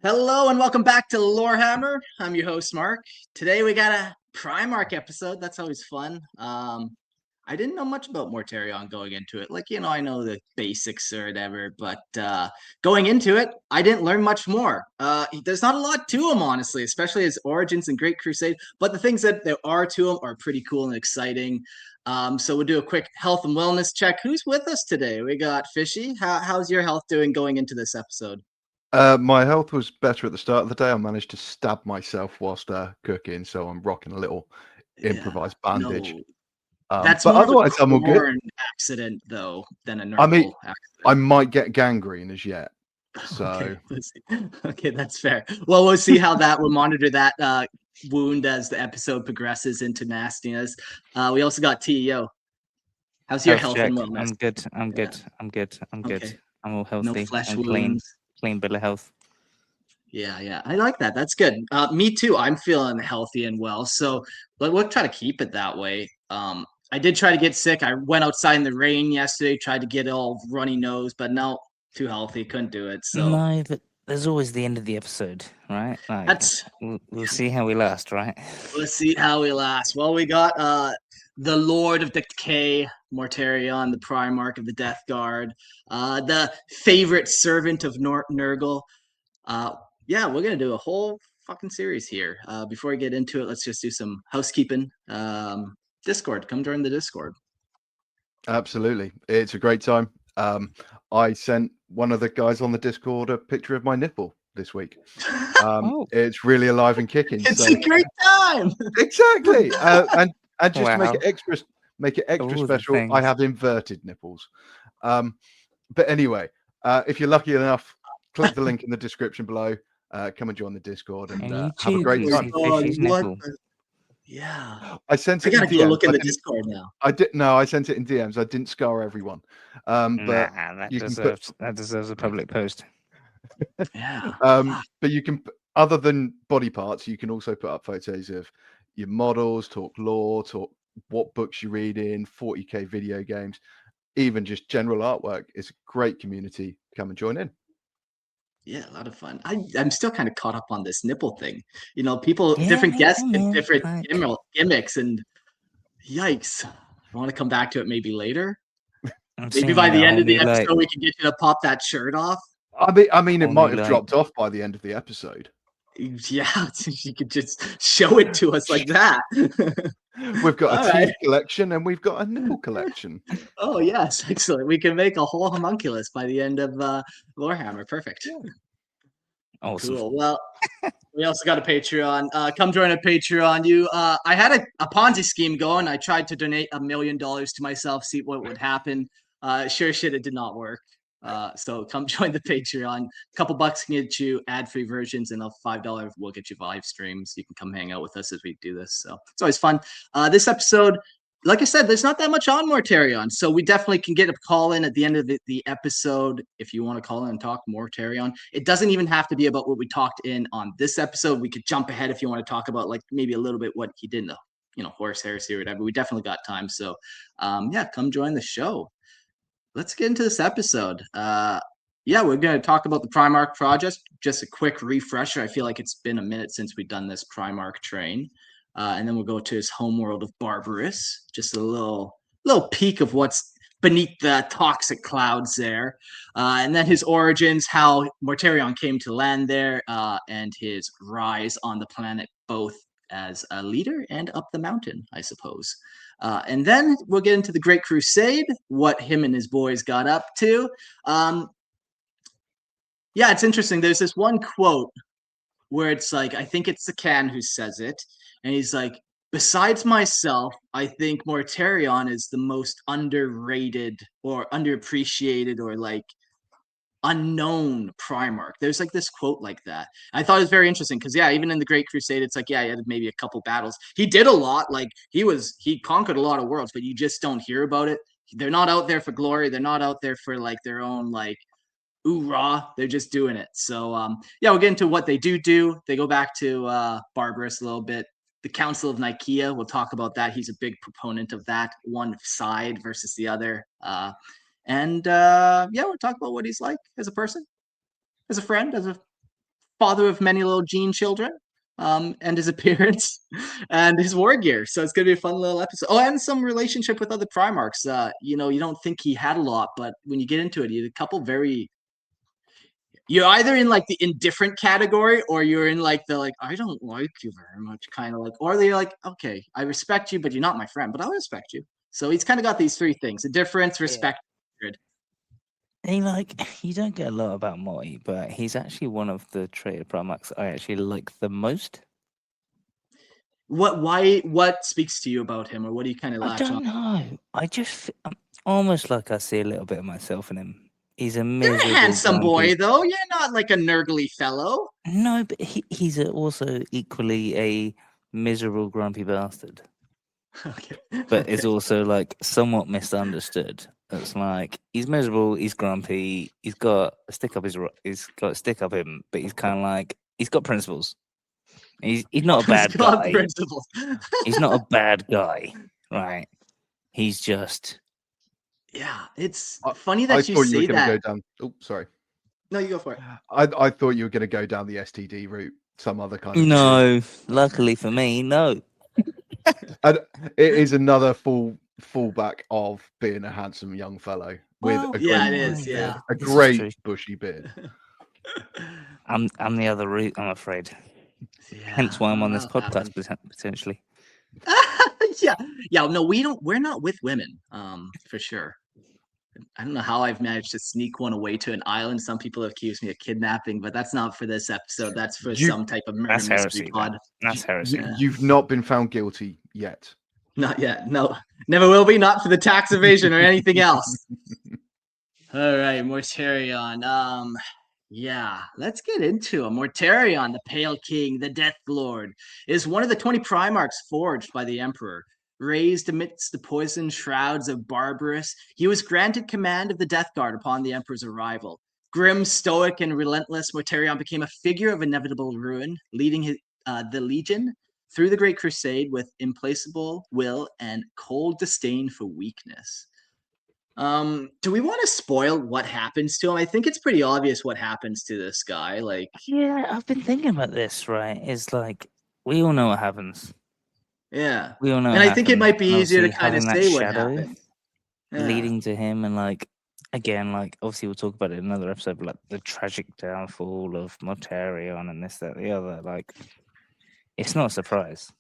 Hello and welcome back to Lorehammer. I'm your host Mark. Today we got a Primarch episode. That's always fun. I didn't know much about Mortarion going into it. I know the basics or whatever, but going into it, I didn't learn much more. There's not a lot to him, honestly, especially his origins in Great Crusade. But the things that there are to him are pretty cool and exciting. So we'll do a quick health and wellness check. Who's with us today? We got Fishy. How's your health doing going into this episode? My health was better at the start of the day. I managed to stab myself whilst cooking, so I'm rocking a little improvised bandage. No. That's But more otherwise, of a I'm all good. corn accident, though, than a normal accident. I might get gangrene as yet. So okay, that's fair. Well, we'll see how we'll monitor that wound as the episode progresses into nastiness. We also got TEO. How's your health and wellness? I'm good. I'm good. Okay. I'm all healthy. No flesh I'm wounds. Clean bill of health. Yeah. I like that. That's good. Me too. I'm feeling healthy and well. So we'll try to keep it that way. I did try to get sick. I went outside in the rain yesterday, tried to get all runny nose, but no, too healthy, couldn't do it. So no, but there's always the end of the episode, right? We'll see how we last, right? We'll see how we last. Well, we got the Lord of Decay, Mortarion, the Primarch of the Death Guard, the favorite servant of Nurgle. Yeah, we're gonna do a whole fucking series here. Before we get into it, let's just do some housekeeping. Discord, come join the Discord. Absolutely, it's a great time. I sent one of the guys on the Discord a picture of my nipple this week. It's really alive and kicking. It's a great time. Exactly, and just to make it extra All special, I have inverted nipples. But anyway, if you're lucky enough, click the link in the description below. Come and join the Discord and have a great time. Yeah, I sent it. I gotta go look in the Discord now. I sent it in DMs. I didn't scar everyone. But that deserves a public post. Yeah. But you can, other than body parts, you can also put up photos of your models, talk lore, talk what books you read in, 40k video games, even just general artwork. It's a great community. Come and join in. Yeah, a lot of fun. I'm still kind of caught up on this nipple thing. You know, people, different guests and different gimmicks, and yikes. I want to come back to it maybe later. Maybe by the end of the episode, we can get you to pop that shirt off. I mean, it might have dropped off by the end of the episode. Yeah, you could just show it to us like that. We've got a teeth collection and we've got a nipple collection. Oh, yes. Excellent. We can make a whole homunculus by the end of Lorehammer. Perfect. Awesome. Cool. Well, we also got a Patreon. Come join a Patreon. I had a Ponzi scheme going. I tried to donate $1 million to myself, see what would happen. Sure shit, it did not work. So come join the Patreon. A couple bucks can get you ad-free versions, and $5 will get you live streams. You can come hang out with us as we do this. So it's always fun. This episode, like I said, there's not that much on Mortarion, so we definitely can get a call in at the end of the episode if you want to call in and talk Mortarion. It doesn't even have to be about what we talked in on this episode. We could jump ahead if you want to talk about maybe a little bit what he did in the horse heresy or whatever. We definitely got time. So yeah, come join the show. Let's get into this episode. Yeah, we're going to talk about the Primarch project. Just a quick refresher. I feel like it's been a minute since we've done this Primarch train. And then we'll go to his homeworld of Barbarus. Just a little peek of what's beneath the toxic clouds there. And then his origins, how Mortarion came to land there, and his rise on the planet, both as a leader and up the mountain, I suppose. And then we'll get into the Great Crusade, what him and his boys got up to. Yeah, it's interesting. There's this one quote where it's like, I think it's the Can who says it. And he's like, besides myself, I think Mortarion is the most underrated or underappreciated or unknown Primarch. There's this quote like that. I thought it was very interesting because even in the Great Crusade, it's he had maybe a couple battles. He did a lot. He conquered a lot of worlds, but you just don't hear about it. They're not out there for glory. They're not out there for their own oorah. They're just doing it. So yeah, we'll get into what they do. They go back to Barbarus a little bit. The Council of Nicaea, we'll talk about that. He's a big proponent of that, one side versus the other. And yeah, we'll talk about what he's like as a person, as a friend, as a father of many little gene children, and his appearance, and his wargear. So it's gonna be a fun little episode. Oh, and some relationship with other Primarchs. You know, you don't think he had a lot, but when you get into it, he had a couple very. You're either in like the indifferent category, or you're in like the I don't like you very much kind of like, or they're like, okay, I respect you, but you're not my friend, but I'll respect you. So he's kind of got these three things: indifference, respect, hatred. You don't get a lot about Morty, but he's actually one of the traitor Primarchs I actually like the most. What speaks to you about him, or what do you kind of latch on? I don't know. I'm almost like I see a little bit of myself in him. He's a miserable, You're a handsome grumpy boy, though. You're not like a nurgly fellow. No, but he's also equally a miserable, grumpy bastard. Okay. But it's also like somewhat misunderstood. It's like he's miserable, he's grumpy, he's got a stick up him, but he's kind of like he's got principles. He's not a bad guy. Principles. He's not a bad guy, right? He's just. Yeah, it's funny that you thought say you were that. Go down. Oh, sorry. No, you go for it. I thought you were going to go down the STD route, some other kind of. No, luckily for me, no. And it is another fallback of being a handsome young fellow with a great bushy beard. I'm the other route, I'm afraid. Yeah, hence why I'm on this podcast potentially. Yeah. No, we're not with women, for sure. I don't know how I've managed to sneak one away to an island. Some people have accused me of kidnapping, but that's not for this episode. That's for some type of murder mystery pod. That's heresy. You've not been found guilty yet. Not yet. No, never will be. Not for the tax evasion or anything else. All right, Mortarion. Yeah, let's get into him. Mortarion, the Pale King, the Death Lord, is one of the 20 Primarchs forged by the Emperor. Raised amidst the poisoned shrouds of Barbarus, he was granted command of the Death Guard upon the Emperor's arrival. Grim, stoic, and relentless, Mortarion became a figure of inevitable ruin, leading the Legion through the Great Crusade with implacable will and cold disdain for weakness. Do we want to spoil what happens to him? I think it's pretty obvious what happens to this guy. Yeah, I've been thinking about this, right? It's like we all know what happens. Yeah. We all know. And I think it might be easier to kind of say what happened. Leading to him, and again, obviously we'll talk about it in another episode, but the tragic downfall of Mortarion and this, that, the other. It's not a surprise.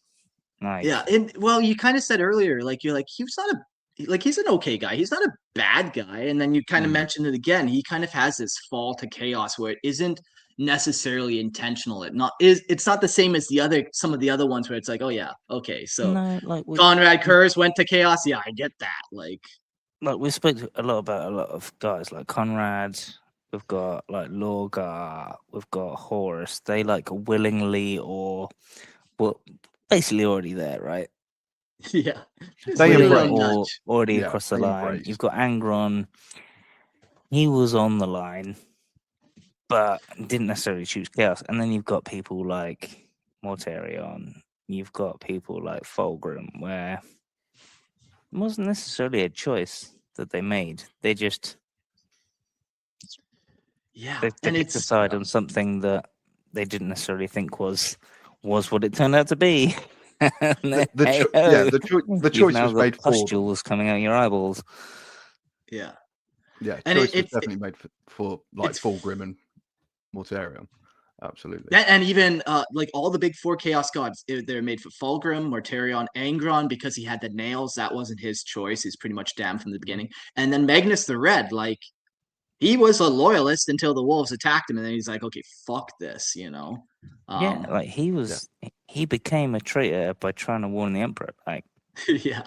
Yeah, and you kind of said earlier, he's an okay guy. He's not a bad guy. And then you kind of mentioned it again. He kind of has this fall to chaos where it isn't necessarily intentional. It's not the same as some of the other ones where it's like, oh yeah, okay, so Conrad Kurz went to chaos. Yeah, I get that. We spoke a lot about a lot of guys like Conrad. We've got Lorgar. We've got Horus. They willingly or basically already there, right? Yeah, they already across the line. Embrace. You've got Angron. He was on the line, but didn't necessarily choose chaos. And then you've got people like Mortarion. You've got people like Fulgrim, where it wasn't necessarily a choice that they made. They just they picked a side on something that they didn't necessarily think was what it turned out to be. The choice was made for pustules coming out your eyeballs. Yeah, and choice was definitely made for Fulgrim and Mortarion. Absolutely. And even all the big 4 Chaos Gods, they're made for Fulgrim, Mortarion, Angron, because he had the nails. That wasn't his choice. He's pretty much damned from the beginning. And then Magnus the Red, he was a loyalist until the wolves attacked him, and then he's like, okay, fuck this, he became a traitor by trying to warn the Emperor. Yeah.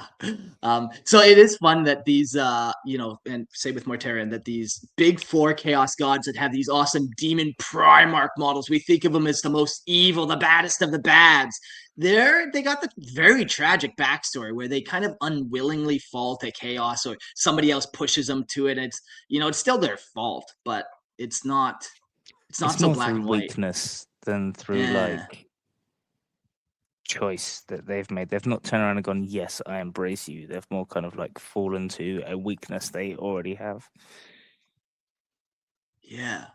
So it is fun that these, and say with Mortarion, that these big 4 Chaos Gods that have these awesome demon Primarch models, we think of them as the most evil, the baddest of the bads. They got the very tragic backstory where they kind of unwillingly fall to chaos, or somebody else pushes them to it. It's it's still their fault, but it's not so black and white. Weakness than through choice that they've made. They've not turned around and gone, yes, I embrace you. They've more kind of fallen to a weakness they already have. Yeah.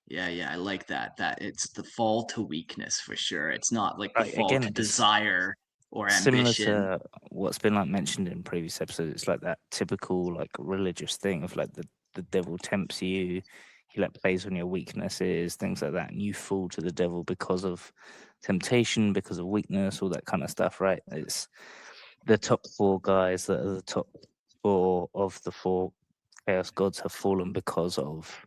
Yeah, I like that. That it's the fall to weakness for sure. It's not like the Right, fall again, to it's desire or similar ambition. to what's been like mentioned in previous episodes. It's like that typical like religious thing of like the devil tempts you, he like plays on your weaknesses, things like that, and you fall to the devil because of temptation, because of weakness, all that kind of stuff, right? It's the top 4 guys that are the top 4 of the 4 chaos gods have fallen because of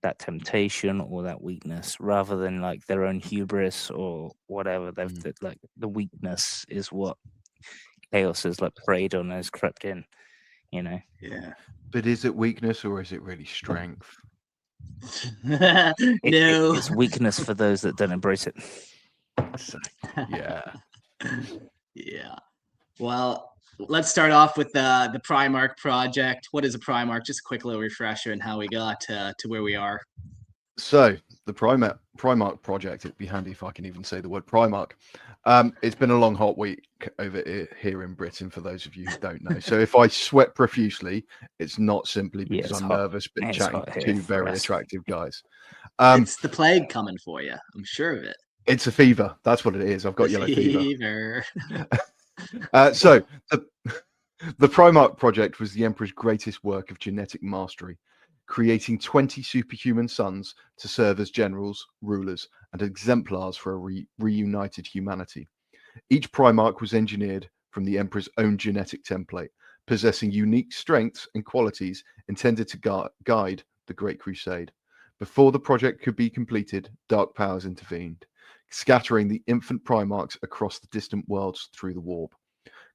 that temptation or that weakness, rather than like their own hubris or whatever. Like the weakness is what chaos has like preyed on, has crept in, you know. Yeah. But is it weakness or is it really strength? No. It's weakness for those that don't embrace it. Yeah. Yeah. Well, let's start off with the Primarch project. What is a Primarch? Just a quick little refresher and how we got to where we are. So the Primarch project, it'd be handy if I can even say the word Primarch. It's been a long hot week over here in Britain for those of you who don't know. So if I sweat profusely, it's not simply because I'm nervous but chatting to 2 very attractive guys. It's the plague coming for you. I'm sure of it. It's a fever. That's what it is. I've got yellow fever. So the Primarch project was the Emperor's greatest work of genetic mastery, creating 20 superhuman sons to serve as generals, rulers, and exemplars for a reunited humanity. Each Primarch was engineered from the Emperor's own genetic template, possessing unique strengths and qualities intended to guide the Great Crusade. Before the project could be completed, dark powers intervened, scattering the infant Primarchs across the distant worlds through the warp.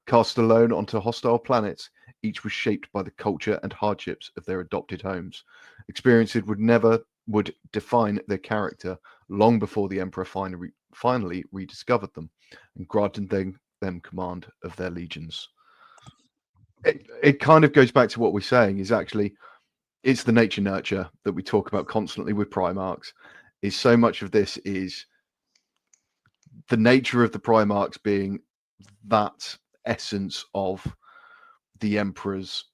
Cast alone onto hostile planets, each was shaped by the culture and hardships of their adopted homes. Experiences would define their character long before the Emperor finally rediscovered them and granted them command of their legions. It kind of goes back to what we're saying, is actually it's the nature nurture that we talk about constantly with Primarchs. Is so much of this is the nature of the Primarchs being that essence of the Emperor's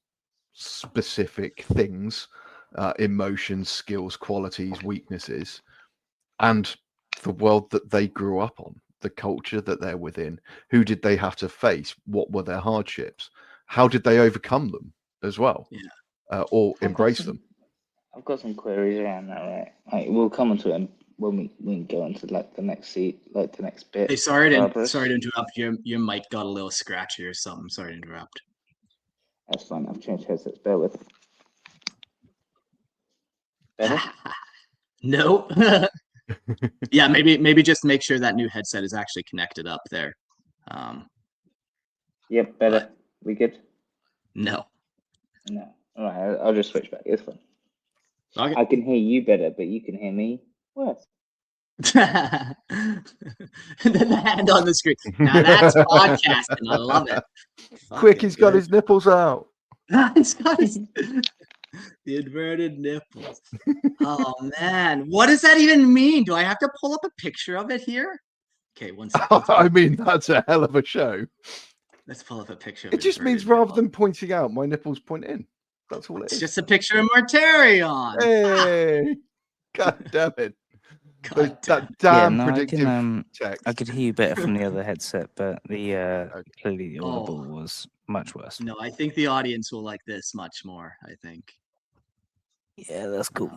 specific things, emotions, skills, qualities, weaknesses, and the world that they grew up on, the culture that they're within. Who did they have to face? What were their hardships? How did they overcome them as well? Or embrace them? I've got some queries around that, right? We'll come onto it when we go into like the next the next bit. Hey, sorry to interrupt. Your mic got a little scratchy or something. Sorry to interrupt. That's fine. I've changed headsets. Bear with. Better? No. Yeah, maybe just make sure that new headset is actually connected up there. Yep, better. We good? No. No. All right, I'll just switch back. It's fine. Okay. I can hear you better, but you can hear me worse. And then the hand on the screen. Now that's podcasting. I love it. Quick, he's got his nipples out. He's got his the inverted nipples. Oh man, what does that even mean? Do I have to pull up a picture of it here? Okay, one second. I mean, that's a hell of a show. Let's pull up a picture of it. Just means rather than pointing out, my nipples point in. That's all it is. It's just a picture of Mortarion. Hey, God damn it. That damn predictive text. I could hear you better from the other headset, but the clearly the audible was much worse. No, I think the audience will like this much more, I think. Yeah, that's cool.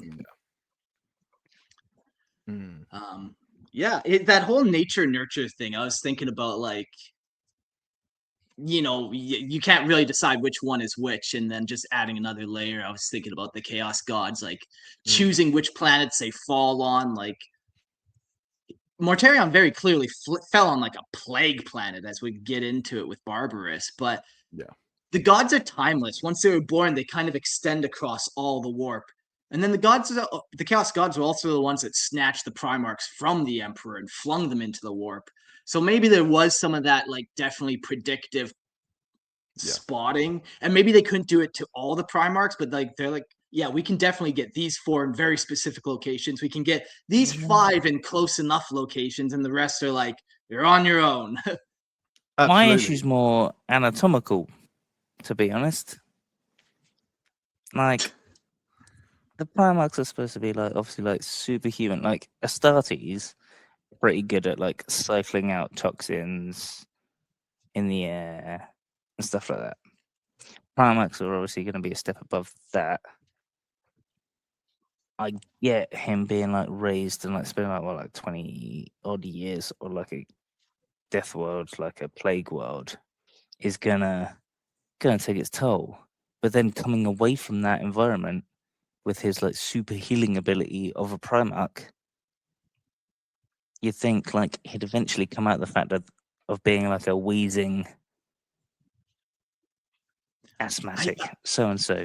Yeah, that whole nature nurture thing, I was thinking about, like, you can't really decide which one is which, and then just adding another layer. I was thinking about the chaos gods, like choosing which planets they fall on. Like Mortarion very clearly fell on like a plague planet, as we get into it with Barbarus, but the gods are timeless. Once they were born, they kind of extend across all the warp. And then the chaos gods were also the ones that snatched the Primarchs from the Emperor and flung them into the warp. So maybe there was some of that, like, definitely predictive spotting, and maybe they couldn't do it to all the Primarchs, but like they're like, yeah, we can definitely get these 4 in very specific locations. We can get these 5 in close enough locations, and the rest are like, you're on your own. My issue's more anatomical, to be honest. Like, the Primarchs are supposed to be like obviously like superhuman. Like Astartes, pretty good at like cycling out toxins in the air and stuff like that. Primarchs are obviously going to be a step above that. I get him being like raised and like spending like 20 odd years or like a death world, like a plague world, is gonna take its toll. But then coming away from that environment with his like super healing ability of a Primarch, you'd think like he'd eventually come out the fact of being like a wheezing asthmatic so and so.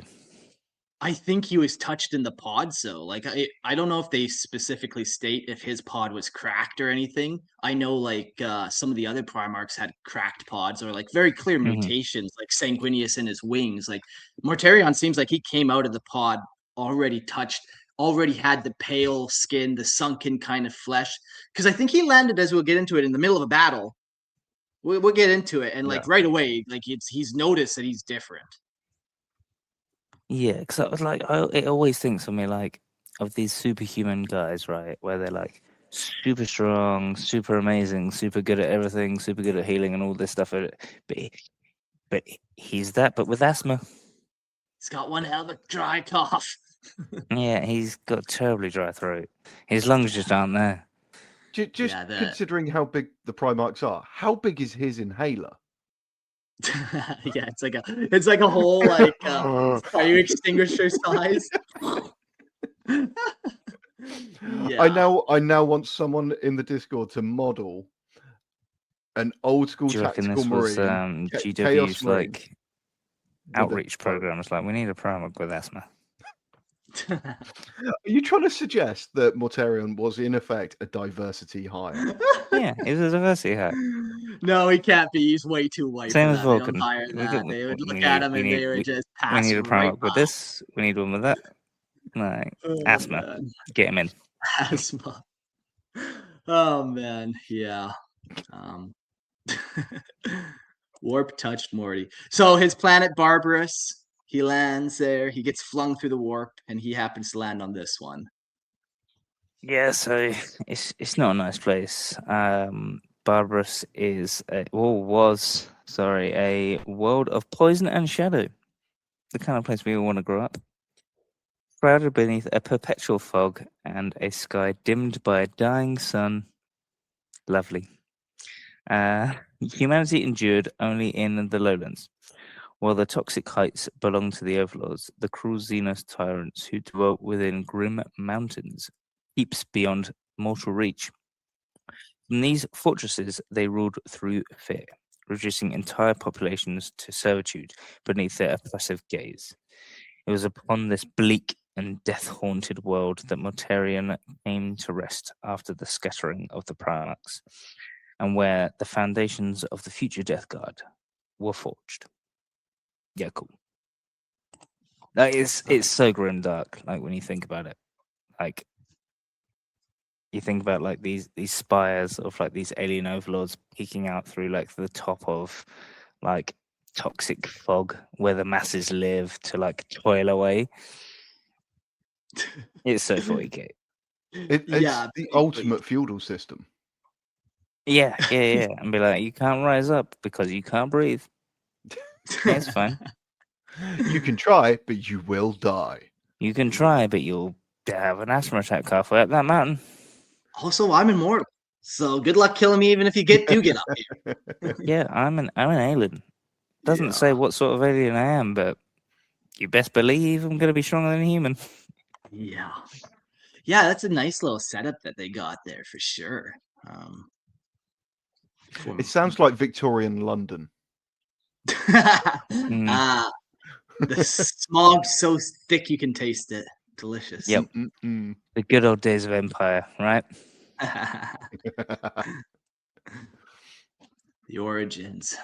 I think he was touched in the pod, so like I don't know if they specifically state if his pod was cracked or anything. I know like some of the other Primarchs had cracked pods or like very clear mutations, like Sanguinius in his wings. Like Mortarion seems like he came out of the pod already touched, already had the pale skin, the sunken kind of flesh. Because I think he landed, as we'll get into it, in the middle of a battle. We'll get into it, and like right away, like he's noticed that he's different. Yeah, because I was like, it always thinks of me like of these superhuman guys, right? Where they're like super strong, super amazing, super good at everything, super good at healing and all this stuff. But he's that, but with asthma. He's got one hell of a dry cough. Yeah, he's got a terribly dry throat. His lungs just aren't there. Just considering how big the Primarchs are, how big is his inhaler? Yeah, it's like a whole like fire extinguisher size. Yeah. I now want someone in the Discord to model an old school tactical marine. Was, GW's like outreach program. It's like, we need a Primarch with asthma. Are you trying to suggest that Mortarion was in effect a diversity hire? Yeah, it was a diversity hire. No, he can't be. He's way too white. Same as Vulcan. They would look at him and they would just pass. We need a Primarch with this. We need one with that. Like asthma. Man. Get him in. Asthma. Oh man, yeah. Warp touched Morty. So his planet Barbarus. He lands there. He gets flung through the warp, and he happens to land on this one. Yeah, so it's not a nice place. Barbarus was a world of poison and shadow. The kind of place we all want to grow up. Shrouded beneath a perpetual fog and a sky dimmed by a dying sun. Lovely. Humanity endured only in the lowlands. While the toxic heights belong to the Overlords, the cruel Xenos tyrants who dwelt within grim mountains, deeps beyond mortal reach. In these fortresses, they ruled through fear, reducing entire populations to servitude beneath their oppressive gaze. It was upon this bleak and death-haunted world that Mortarion came to rest after the scattering of the Primarchs, and where the foundations of the future Death Guard were forged. Yeah, cool. It's so grimdark, like when you think about it. Like you think about like these spires of like these alien overlords peeking out through like the top of like toxic fog where the masses live to like toil away. It's so 40k. It's the ultimate feudal system. Yeah. And be like, you can't rise up because you can't breathe. It's fine. You can try, but you will die. You can try, but you'll have an asthma attack halfway up that mountain. Also, I'm immortal, so good luck killing me, even if you do get up here. Yeah, I'm an alien. Doesn't say what sort of alien I am, but you best believe I'm going to be stronger than a human. Yeah, that's a nice little setup that they got there for sure. It sounds like Victorian London. The smog's so thick you can taste it. Delicious. Yep. The good old days of Empire, right? The origins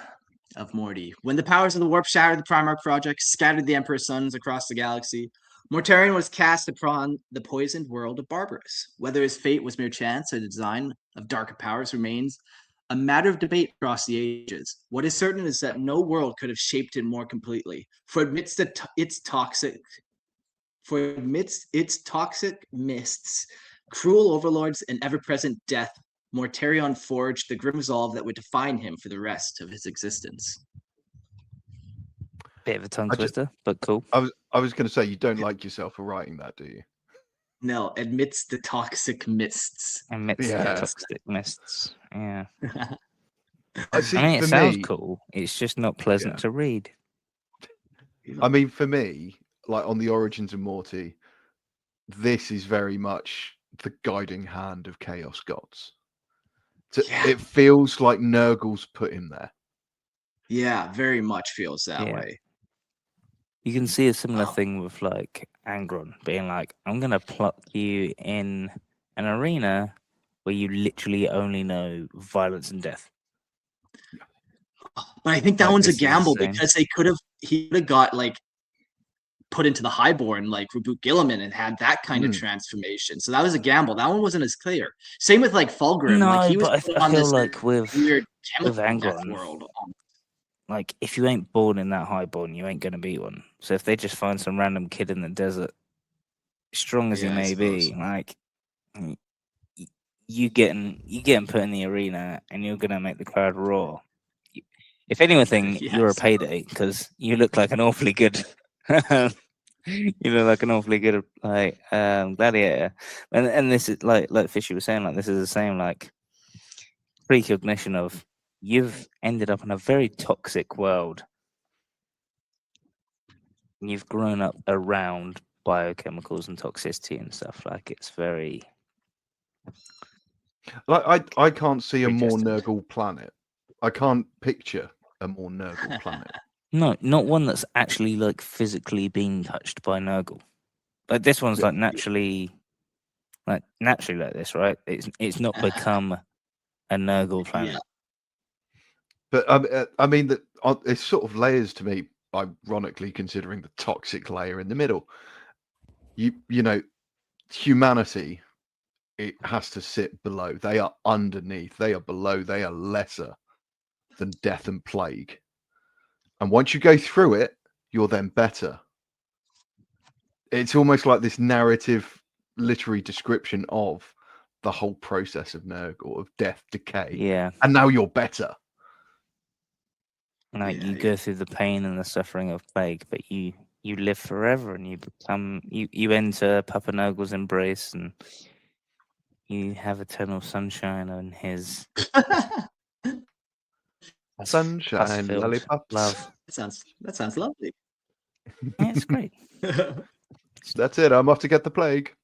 of Morty. When the powers of the warp shattered the Primarch project, scattered the Emperor's sons across the galaxy, Mortarion was cast upon the poisoned world of Barbarus. Whether his fate was mere chance or the design of darker powers remains a matter of debate across the ages. What is certain is that no world could have shaped it more completely, for amidst its toxic For amidst its toxic mists, cruel overlords, and ever-present death, Mortarion forged the grim resolve that would define him for the rest of his existence. Bit of a tongue twister, but cool. I was going to say, you don't like yourself for writing that, do you? No, amidst the toxic mists. Amidst the toxic mists, yeah. I mean, it sounds cool. It's just not pleasant to read. I mean, for me, like on the Origins of Morty, this is very much the guiding hand of Chaos Gods. It feels like Nurgle's put him there. Yeah, very much feels that way. You can see a similar thing with like Angron being like, I'm gonna pluck you in an arena where you literally only know violence and death. But I think that one's a gamble because he could have got like put into the Highborn like Reboot Gilliman and had that kind of transformation. So that was a gamble. That one wasn't as clear. Same with like Fulgrim. No, like, he was but I feel like with Angron world. Like, if you ain't born in that Highborn, you ain't gonna be one. So if they just find some random kid in the desert, strong as he may be, like you getting put in the arena and you're gonna make the crowd roar. If anything, you're a payday because you look like an awfully good gladiator. And this is like Fishy was saying, like this is the same like precognition of you've ended up in a very toxic world. You've grown up around biochemicals and toxicity and stuff. Like it's very like I can't see a more Nurgle planet. I can't picture a more Nurgle planet. No, not one that's actually like physically being touched by Nurgle. Like this one's like naturally like this, right? It's not become a Nurgle planet. Yeah. But I mean that it's sort of layers to me. Ironically, considering the toxic layer in the middle, you know, humanity, it has to sit below. They are underneath. They are below. They are lesser than death and plague. And once you go through it, you're then better. It's almost like this narrative, literary description of the whole process of Nurgle, of death, decay. Yeah. And now you're better. Like you go through the pain and the suffering of plague, but you live forever and you become you enter Papa Nurgle's embrace and you have eternal sunshine on his sunshine lollipops. Love. That sounds lovely. Yeah, it's great. That's it. I'm off to get the plague.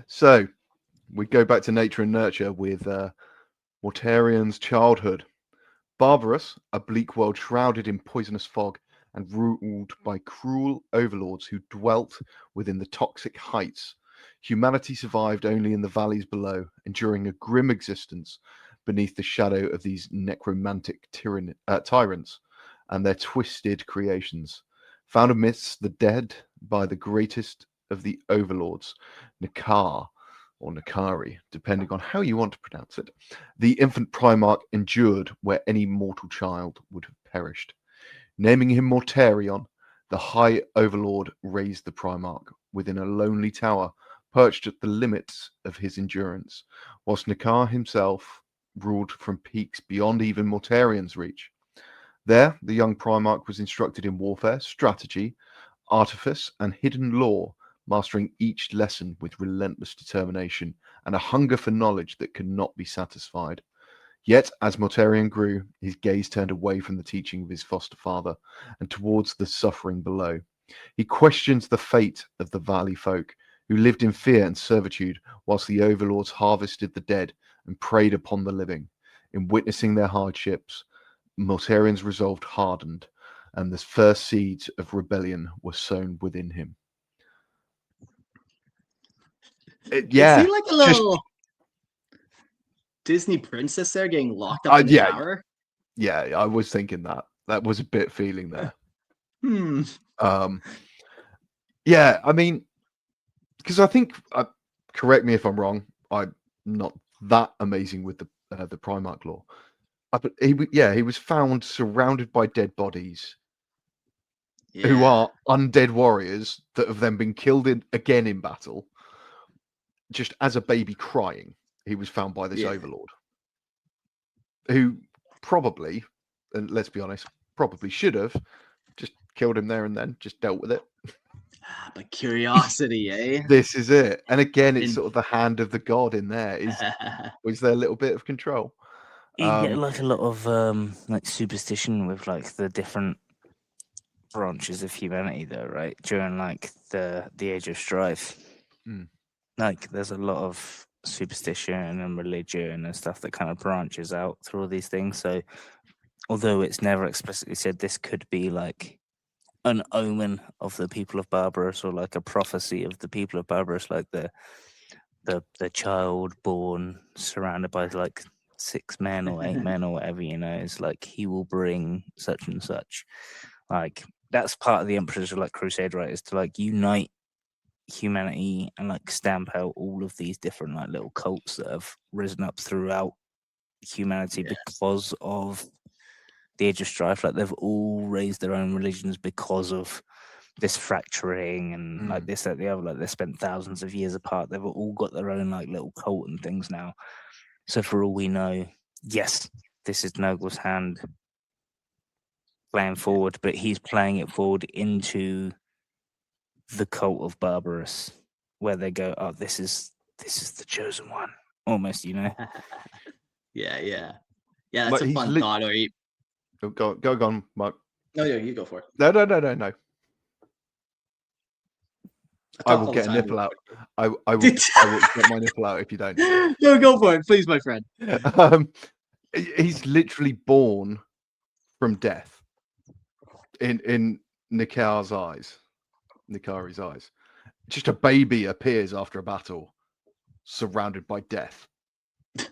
So we go back to nature and nurture with Mortarion's childhood. Barbarus, a bleak world shrouded in poisonous fog and ruled by cruel overlords who dwelt within the toxic heights. Humanity survived only in the valleys below, enduring a grim existence beneath the shadow of these necromantic tyrants and their twisted creations. Found amidst the dead by the greatest of the overlords, Nakar, or Nakari, depending on how you want to pronounce it, the infant Primarch endured where any mortal child would have perished. Naming him Mortarion, the High Overlord raised the Primarch within a lonely tower, perched at the limits of his endurance, whilst Nakar himself ruled from peaks beyond even Mortarion's reach. There, the young Primarch was instructed in warfare, strategy, artifice, and hidden lore, mastering each lesson with relentless determination and a hunger for knowledge that could not be satisfied. Yet, as Mortarion grew, his gaze turned away from the teaching of his foster father and towards the suffering below. He questions the fate of the valley folk, who lived in fear and servitude whilst the overlords harvested the dead and preyed upon the living. In witnessing their hardships, Mortarion's resolve hardened, and the first seeds of rebellion were sown within him. Is he like a little Disney princess there getting locked up in the tower? Yeah, I was thinking that. That was a bit feeling there. Yeah, I mean, because I think, correct me if I'm wrong, I'm not that amazing with the Primarch lore. But he was found surrounded by dead bodies who are undead warriors that have then been killed again in battle. Just as a baby crying, he was found by this overlord, who probably, and let's be honest, probably should have just killed him there and then, just dealt with it. But curiosity, eh? This is it. And again, it's sort of the hand of the god in there. Is there a little bit of control? You get like a lot of like superstition with like the different branches of humanity, though, right? During like the Age of Strife, like there's a lot of superstition and religion and stuff that kind of branches out through all these things. So, although it's never explicitly said, this could be like an omen of the people of Barbarus, or like a prophecy of the people of Barbarus, like the child born surrounded by like 6 men or 8 men or whatever, you know, is like he will bring such and such. Like that's part of the Emperor's like crusade, right? Is to like unite humanity and like stamp out all of these different like little cults that have risen up throughout humanity because of the Age of Strife. Like they've all raised their own religions because of this fracturing and like this, that, the other. Like they spent thousands of years apart. They've all got their own like little cult and things now. So for all we know, yes, this is Nogle's hand playing forward, but he's playing it forward into the cult of Barbarus, where they go, oh, this is the chosen one, almost, you know. Yeah, that's a fun thought. Or you... go on, Mark. No, you go for it. No. I will get a nipple out. I will get my nipple out if you don't. No, go for it, please, my friend. He's literally born from death in Nikari's eyes. Just a baby appears after a battle, surrounded by death.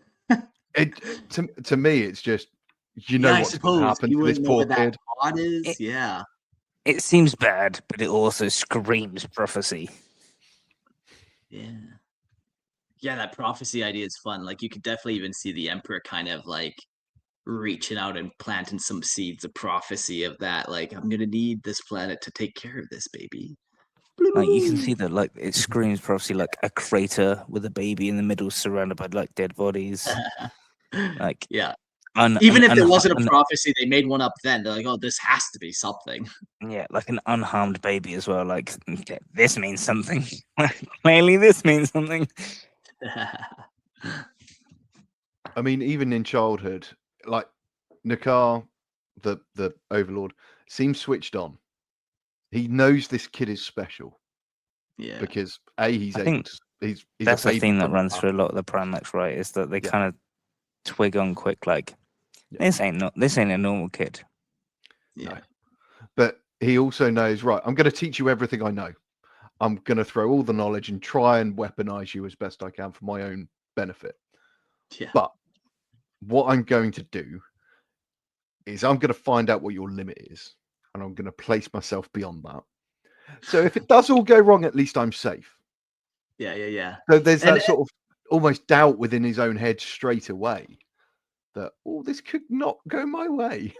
To me, it's just what's going to happen to this poor kid. It seems bad, but it also screams prophecy. Yeah, that prophecy idea is fun. Like you could definitely even see the Emperor kind of like reaching out and planting some seeds of prophecy of that. Like, I'm gonna need this planet to take care of this baby. Like you can see that, like it screams prophecy, like a crater with a baby in the middle, surrounded by like dead bodies. Like even if it wasn't a prophecy, they made one up then. They're like, oh, this has to be something. Yeah, like an unharmed baby as well. Like, okay, this means something. Clearly, this means something. I mean, even in childhood, like Nakar, the Overlord, seems switched on. He knows this kid is special. Yeah. Because he's that's the thing that runs through a lot of the Primarchs, right? Is that they kind of twig on quick, like this ain't a normal kid. Yeah. No. But he also knows, right, I'm going to teach you everything I know. I'm going to throw all the knowledge and try and weaponize you as best I can for my own benefit. Yeah. But what I'm going to do is I'm going to find out what your limit is, and I'm going to place myself beyond that. So if it does all go wrong, at least I'm safe. Yeah. So there's that sort of almost doubt within his own head straight away that, this could not go my way.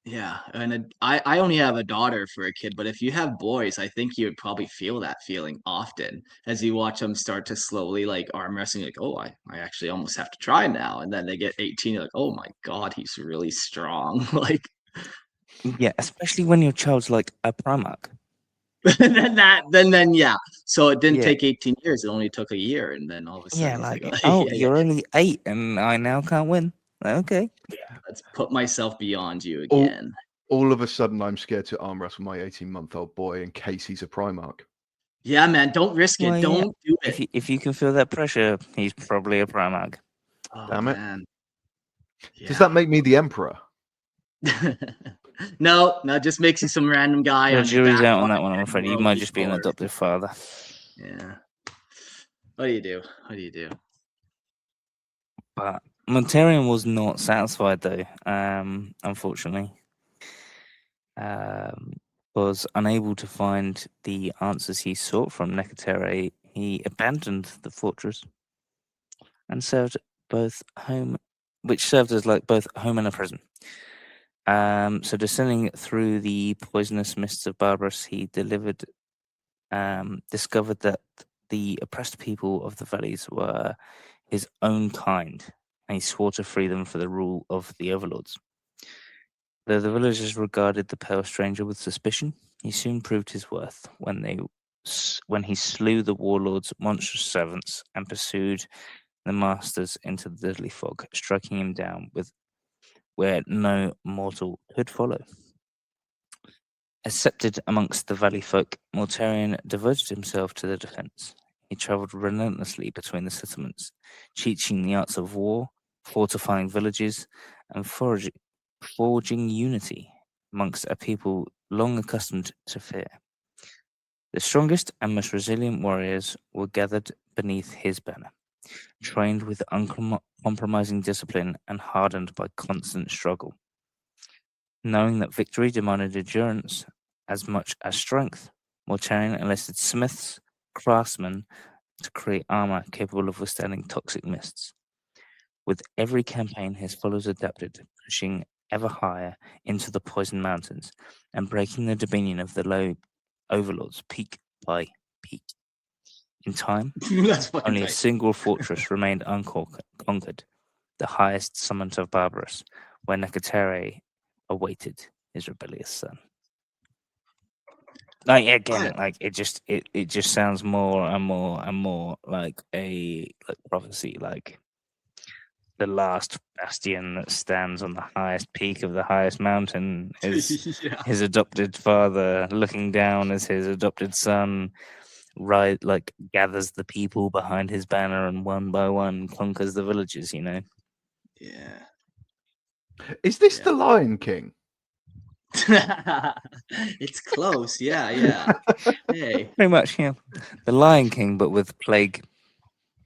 Yeah, and I only have a daughter for a kid, but if you have boys, I think you would probably feel that feeling often as you watch them start to slowly like arm wrestling, like, oh, I actually almost have to try now. And then they get 18, you're like, oh my God, he's really strong. Like, yeah, especially when your child's like a Primarch. then yeah. So it didn't take 18 years, it only took a year, and then all of a sudden you're only 8 and I now can't win. Okay. Yeah, let's put myself beyond you again. All of a sudden, I'm scared to arm wrestle my 18-month-old boy in case he's a Primarch. Yeah, man, don't risk it. Don't do it. If you can feel that pressure, he's probably a Primarch. Oh, damn it. Man. Yeah. Does that make me the Emperor? No, just makes you some random guy. The jury's out on that one, I'm afraid. You might just be an adoptive father. Yeah. What do you do? But Mortarion was not satisfied, though, unfortunately. Was unable to find the answers he sought from Necromantic. He abandoned the fortress and served as like both home and a prison. So descending through the poisonous mists of Barbarus, he discovered that the oppressed people of the valleys were his own kind, and he swore to free them for the rule of the Overlords. Though the villagers regarded the pale stranger with suspicion, he soon proved his worth when he slew the warlord's monstrous servants and pursued the masters into the deadly fog, striking him down where no mortal could follow. Accepted amongst the valley folk, Mortarion devoted himself to their defence. He travelled relentlessly between the settlements, teaching the arts of war, fortifying villages, and forging unity amongst a people long accustomed to fear. The strongest and most resilient warriors were gathered beneath his banner, trained with uncompromising discipline and hardened by constant struggle. Knowing that victory demanded endurance as much as strength, Mortarion enlisted smiths, craftsmen to create armor capable of withstanding toxic mists. With every campaign, his followers adapted, pushing ever higher into the poison mountains and breaking the dominion of the low overlords peak by peak. In time, only a single fortress remained unconquered, the highest summit of Barbarus, where Necromantic awaited his rebellious son. Like again, like it just sounds more and more like a prophecy, like the last bastion that stands on the highest peak of the highest mountain is his adopted father looking down as his adopted son gathers the people behind his banner and one by one conquers the villages, you know. Yeah. Is this the Lion King? It's close, yeah. Hey. Pretty much, yeah. The Lion King, but with plague.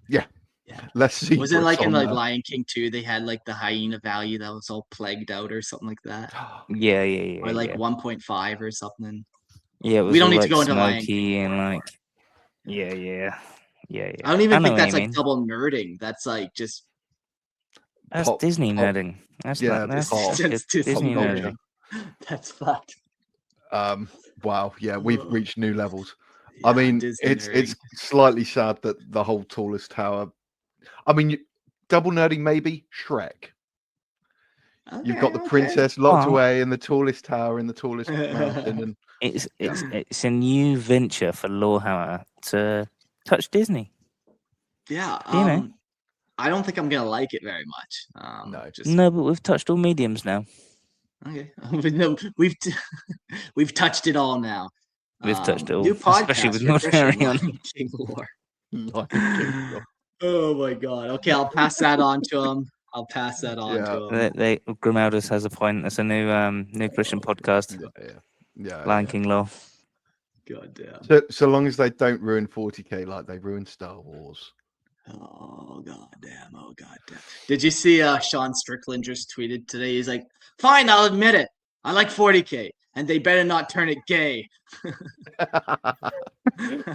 Yeah. Less secrets. Was it like in like Lion King 2, they had like the hyena valley that was all plagued out or something like that? Yeah. Or like 1.5 or something. Yeah, it was we don't need like to go into Lion King King and anymore. like yeah. I don't even think that's like double nerding. That's like just that's Disney nerding. That's Disney nerding. That's fucked. Wow, yeah, we've reached new levels. Yeah, I mean, it's slightly sad that the whole tallest tower. I mean, double nerding maybe Shrek. Okay, you've got the princess locked away in the tallest tower in the tallest mountain, and it's a new venture for Lorehammer to touch Disney. Yeah, you know? I don't think I'm gonna like it very much. No, but we've touched all mediums now. Okay, we've touched it all now. We've touched it all, new podcast, especially with Mortarion. King Lore. Oh my god. Okay, I'll pass that on to him. Grimaldus has a point. It's a new Christian podcast. Lion King Lore. God damn. So long as they don't ruin 40k like they ruined Star Wars. Oh god damn. Did you see Sean Strickland just tweeted today? He's like, fine, I'll admit it. I like 40k, and they better not turn it gay.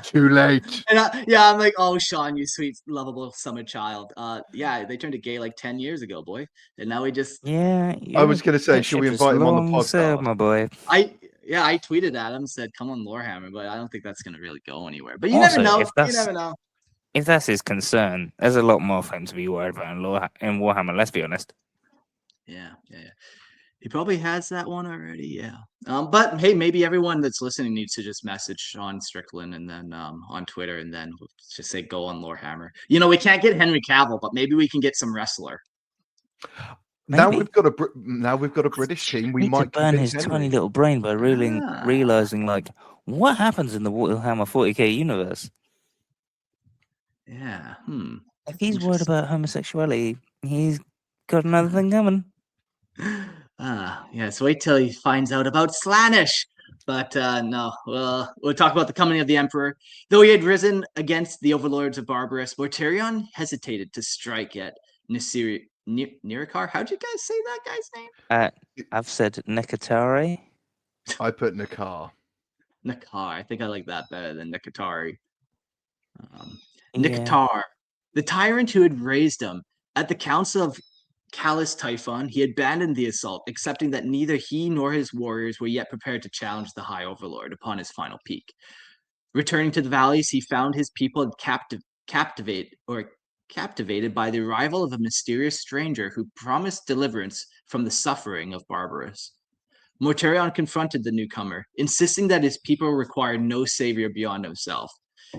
Too late. And I'm like, oh Sean, you sweet lovable summer child. Yeah, they turned it gay like 10 years ago, boy. And now we just I was gonna say, should we invite him on the podcast? My boy. I tweeted at him, said come on Lorehammer, but I don't think that's gonna really go anywhere. But you never know. You never know. If that's his concern, there's a lot more for him to be worried about in Warhammer, let's be honest. Yeah. He probably has that one already, yeah. But hey, maybe everyone that's listening needs to just message Sean Strickland and then on Twitter, and then we'll just say go on Lorehammer. You know, we can't get Henry Cavill, but maybe we can get some wrestler. Now we've got a British team. We might burn his tiny little brain by realizing like what happens in the Warhammer 40k universe. Yeah. If he's worried about homosexuality, he's got another thing coming. Yes, wait till he finds out about Slaanesh. But no, we'll talk about the coming of the Emperor. Though he had risen against the Overlords of Barbarus, Mortarion hesitated to strike at Nirikar. How'd you guys say that guy's name? I've said Nekatari. I put Nakar. I think I like that better than Nikatari. Nikatar, the tyrant who had raised him at the Council of callous Typhon, he abandoned the assault, accepting that neither he nor his warriors were yet prepared to challenge the High Overlord upon his final peak. Returning to the valleys, he found his people captivated by the arrival of a mysterious stranger who promised deliverance from the suffering of Barbarus. Mortarion confronted the newcomer, insisting that his people required no savior beyond himself.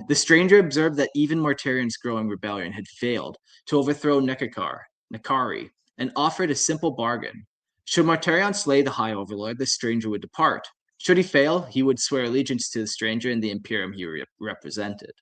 The stranger observed that even Mortarion's growing rebellion had failed to overthrow Nekari, and offered a simple bargain. Should Mortarion slay the High Overlord, the stranger would depart. Should he fail, he would swear allegiance to the stranger and the Imperium he represented.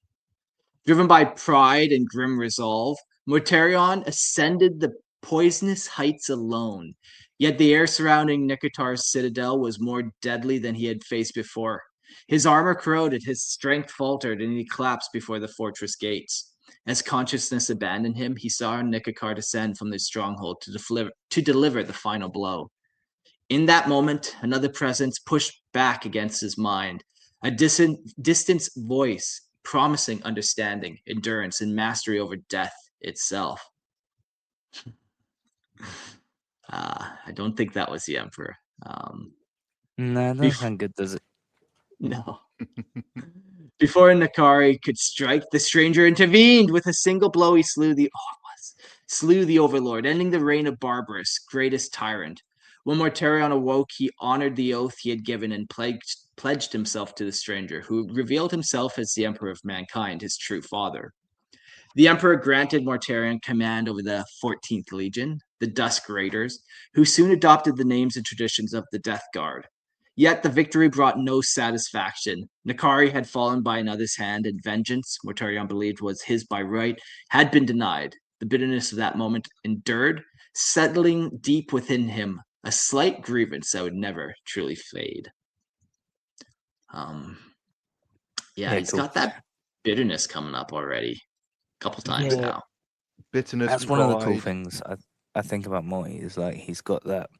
Driven by pride and grim resolve, Mortarion ascended the poisonous heights alone. Yet the air surrounding Nikatar's citadel was more deadly than he had faced before. His armor corroded, his strength faltered, and he collapsed before the fortress gates. As consciousness abandoned him, he saw Nikatar descend from the stronghold to deliver the final blow. In that moment, another presence pushed back against his mind, a distant voice promising understanding, endurance, and mastery over death itself. I don't think that was the Emperor. No, that doesn't sound good, does it? No. Before Nekari could strike, the stranger intervened. With a single blow, he slew the Overlord, ending the reign of Barbarus, greatest tyrant. When Mortarion awoke, he honored the oath he had given and pledged himself to the stranger, who revealed himself as the Emperor of mankind, his true father. The Emperor granted Mortarion command over the 14th Legion, the Dusk Raiders, who soon adopted the names and traditions of the Death Guard. Yet the victory brought no satisfaction. Nekari had fallen by another's hand, and vengeance, Mortarion believed was his by right, had been denied. The bitterness of that moment endured, settling deep within him, a slight grievance that would never truly fade. He's got that bitterness coming up already. A couple times now. Bitterness. That's one of the cool things I think about Morty is like he's got that.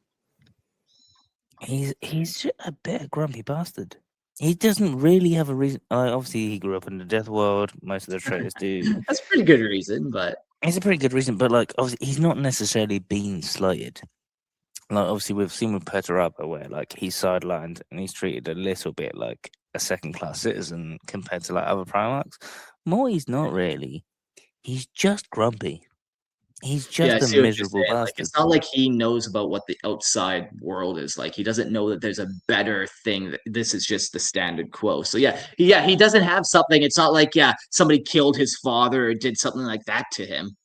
He's just a bit of grumpy bastard. He doesn't really have a reason. Obviously, he grew up in the Death World. Most of the traitors do. That's a pretty good reason, but it's a pretty good reason. But like, obviously, he's not necessarily been slighted. Like, obviously, we've seen with Perturabo where like he's sidelined and he's treated a little bit like a second-class citizen compared to like other Primarchs. Morty's not really. He's just grumpy. He's just a miserable bastard. Like, it's not like he knows about what the outside world is like. He doesn't know that there's a better thing. This is just the standard quo. So he doesn't have something. It's not like somebody killed his father or did something like that to him.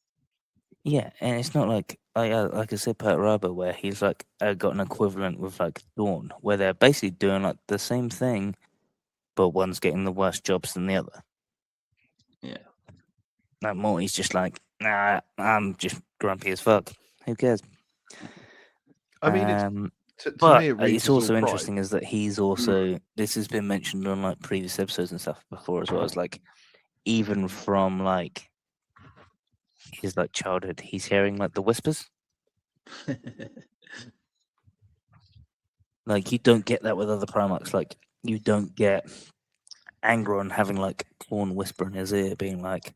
Yeah, and it's not like I said, Perturabo, where he's like got an equivalent with like Dawn, where they're basically doing like the same thing, but one's getting the worst jobs than the other. Yeah. Like Morty's just like, nah, I'm just grumpy as fuck. Who cares? I mean, but to me, it's also interesting is that he's also this has been mentioned on like previous episodes and stuff before as well. As like even from like his like childhood, he's hearing like the whispers. Like you don't get that with other Primarchs. Like you don't get Angron having like Corn whisper in his ear, being like,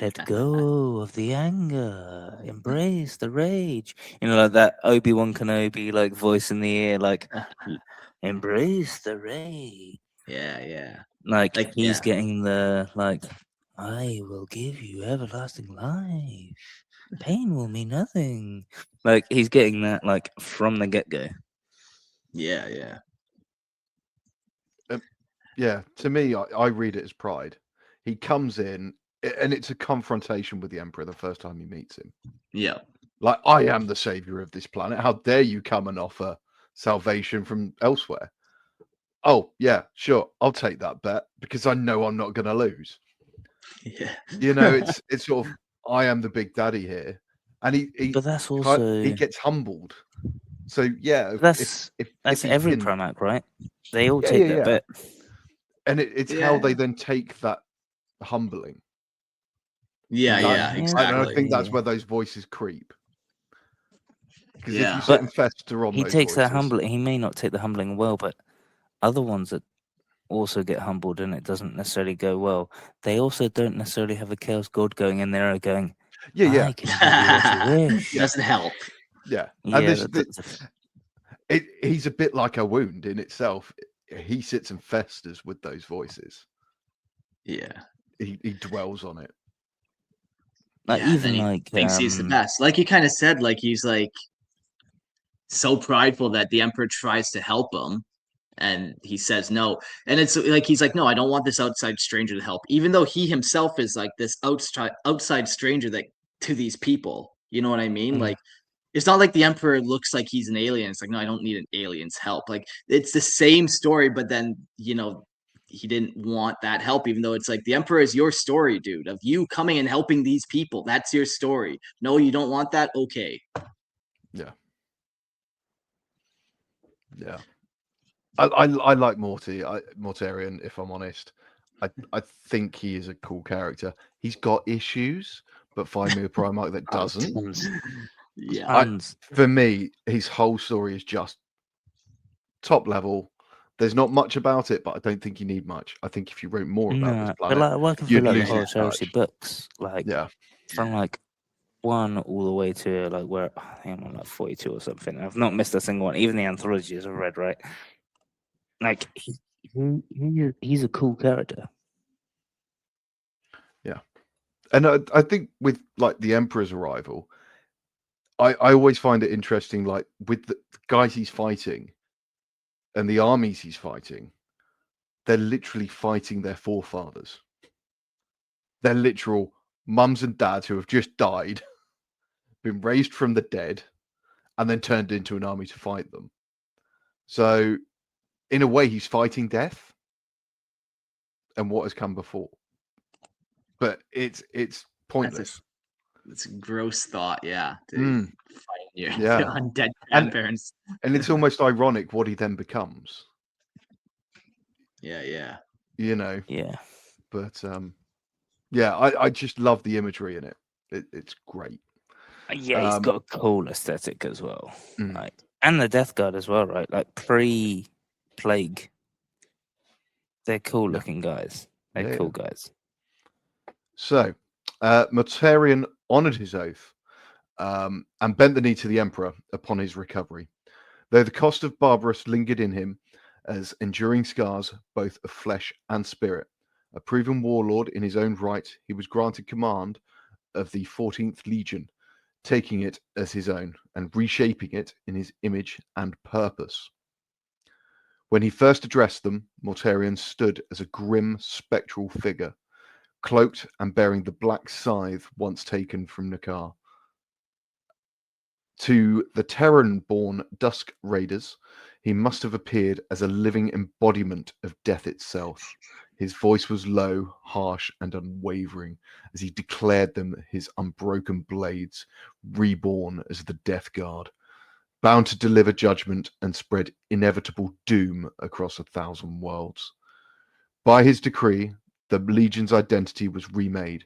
"Let go of the anger, embrace the rage." You know, like that Obi-Wan Kenobi like voice in the ear, like embrace the rage. Yeah. Like he's getting the like, I will give you everlasting life. Pain will mean nothing. Like he's getting that like from the get-go. Yeah. Yeah, to me, I read it as pride. He comes in, and it's a confrontation with the Emperor the first time he meets him. Yeah. Like, I am the savior of this planet. How dare you come and offer salvation from elsewhere? Oh, yeah, sure. I'll take that bet because I know I'm not going to lose. Yeah. You know, it's sort of, I am the big daddy here. And he but that's also... he gets humbled. So, yeah. That's every Primarch, right? They all take that bet. And it's how they then take that humbling. Yeah, exactly. And I think that's where those voices creep. Because if you sit and fester on he those takes voices, that humbling. He may not take the humbling well, but other ones that also get humbled and it doesn't necessarily go well, they also don't necessarily have a Chaos God going in there and going, I can give you what you wish. Doesn't help. Yeah, Yeah, and he's a bit like a wound in itself. He sits and festers with those voices. Yeah. He dwells on it. like Yeah, and then even he like thinks he's the best. Like you kind of said, like he's like so prideful that the Emperor tries to help him, and he says no. And it's like he's like, no, I don't want this outside stranger to help, even though he himself is like this outside stranger that to these people. You know what I mean? Like it's not like the Emperor looks like he's an alien. It's like, no, I don't need an alien's help. Like it's the same story, but then he didn't want that help, even though it's like the Emperor is your story, dude, of you coming and helping these people. That's your story. No, you don't want that. Okay. Yeah. Yeah. I like Mortarion, if I'm honest. I think he is a cool character. He's got issues, but find me a Primarch that doesn't. Yeah. For me, his whole story is just top level. There's not much about it, but I don't think you need much. I think if you wrote more about this but planet, like working through you'd like the lose Horror its Heresy touch. books, like Yeah. from like 1 all the way to like where I think I'm on like 42 or something. I've not missed a single one, even the anthologies I've read, right? Like he's a cool character. Yeah. And I think with like the Emperor's arrival, I always find it interesting, like with the guys he's fighting and the armies he's fighting, they're literally fighting their forefathers. They're literal mums and dads who have just died, been raised from the dead, and then turned into an army to fight them. So, in a way, he's fighting death and what has come before. But it's pointless. It's a gross thought, yeah. Mm. Fight your Yeah. undead grandparents. And it's almost ironic what he then becomes. Yeah. Yeah. But yeah, I just love the imagery in it. It's great. Yeah, he's got a cool aesthetic as well. Mm. Like, and the Death Guard as well, right? Like pre-Plague. They're cool looking guys. They're cool guys. So, Mortarion honoured his oath and bent the knee to the Emperor upon his recovery. Though the cost of Barbarus lingered in him as enduring scars, both of flesh and spirit. A proven warlord in his own right, he was granted command of the 14th Legion, taking it as his own and reshaping it in his image and purpose. When he first addressed them, Mortarion stood as a grim, spectral figure, cloaked and bearing the black scythe once taken from Nakar. To the Terran-born Dusk Raiders, he must have appeared as a living embodiment of death itself. His voice was low, harsh, and unwavering as he declared them his unbroken blades, reborn as the Death Guard, bound to deliver judgment and spread inevitable doom across 1,000 worlds. By his decree, the Legion's identity was remade.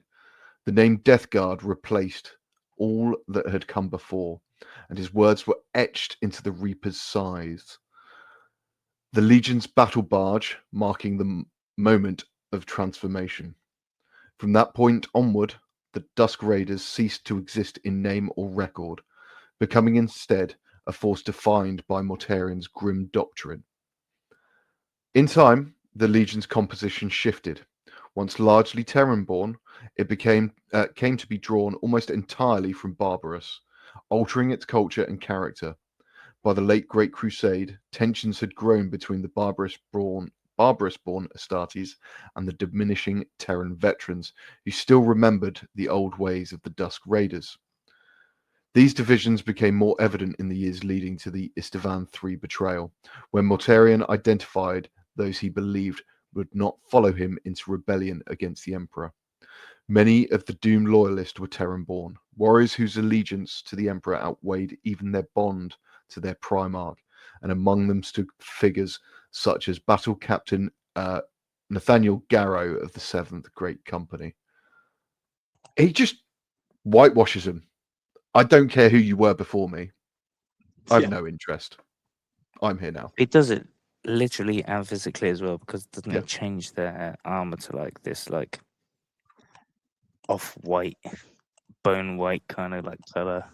The name Death Guard replaced all that had come before, and his words were etched into the Reaper's scythes. The Legion's battle barge marking the moment of transformation. From that point onward, the Dusk Raiders ceased to exist in name or record, becoming instead a force defined by Mortarion's grim doctrine. In time, the Legion's composition shifted. Once largely Terran-born, it came to be drawn almost entirely from Barbarus, altering its culture and character. By the late Great Crusade, tensions had grown between the Barbarus-born Astartes and the diminishing Terran veterans who still remembered the old ways of the Dusk Raiders. These divisions became more evident in the years leading to the Istvan III betrayal, when Mortarion identified those he believed would not follow him into rebellion against the Emperor. Many of the doomed loyalists were Terran-born, warriors whose allegiance to the Emperor outweighed even their bond to their Primarch, and among them stood figures such as Battle Captain Nathaniel Garrow of the 7th Great Company. He just whitewashes him. I don't care who you were before me. I have no interest. I'm here now. He does it literally and physically as well, because doesn't it change their armor to like this like off-white, bone white kind of like color?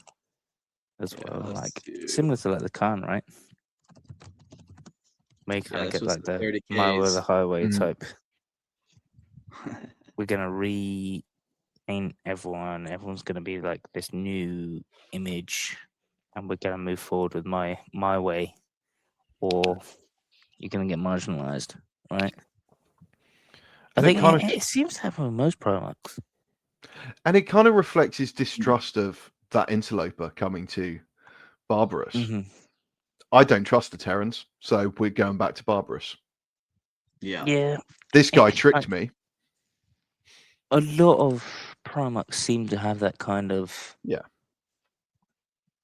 as well. let's Like do- similar to like the Khan, right? Make Yeah, like this it was like the the 30Ks. My Way or the Highway Mm. type. We're gonna paint everyone. Everyone's gonna be like this new image, and we're gonna move forward with my way, or you're gonna get marginalized, right? I And think it kind of it seems to happen with most Primarchs. and it kind of reflects his distrust of that interloper coming to Barbarus. Mm-hmm. I don't trust the Terrans, so we're going back to Barbarus. Yeah. This guy tricked me. A lot of Primarchs seem to have that kind of well,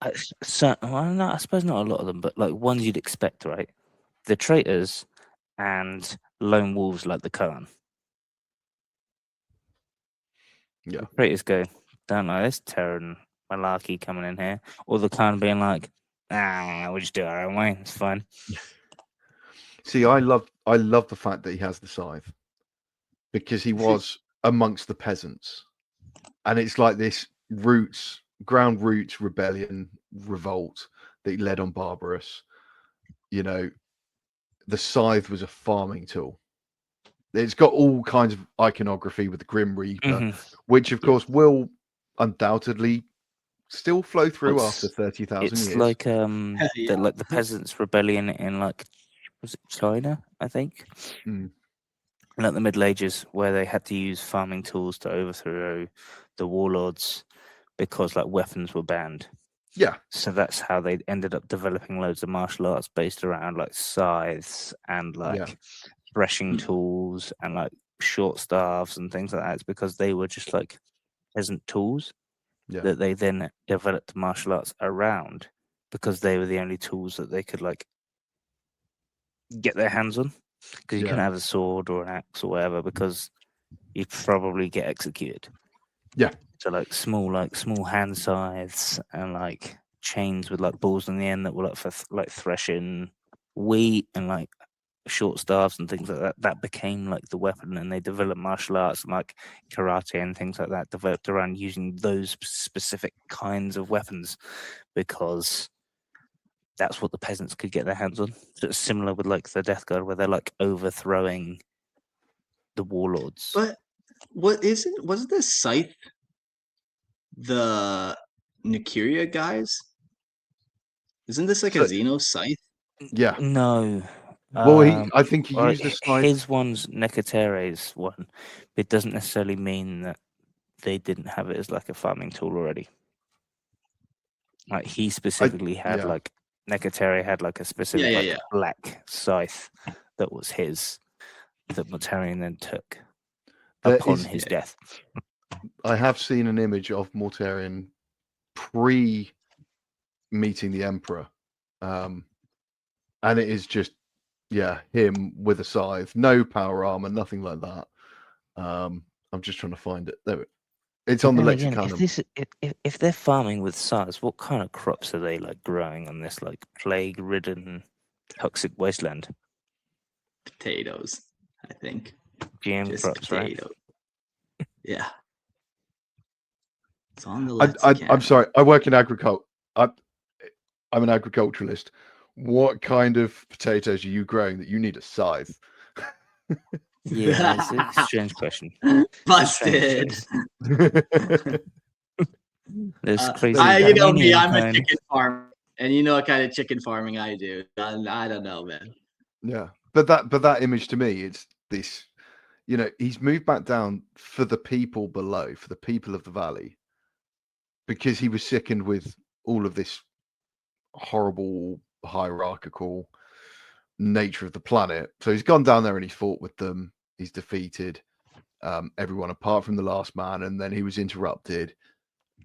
no, I suppose not a lot of them, but like ones you'd expect, right? The traitors and lone wolves like the Khan. Yeah. The traitors go, don't know, this Terran malarkey coming in here. Or the Khan being like, we'll just do it our own way, it's fine. See, I love the fact that he has the scythe because he was amongst the peasants. And it's like this ground roots rebellion, revolt that he led on Barbarus. You know, the scythe was a farming tool. It's got all kinds of iconography with the Grim Reaper, which of course will undoubtedly still flow through after 30,000 years. It's like the peasants' rebellion in like, was it China? I think. Like the Middle Ages, where they had to use farming tools to overthrow the warlords because like weapons were banned. Yeah. So that's how they ended up developing loads of martial arts based around like scythes and like threshing tools and like short staffs and things like that. It's because they were just like peasant tools that they then developed martial arts around because they were the only tools that they could like get their hands on. Because you couldn't have a sword or an axe or whatever because you'd probably get executed. Yeah. So like small hand scythes and like chains with like balls on the end that were like for like threshing wheat and like short staffs and things like that. That became like the weapon, and they developed martial arts and like karate and things like that developed around using those specific kinds of weapons because that's what the peasants could get their hands on. So it's similar with like the Death Guard, where they're like overthrowing the warlords. But wasn't the scythe the Nikiria guys? Isn't this like a Xeno scythe? Yeah. No. Well, I think he used the scythe. His one's Necatere's one. It doesn't necessarily mean that they didn't have it as like a farming tool already. Like he specifically had like Necatere had like a specific black scythe that was his that Mortarion then took upon his death. I have seen an image of Mortarion pre-meeting the Emperor, and it is just him with a scythe, no power armor, nothing like that. I'm just trying to find it. There, it's on the lexicon. If they're farming with scythes, what kind of crops are they like growing on this like plague-ridden, toxic wasteland? Potatoes, I think. GM just crops, potato. Right? Yeah. It's on the lexicon. I'm sorry. I work in agriculture. I'm an agriculturalist. What kind of potatoes are you growing that you need a scythe? Yeah, it's a strange question. Busted. There's crazy. You know me, I'm a chicken farmer, and you know what kind of chicken farming I do. I don't know, man. Yeah, but that image to me, it's this. You know, he's moved back down for the people below, for the people of the valley, because he was sickened with all of this horrible hierarchical nature of the planet. So he's gone down there and he's fought with them. He's defeated everyone apart from the last man, and then he was interrupted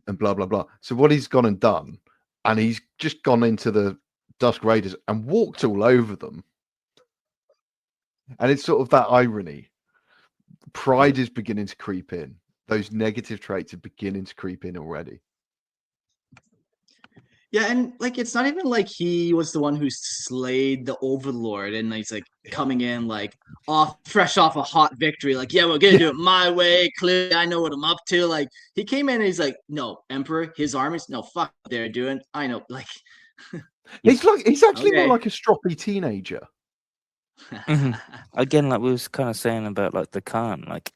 and blah blah blah. So what he's gone and done, and he's just gone into the Dusk Raiders and walked all over them. And it's sort of that irony. Pride is beginning to creep in. Those negative traits are beginning to creep in already. Yeah, and like it's not even like he was the one who slayed the Overlord, and he's like coming in like fresh off a hot victory, like yeah, we're gonna do it my way. Clearly, I know what I'm up to. Like he came in and he's like, no, Emperor, his armies, no, fuck what they're doing. I know, like he's actually more okay. like a stroppy teenager. Again, like we was kind of saying about like the Khan, like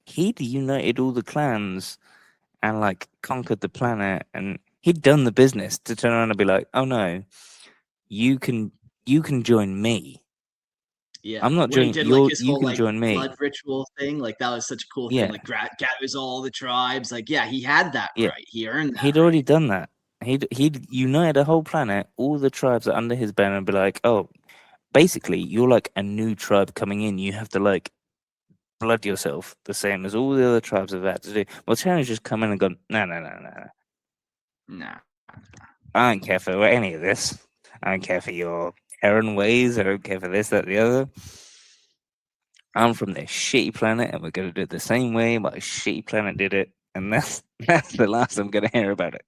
he'd united all the clans and like conquered the planet, and he'd done the business to turn around and be like, oh no, you can join me. Yeah, I'm not when he joining did you. like his You whole can like join me. blood ritual thing, like that was such a cool Yeah. thing. Like gathers all the tribes. Like yeah, he had that Yeah. right. He earned that. He'd already done that. He'd united a whole planet, all the tribes are under his banner, and be like, oh, basically, you're like a new tribe coming in. You have to like blood yourself the same as all the other tribes have had to do. Mortarion's just come in and gone, no. Nah. I don't care for any of this. I don't care for your Terran ways. I don't care for this, that, the other. I'm from this shitty planet, and we're going to do it the same way my shitty planet did it. And that's the last I'm going to hear about it.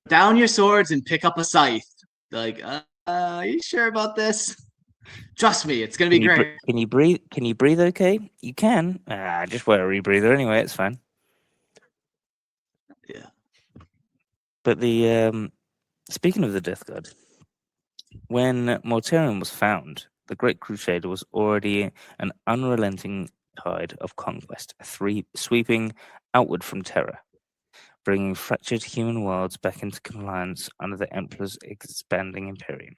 Down your swords and pick up a scythe. Like, are you sure about this? Trust me, it's gonna be great. Can you breathe? Can you breathe? Okay, you can. Just wear a rebreather anyway. It's fine. Yeah. But the speaking of the Death Guard, when Mortarion was found, the Great Crusade was already an unrelenting tide of conquest, sweeping outward from terror, bringing fractured human worlds back into compliance under the Emperor's expanding Imperium.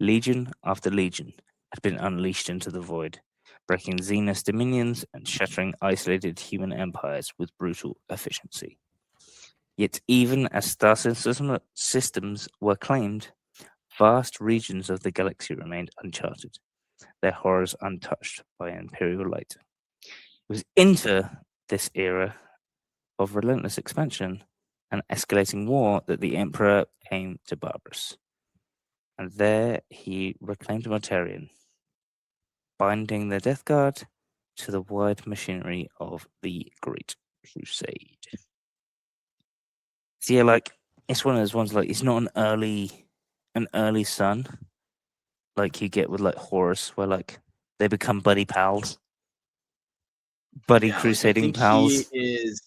Legion after legion had been unleashed into the void, breaking Xenos dominions and shattering isolated human empires with brutal efficiency. Yet even as star systems were claimed, vast regions of the galaxy remained uncharted, their horrors untouched by Imperial light. It was into this era of relentless expansion and escalating war that the Emperor came to Barbarus. And there he reclaimed Mortarion, binding the Death Guard to the wide machinery of the Great Crusade. So yeah, like it's one of those ones like it's not an early son like you get with like Horus, where like they become buddy pals. Crusading pals. He is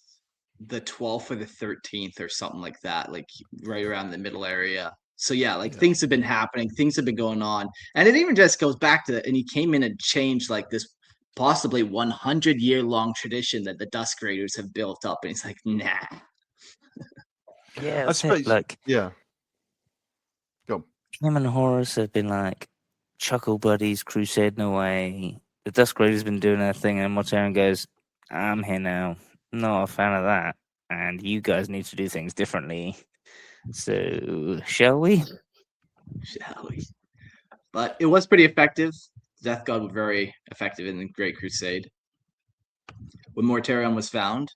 the 12th or the 13th or something like that, like right around the middle area. So yeah, like things have been happening, things have been going on, and it even just goes back to, and he came in and changed like this possibly 100-year long tradition that the Dusk Raiders have built up, and he's like, nah. Yeah, I suppose. Like, yeah. Go on. Him and Horus have been like chuckle buddies, crusading away. The Dusk Raiders been doing their thing, and Mortarion goes, "I'm here now. Not a fan of that, and you guys need to do things differently. So, shall we?" Shall we? But it was pretty effective. Death God was very effective in the Great Crusade. When Mortarion was found,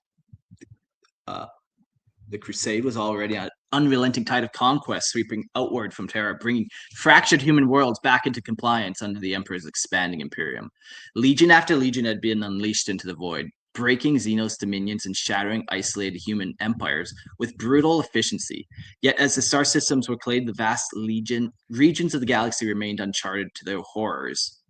the Crusade was already an unrelenting tide of conquest, sweeping outward from terror, bringing fractured human worlds back into compliance under the Emperor's expanding Imperium. Legion after legion had been unleashed into the void, breaking Xenos dominions and shattering isolated human empires with brutal efficiency. Yet, as the star systems were claimed, the vast regions of the galaxy remained uncharted to their horrors.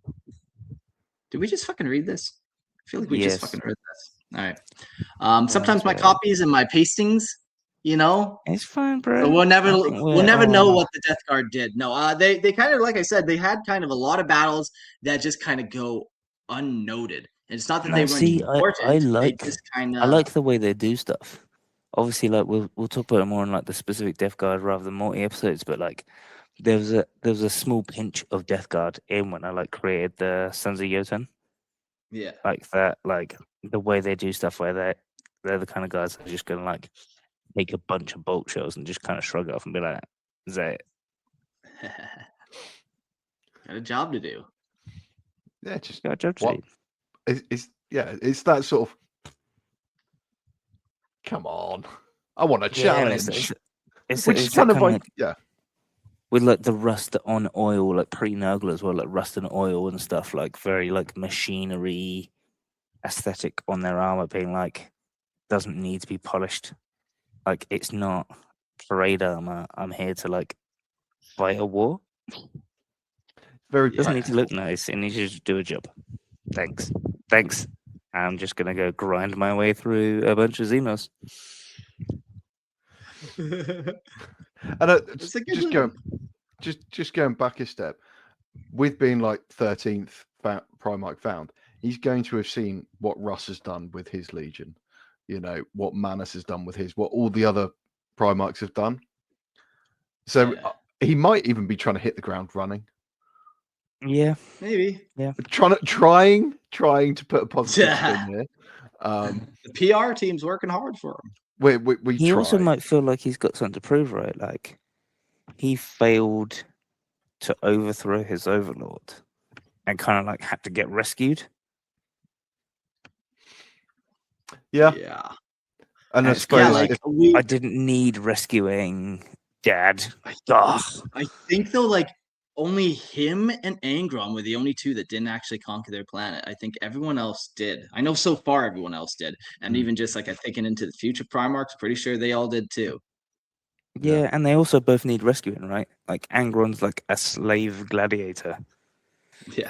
Did we just fucking read this? I feel like we just fucking read this. All right. Sometimes my copies and my pastings, you know, it's fine, bro. So we'll never know what the Death Guard did. No, they kind of, like I said, they had kind of a lot of battles that just kind of go unnoted. And it's not that they weren't important. I like the way they do stuff. Obviously, like we'll talk about it more in like the specific Death Guard rather than multi episodes. But like there was a small pinch of Death Guard in when I like created the Sons of Jotun. Yeah, like that, like the way they do stuff, where they're the kind of guys that are just gonna like take a bunch of bulk shells and just kind of shrug it off and be like, "Is that it?" Got a job to do. Yeah, just got a job to do. It's that sort of. Come on, I want a challenge. It's kind of like with like the rust on oil, like pre-Nurgle as well, like rust and oil and stuff, like very like machinery aesthetic on their armor, being like doesn't need to be polished. Like it's not parade armor. I'm here to like fight a war. Very Doesn't need to look nice. It needs to just do a job. Thanks. I'm just gonna go grind my way through a bunch of Xenos. And just going back a step, with being like 13th Primarch found, he's going to have seen what Russ has done with his Legion, what Manus has done with his, what all the other Primarchs have done. So he might even be trying to hit the ground running. Yeah, maybe. Yeah, trying to put a positive spin here. The PR team's working hard for him. He also might feel like he's got something to prove, right? Like he failed to overthrow his overlord and kind of like had to get rescued. Yeah. And I suppose I didn't need rescuing, Dad. I think though, like only him and Angron were the only two that didn't actually conquer their planet. I think everyone else did. I know so far everyone else did, and even just like I'm thinking into the future Primarchs, pretty sure they all did too. Yeah, and they also both need rescuing, right? Like Angron's like a slave gladiator.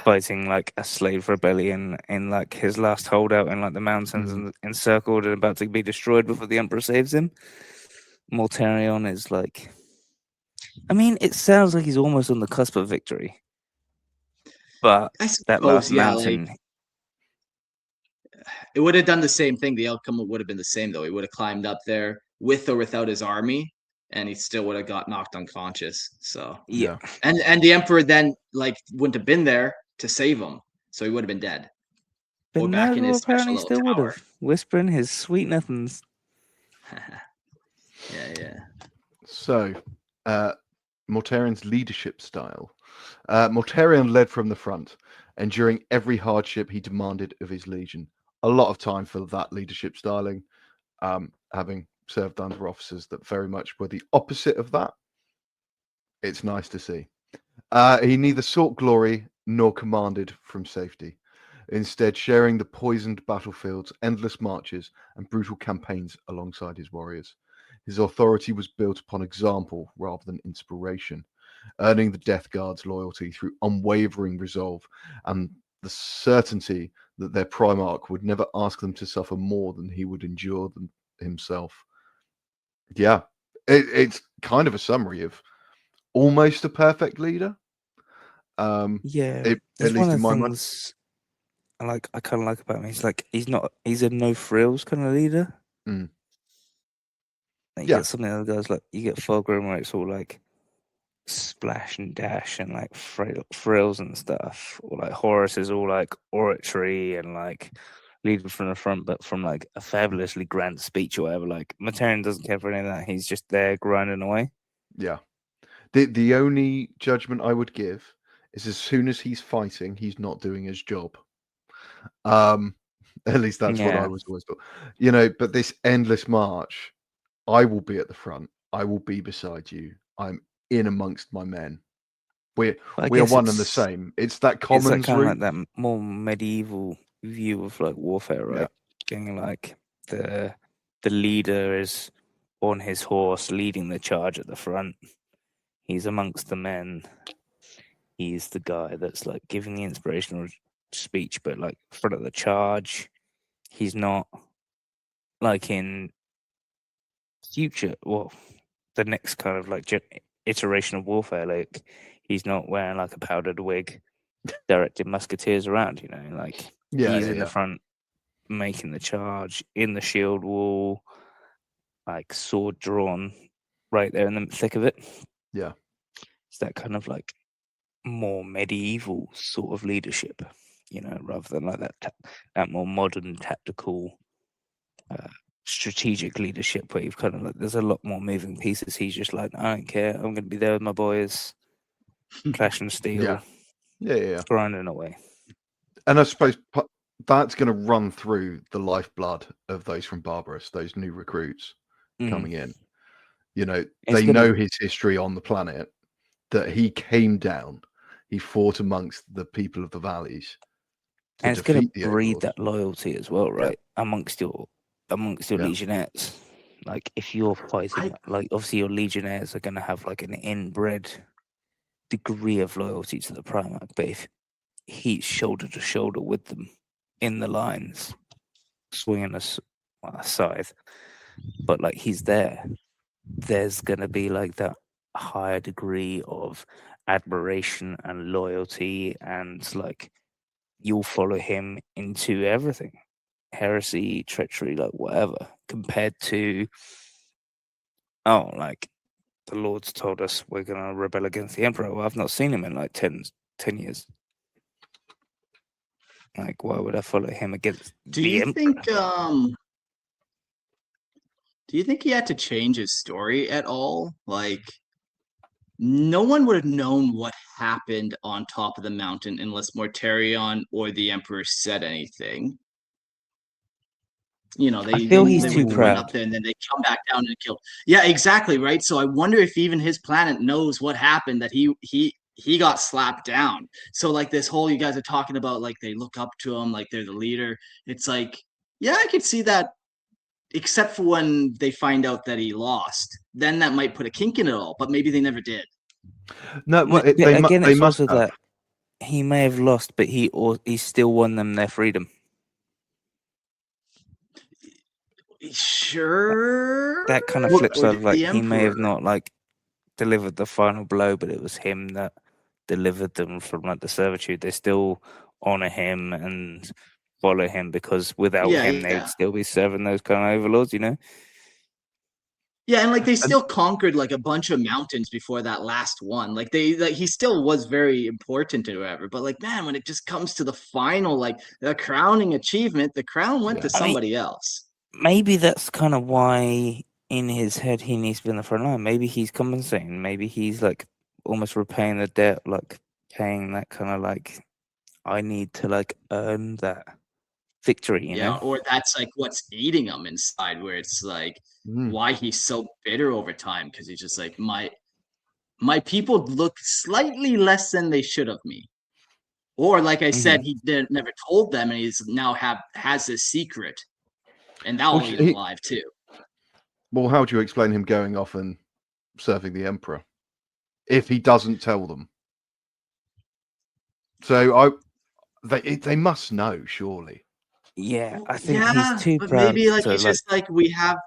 Fighting like a slave rebellion in like his last holdout in like the mountains and encircled and about to be destroyed before the Emperor saves him. Mortarion is like, I mean, it sounds like he's almost on the cusp of victory, but that last mountain, it would have done the same thing. The outcome would have been the same though. He would have climbed up there with or without his army, and he still would have got knocked unconscious. So and the Emperor then like wouldn't have been there to save him, so he would have been dead. But back in his apparently still tower. Would have whispering his sweet nothings. Yeah. So, Mortarion's leadership style. Mortarion led from the front, and during every hardship he demanded of his legion. A lot of time for that leadership styling, having served under officers that very much were the opposite of that. It's nice to see. He neither sought glory nor commanded from safety, instead sharing the poisoned battlefields, endless marches, and brutal campaigns alongside his warriors. His authority was built upon example rather than inspiration, earning the Death Guard's loyalty through unwavering resolve and the certainty that their Primarch would never ask them to suffer more than he would endure them himself. Yeah, it's kind of a summary of almost a perfect leader. At least in my mind. I kind of like about him. He's a no frills kind of leader. Like you get some of the other guys, like you get Fulgrim where it's all like splash and dash and like frills and stuff, or like Horus is all like oratory and like leading from the front, but from like a fabulously grand speech or whatever. Like Mortarion doesn't care for any of that. He's just there grinding away. Yeah. The only judgment I would give is as soon as he's fighting, he's not doing his job. At least that's what I was always thought. But this endless march, I will be at the front. I will be beside you. I'm in amongst my men. We are one and the same. It's that common. It's kind of like that more medieval view of like warfare, right? Being like the leader is on his horse, leading the charge at the front. He's amongst the men. He's the guy that's like giving the inspirational speech, but like front of the charge. He's not like in future. Well, the next kind of like iteration of warfare. Like he's not wearing like a powdered wig, directing musketeers around. Like he's in the front, making the charge in the shield wall, like sword drawn, right there in the thick of it. Yeah, it's that kind of like more medieval sort of leadership, rather than like that more modern tactical strategic leadership where you've kind of like there's a lot more moving pieces. He's just like, I don't care, I'm going to be there with my boys, clash and steel, grinding away. And I suppose that's going to run through the lifeblood of those from Barbarus, those new recruits coming in. They know his history on the planet, that he came down, he fought amongst the people of the valleys, and it's going to breed that loyalty as well, right? Amongst your legionettes, Like if you're fighting, like obviously your legionnaires are going to have like an inbred degree of loyalty to the Primarch, but if he's shoulder to shoulder with them in the lines, swinging a scythe, but like he's there, there's going to be like that higher degree of admiration and loyalty, and like you'll follow him into everything, heresy, treachery, like whatever, compared to like the Lords told us we're going to rebel against the Emperor. Well, I've not seen him in like 10 years. Like, why would I follow him against the Emperor? Do you think he had to change his story at all? Like, no one would have known what happened on top of the mountain unless Mortarion or the Emperor said anything. You know, I feel he's too proud. Up there and then they come back down and kill. Yeah, exactly, right? So I wonder if even his planet knows what happened, that he got slapped down. So like this whole, you guys are talking about, like they look up to him like they're the leader. It's like, yeah, I could see that, except for when they find out that he lost. Then that might put a kink in it all, but maybe they never did. No, well, it's also that he may have lost, but he still won them their freedom. Sure. That kind of flips over. Like he may have not like delivered the final blow, but it was him that delivered them from like the servitude. They still honor him and follow him, because without him they'd still be serving those kind of overlords, you know? Yeah, and like they still conquered like a bunch of mountains before that last one. Like he still was very important or whatever. But like, man, when it just comes to the final, like the crowning achievement, the crown went to somebody else. Maybe that's kind of why in his head he needs to be in the front line. Maybe he's compensating. Maybe he's like almost repaying the debt, like paying that kind of like, I need to like earn that victory, you know? Or that's like what's eating him inside, where it's like why he's so bitter over time, because he's just like, my people look slightly less than they should of me. Or like I said, he never told them, and he's now has this secret, and that will eat him alive too. Well, how do you explain him going off and serving the Emperor if he doesn't tell them? So they must know, surely. Yeah, I think he's too proud. Maybe like it's just like we have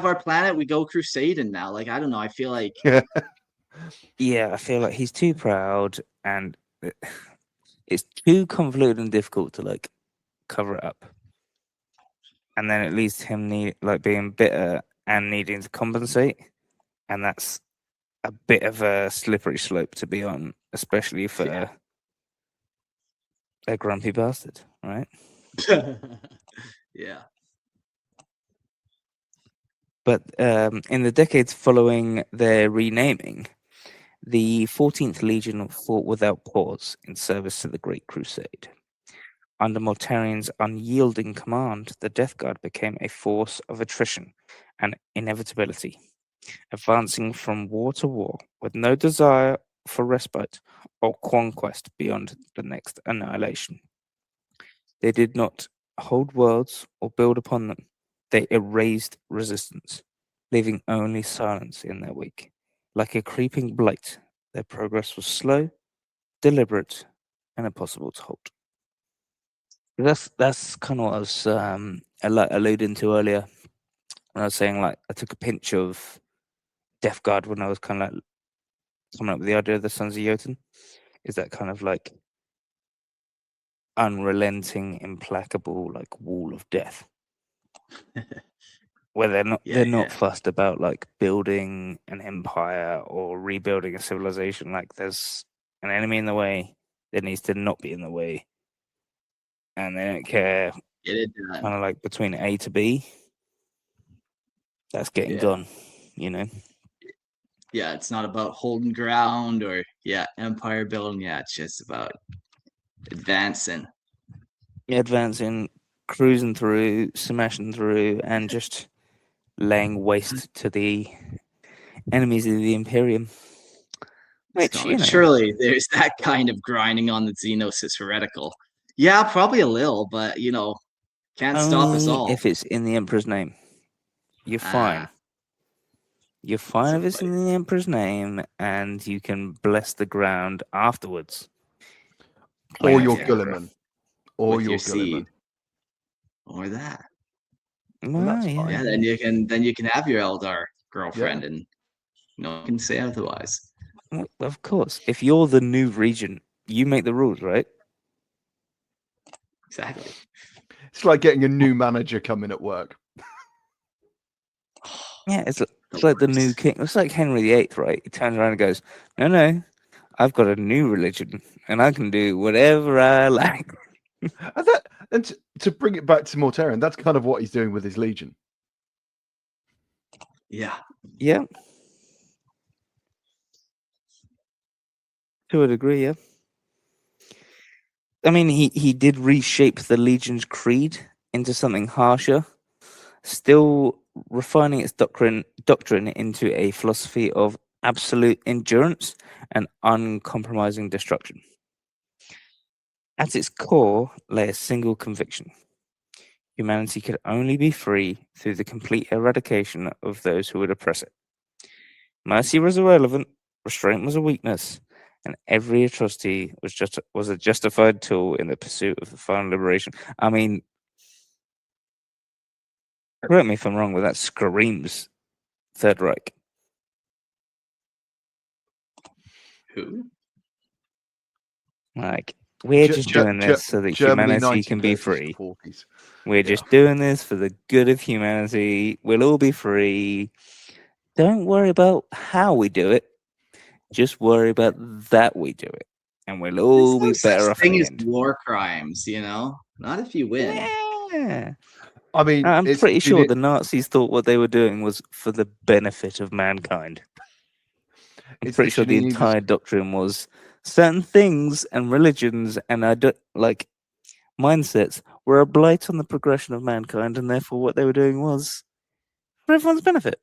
our planet, we go crusading now. Like, I don't know, I feel like I feel like he's too proud, and it's too convoluted and difficult to like cover it up. And then it leads to him being bitter and needing to compensate, and that's a bit of a slippery slope to be on, especially for a grumpy bastard, right? Yeah. But in the decades following their renaming, the 14th Legion fought without pause in service to the Great Crusade. Under Mortarion's unyielding command, the Death Guard became a force of attrition and inevitability, advancing from war to war with no desire for respite or conquest beyond the next annihilation. They did not hold worlds or build upon them. They erased resistance, leaving only silence in their wake. Like a creeping blight, their progress was slow, deliberate, and impossible to halt. That's kind of what I was alluding to earlier when I was saying, like, I took a pinch of Death Guard when I was kind of like coming up with the idea of the Sons of Jotun. Is that kind of like unrelenting, implacable, like wall of death, where they're not fussed about like building an empire or rebuilding a civilization. Like, there's an enemy in the way that needs to not be in the way, and they don't care. Kind of like between A to B, that's getting done, you know. Yeah, it's not about holding ground or empire building. Yeah, it's just about advancing, cruising through, smashing through, and just laying waste to the enemies of the Imperium. Which, you know, surely there's that kind of grinding on the Xenos is heretical. Yeah, probably a little, but you know, can't stop us all. If it's in the Emperor's name. you're fine. You're fine if it's in the Emperor's name, and you can bless the ground afterwards. Or your Gulliman. Or with your your Gulliman. seed. Or that. Well, that's yeah. fine. Yeah, then you can have your Eldar girlfriend, and no one can say otherwise. Well, of course. If you're the new regent, you make the rules, right? Exactly. It's like getting a new manager coming at work. Yeah, it's like the new king. It's like Henry VIII, right? He turns around and goes, "No, I've got a new religion, and I can do whatever I like." And to bring it back to Mortarion, that's kind of what he's doing with his legion. Yeah. Yeah. To a degree, yeah. I mean, he did reshape the Legion's creed into something harsher, still refining its doctrine into a philosophy of absolute endurance and uncompromising destruction. At its core lay a single conviction. Humanity could only be free through the complete eradication of those who would oppress it. Mercy was irrelevant, restraint was a weakness, and every atrocity was a justified tool in the pursuit of the final liberation. I mean, correct me if I'm wrong, but that screams Third Reich. Who? Like, we're just doing this so that Germany, humanity can be 1930s free. to 40s. We're just doing this for the good of humanity. We'll all be free. Don't worry about how we do it. Just worry about that we do it. And we'll all be better off in the end. War crimes, not if you win. Yeah. I mean, I'm pretty sure the Nazis thought what they were doing was for the benefit of mankind. I'm pretty sure the entire doctrine was certain things and religions and mindsets were a blight on the progression of mankind, and therefore what they were doing was for everyone's benefit.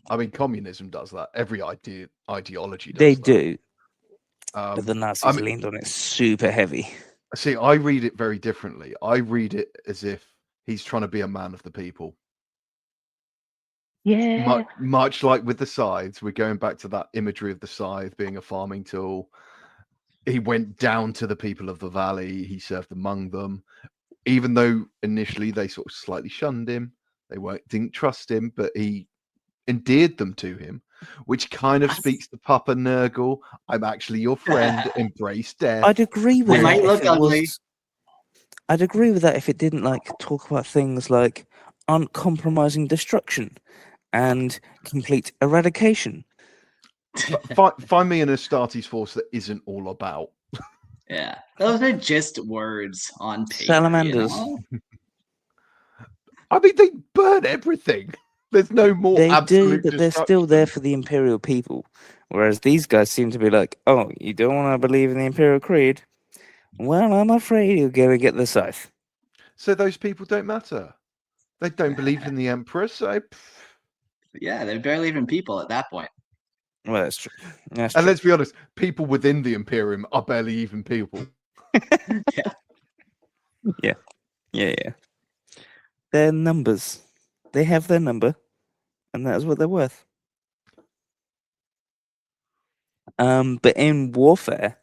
I mean, communism does that. Every ideology does They that. do. But the Nazis leaned on it super heavy. See, I read it very differently. I read it as if he's trying to be a man of the people. Yeah. Much like with the scythes, we're going back to that imagery of the scythe being a farming tool. He went down to the people of the valley. He served among them. Even though initially they sort of slightly shunned him, they didn't trust him, but he endeared them to him, which kind of speaks to Papa Nurgle. I'm actually your friend. Embrace death. I'd agree with that. Look ugly. I'd agree with that if it didn't talk about things like uncompromising destruction and complete eradication. Find me an Astartes force that isn't all about. Yeah, those are just words on paper. Salamanders. I mean, they burn everything. There's no more. They do, but they're still there for the Imperial people. Whereas these guys seem to be like, oh, you don't want to believe in the Imperial Creed? Well, I'm afraid you're going to get the scythe. So those people don't matter. They don't believe in the Emperor, so... Yeah, they're barely even people at that point. Well, that's true. And let's be honest, people within the Imperium are barely even people. Yeah. They're numbers. They have their number, and that's what they're worth. But in warfare,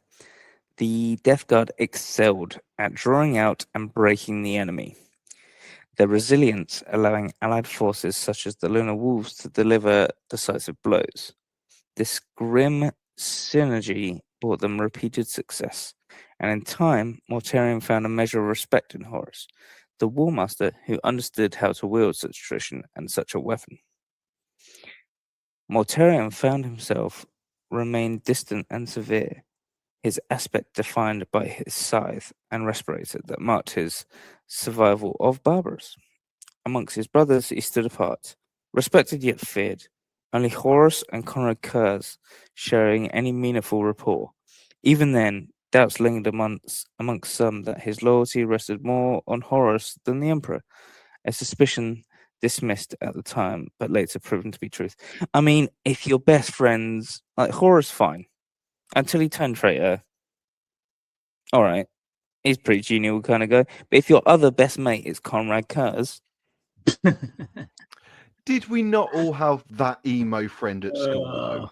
the Death Guard excelled at drawing out and breaking the enemy. Their resilience allowing allied forces such as the Lunar Wolves to deliver decisive blows. This grim synergy brought them repeated success, and in time, Mortarion found a measure of respect in Horus, the War Master who understood how to wield such tradition and such a weapon. Mortarion found himself remained distant and severe, his aspect defined by his scythe and respirator that marked his survival of Barbarus. Amongst his brothers, he stood apart, respected yet feared, only Horus and Conrad Kurz sharing any meaningful rapport. Even then, doubts lingered amongst some that his loyalty rested more on Horus than the Emperor, a suspicion dismissed at the time, but later proven to be truth. I mean, if your best friends, like Horus, fine. Until he turned traitor, all right, he's pretty genial kind of guy. But if your other best mate is Conrad Kurz, Did we not all have that emo friend at school, though?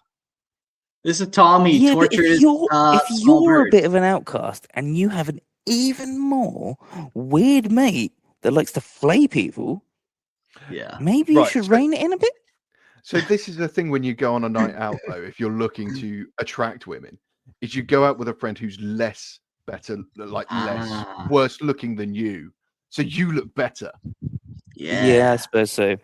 This is Tommy. Yeah, but Tortures if small you're a birds. bit of an outcast and you have an even more weird mate that likes to flay people, Yeah. maybe you should rein it in a bit. So this is the thing when you go on a night out, though, if you're looking to attract women, is you go out with a friend who's less worse looking than you, so you look better. Yeah, I suppose so.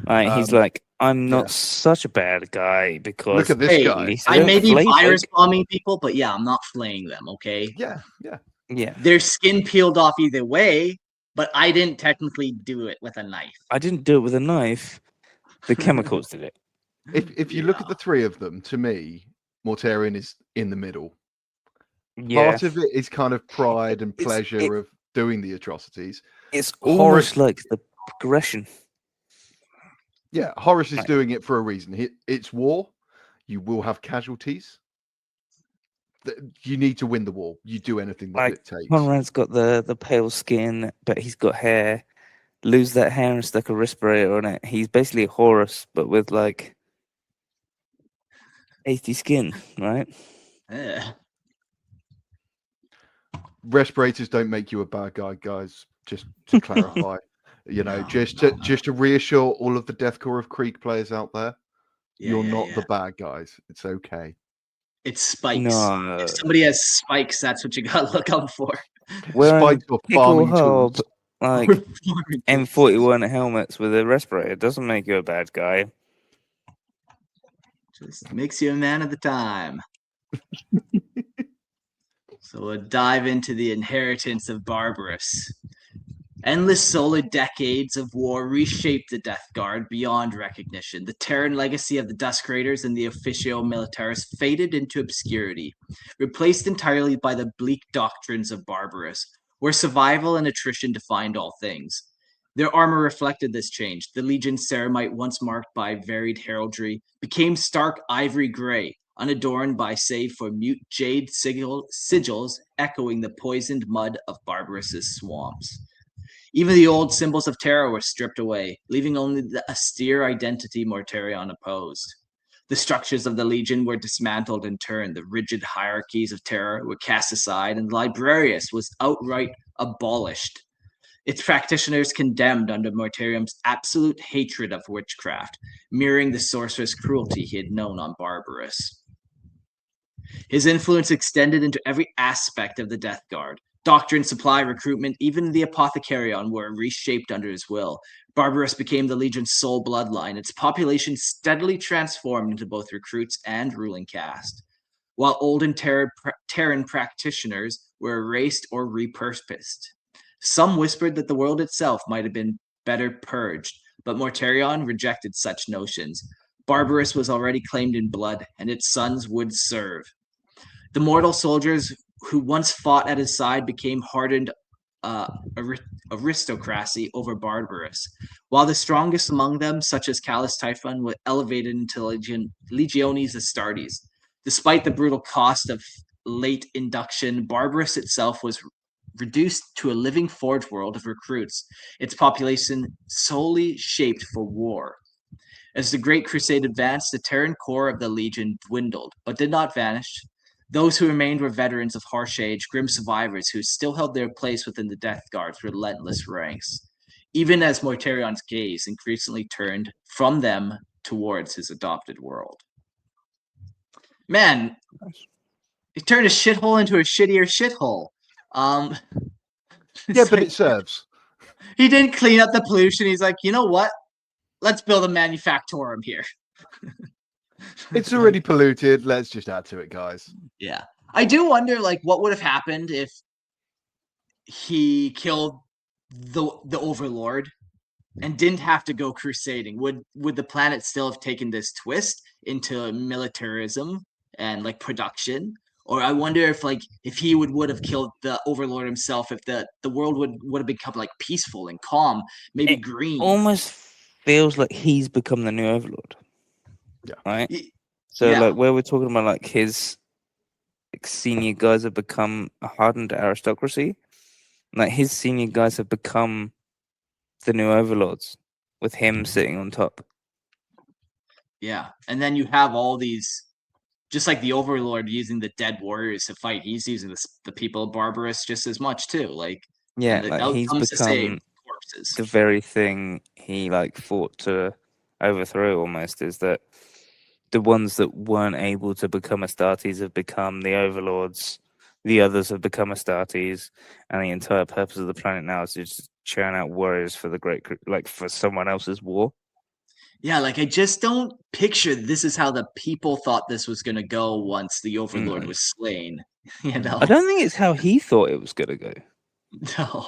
Right, he's like, I'm not yeah. such a bad guy because look at this guy. I may be virus bombing people, but yeah, I'm not flaying them. Okay. Yeah. Their skin peeled off either way, but I didn't technically do it with a knife. I didn't do it with a knife. The chemicals did it. If you look at the three of them, to me, Mortarion is in the middle. Yeah. Part of it is kind of pride and pleasure of doing the atrocities. It's almost like the progression. Yeah, Horus is doing it for a reason. It's war. You will have casualties. You need to win the war. You do anything that it takes. Conrad's got the pale skin, but he's got hair. Lose that hair and stuck a respirator on it. He's basically a Horus, but with like 80 skin, right? Yeah. Respirators don't make you a bad guy, guys. Just to clarify, just to reassure all of the Deathcore of Creek players out there, you're not the bad guys. It's okay. It's spikes. No. If somebody has spikes, that's what you gotta look out for. Spikes or farming tools. Like M41 helmets with a respirator doesn't make you a bad guy. Just makes you a man of the time. So we'll dive into the inheritance of Barbarus. Endless solar decades of war reshaped the Death Guard beyond recognition. The Terran legacy of the Dusk Raiders and the Officio Militaris faded into obscurity, replaced entirely by the bleak doctrines of Barbarus, where survival and attrition defined all things. Their armor reflected this change. The Legion's ceramite, once marked by varied heraldry, became stark ivory gray, unadorned by save for mute jade sigils echoing the poisoned mud of Barbarus's swamps. Even the old symbols of terror were stripped away, leaving only the austere identity Mortarion opposed. The structures of the Legion were dismantled in turn, the rigid hierarchies of terror were cast aside, and the Librarius was outright abolished. Its practitioners condemned under Mortarion's absolute hatred of witchcraft, mirroring the sorcerer's cruelty he had known on Barbarus. His influence extended into every aspect of the Death Guard. Doctrine, supply, recruitment, even the Apothecarion were reshaped under his will. Barbarus became the Legion's sole bloodline. Its population steadily transformed into both recruits and ruling caste, while old and Terran practitioners were erased or repurposed. Some whispered that the world itself might have been better purged, but Mortarion rejected such notions. Barbarus was already claimed in blood, and its sons would serve. The mortal soldiers who once fought at his side became hardened aristocracy over Barbarus, while the strongest among them, such as Callus Typhon, were elevated into Legiones Astartes. Despite the brutal cost of late induction, Barbarus itself was reduced to a living forge world of recruits, its population solely shaped for war. As the Great Crusade advanced, the Terran core of the Legion dwindled, but did not vanish. Those who remained were veterans of harsh age, grim survivors who still held their place within the Death Guard's relentless ranks, even as Mortarion's gaze increasingly turned from them towards his adopted world. Man, he turned a shithole into a shittier shithole. Yeah, but it serves. He didn't clean up the pollution. He's like, you know what? Let's build a manufactorum here. It's already polluted. Let's just add to it, guys. Yeah. I do wonder, like, what would have happened if he killed the Overlord and didn't have to go crusading? Would the planet still have taken this twist into militarism and, like, production? Or I wonder if he would have killed the Overlord himself, if the world would have become, like, peaceful and calm, maybe green. Almost feels like he's become the new Overlord. Yeah. Right? So, like, where we're talking about, like, his senior guys have become a hardened aristocracy, like, his senior guys have become the new Overlords, with him sitting on top. Yeah, and then you have all these, just like the Overlord using the dead warriors to fight. He's using the people of Barbarus just as much too. Like, Yeah, and the like he's outcomes to save become corpses. the very thing he like fought to overthrow. Almost is that the ones that weren't able to become Astartes have become the Overlords. The others have become Astartes, and the entire purpose of the planet now is to just churn out warriors for the like for someone else's war. Yeah, like I just don't picture this is how the people thought this was gonna go once the Overlord was slain. You know, I don't think it's how he thought it was gonna go. No.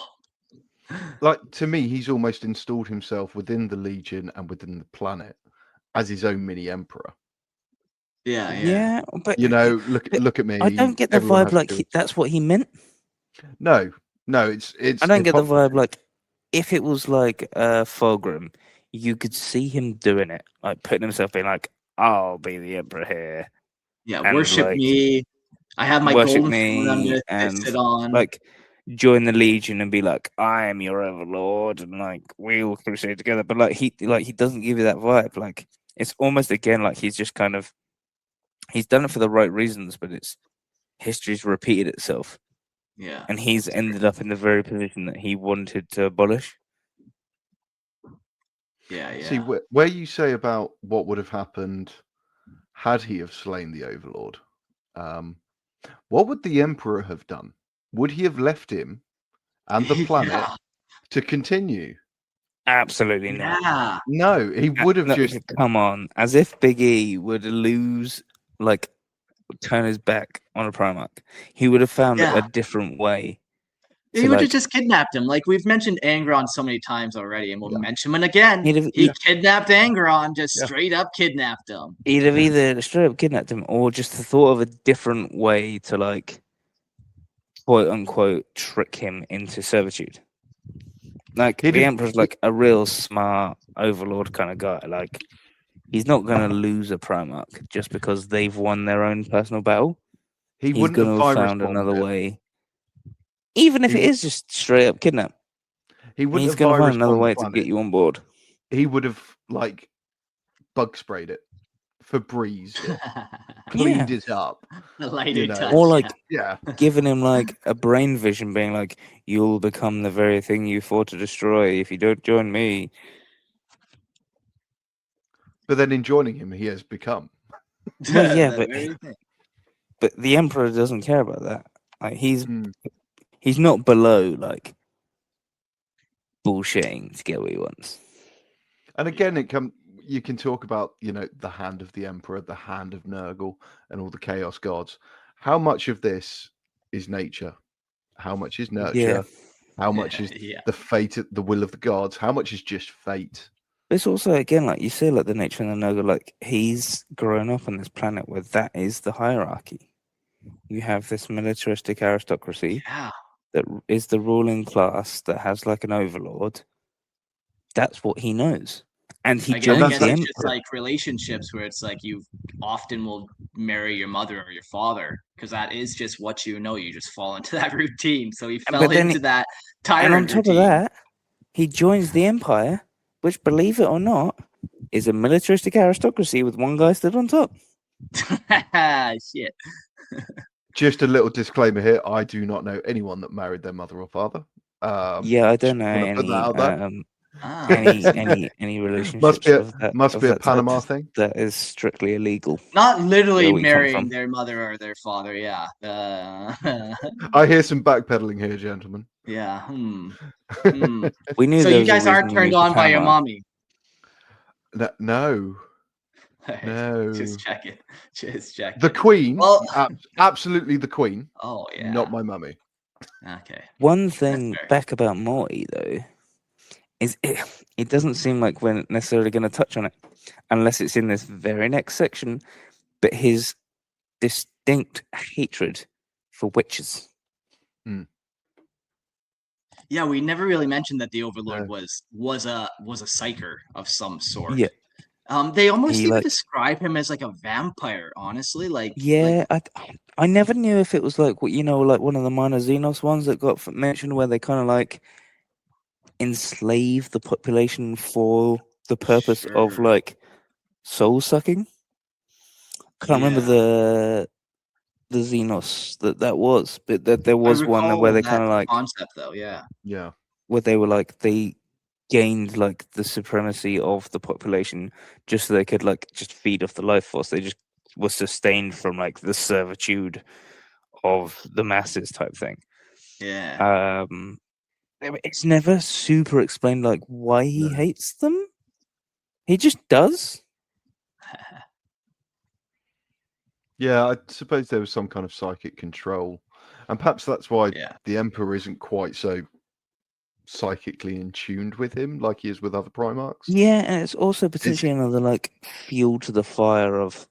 Like, to me, he's almost installed himself within the Legion and within the planet as his own mini emperor. Yeah. But look at me. I don't get the vibe like that's what he meant. No, it's. I don't get the vibe like if it was like Fulgrim, you could see him doing it, like putting himself being like, "I'll be the emperor here." Yeah, and, worship like, me. I have my worship golden throne I'm me gonna and sit on. like join the Legion and be like, "I am your overlord," and like we'll crusade together. But like he doesn't give you that vibe. Like it's almost again like he's just kind of he's done it for the right reasons, but it's history's repeated itself. Yeah, and he's ended up in the very position that he wanted to abolish. Yeah. See, where you say about what would have happened had he have slain the Overlord, what would the Emperor have done? Would he have left him and the planet to continue? Absolutely not. Yeah. No, he would have just come on, as if Big E would lose, like turn his back on a Primarch. He would have found a different way. He would have just kidnapped him. Like we've mentioned Angron so many times already, and we'll mention him again. He kidnapped Angron, just straight up kidnapped him. He'd have either straight up kidnapped him or just thought of a different way to, like, quote unquote, trick him into servitude. Like the Emperor's like a real smart overlord kind of guy. Like he's not going to lose a Primarch just because they've won their own personal battle. He's going to have found another way. Even if it is just straight up kidnap. He's going to find another way to get you on board. He would have, like, bug sprayed it. Febreze it. Cleaned it up. Or like giving him like a brain vision, being like, "You'll become the very thing you fought to destroy if you don't join me." But then in joining him, he has become. Well, yeah, but the Emperor doesn't care about that. Like he's not below like bullshitting to get what he wants. And again, you can talk about, the hand of the Emperor, the hand of Nurgle, and all the Chaos Gods. How much of this is nature? How much is nurture? Yeah. How much is the fate, the will of the gods? How much is just fate? It's also, again, like you say, like the nature and the Nurgle, like he's grown up on this planet where that is the hierarchy. You have this militaristic aristocracy that is the ruling class that has like an overlord. That's what he knows. And he joins the Emperor. It's just like relationships where it's like you often will marry your mother or your father because that is just what you know. You just fall into that routine. So he fell into that tyrant And on top routine. of that, he joins the Empire, which, believe it or not, is a militaristic aristocracy with one guy stood on top. Shit. Just a little disclaimer here. I do not know anyone that married their mother or father. I don't know any relationships. Must be a Panama thing. That is strictly illegal. Not literally marrying their mother or their father. Yeah. I hear some backpedaling here, gentlemen. Yeah. We knew. So you guys aren't turned on by your mommy. No. No. Just check it. The Queen. Well, absolutely the Queen. Oh yeah. Not my mummy. Okay. One thing back about Morty though is it doesn't seem like we're necessarily going to touch on it unless it's in this very next section, but his distinct hatred for witches. Yeah, we never really mentioned that the Overlord was a psyker of some sort. Yeah. They almost even describe him as like a vampire, honestly. I never knew if it was like like one of the minor Xenos ones that got mentioned where they kind of like enslave the population for the purpose of like soul sucking. Can't remember the Xenos that was, but that there was one where they kind of like concept though, where they were like they gained like the supremacy of the population just so they could like just feed off the life force. They just were sustained from like the servitude of the masses type thing. Yeah. It's never super explained like why he hates them. He just does. Yeah, I suppose there was some kind of psychic control, and perhaps that's why the Emperor isn't quite so psychically in tuned with him like he is with other Primarchs. Yeah, and it's also potentially another like fuel to the fire of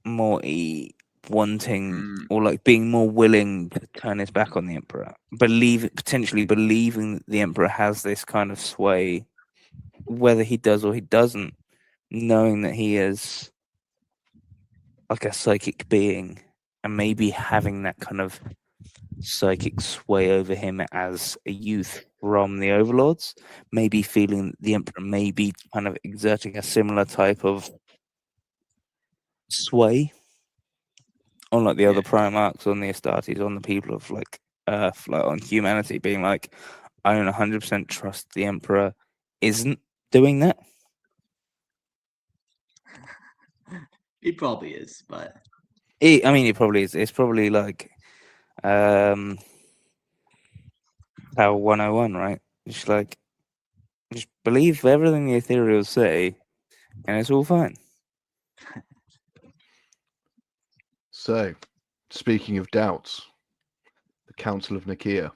Morty wanting or like being more willing to turn his back on the Emperor, potentially believing that the Emperor has this kind of sway, whether he does or he doesn't, knowing that he is like a psychic being, and maybe having that kind of psychic sway over him as a youth from the Overlords, maybe feeling that the Emperor may be kind of exerting a similar type of sway on like the other Primarchs, on the Astartes, on the people of like Earth, like on humanity, being like, I don't 100% trust the Emperor isn't doing that. He probably is, but he probably is. It's probably like Power 101, right? Just believe everything the ethereals say, and it's all fine. So, speaking of doubts, the Council of Nicaea.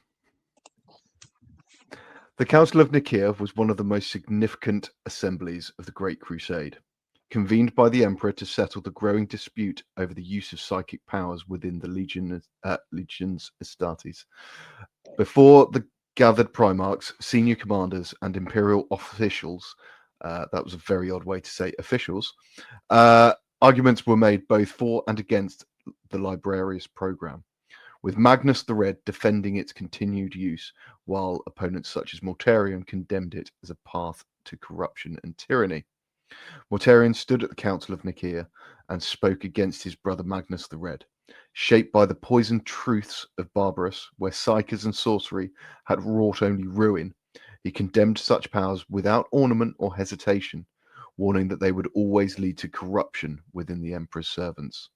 The Council of Nicaea was one of the most significant assemblies of the Great Crusade, convened by the Emperor to settle the growing dispute over the use of psychic powers within the Legions Astartes. Before the gathered Primarchs, senior commanders, and Imperial officials, that was a very odd way to say officials, arguments were made both for and against the Librarius program, with Magnus the Red defending its continued use, while opponents such as Mortarion condemned it as a path to corruption and tyranny. Mortarion stood at the Council of Nicaea and spoke against his brother Magnus the Red, shaped by the poisoned truths of Barbarus, where psychers and sorcery had wrought only ruin. He condemned such powers without ornament or hesitation, warning that they would always lead to corruption within the Emperor's servants.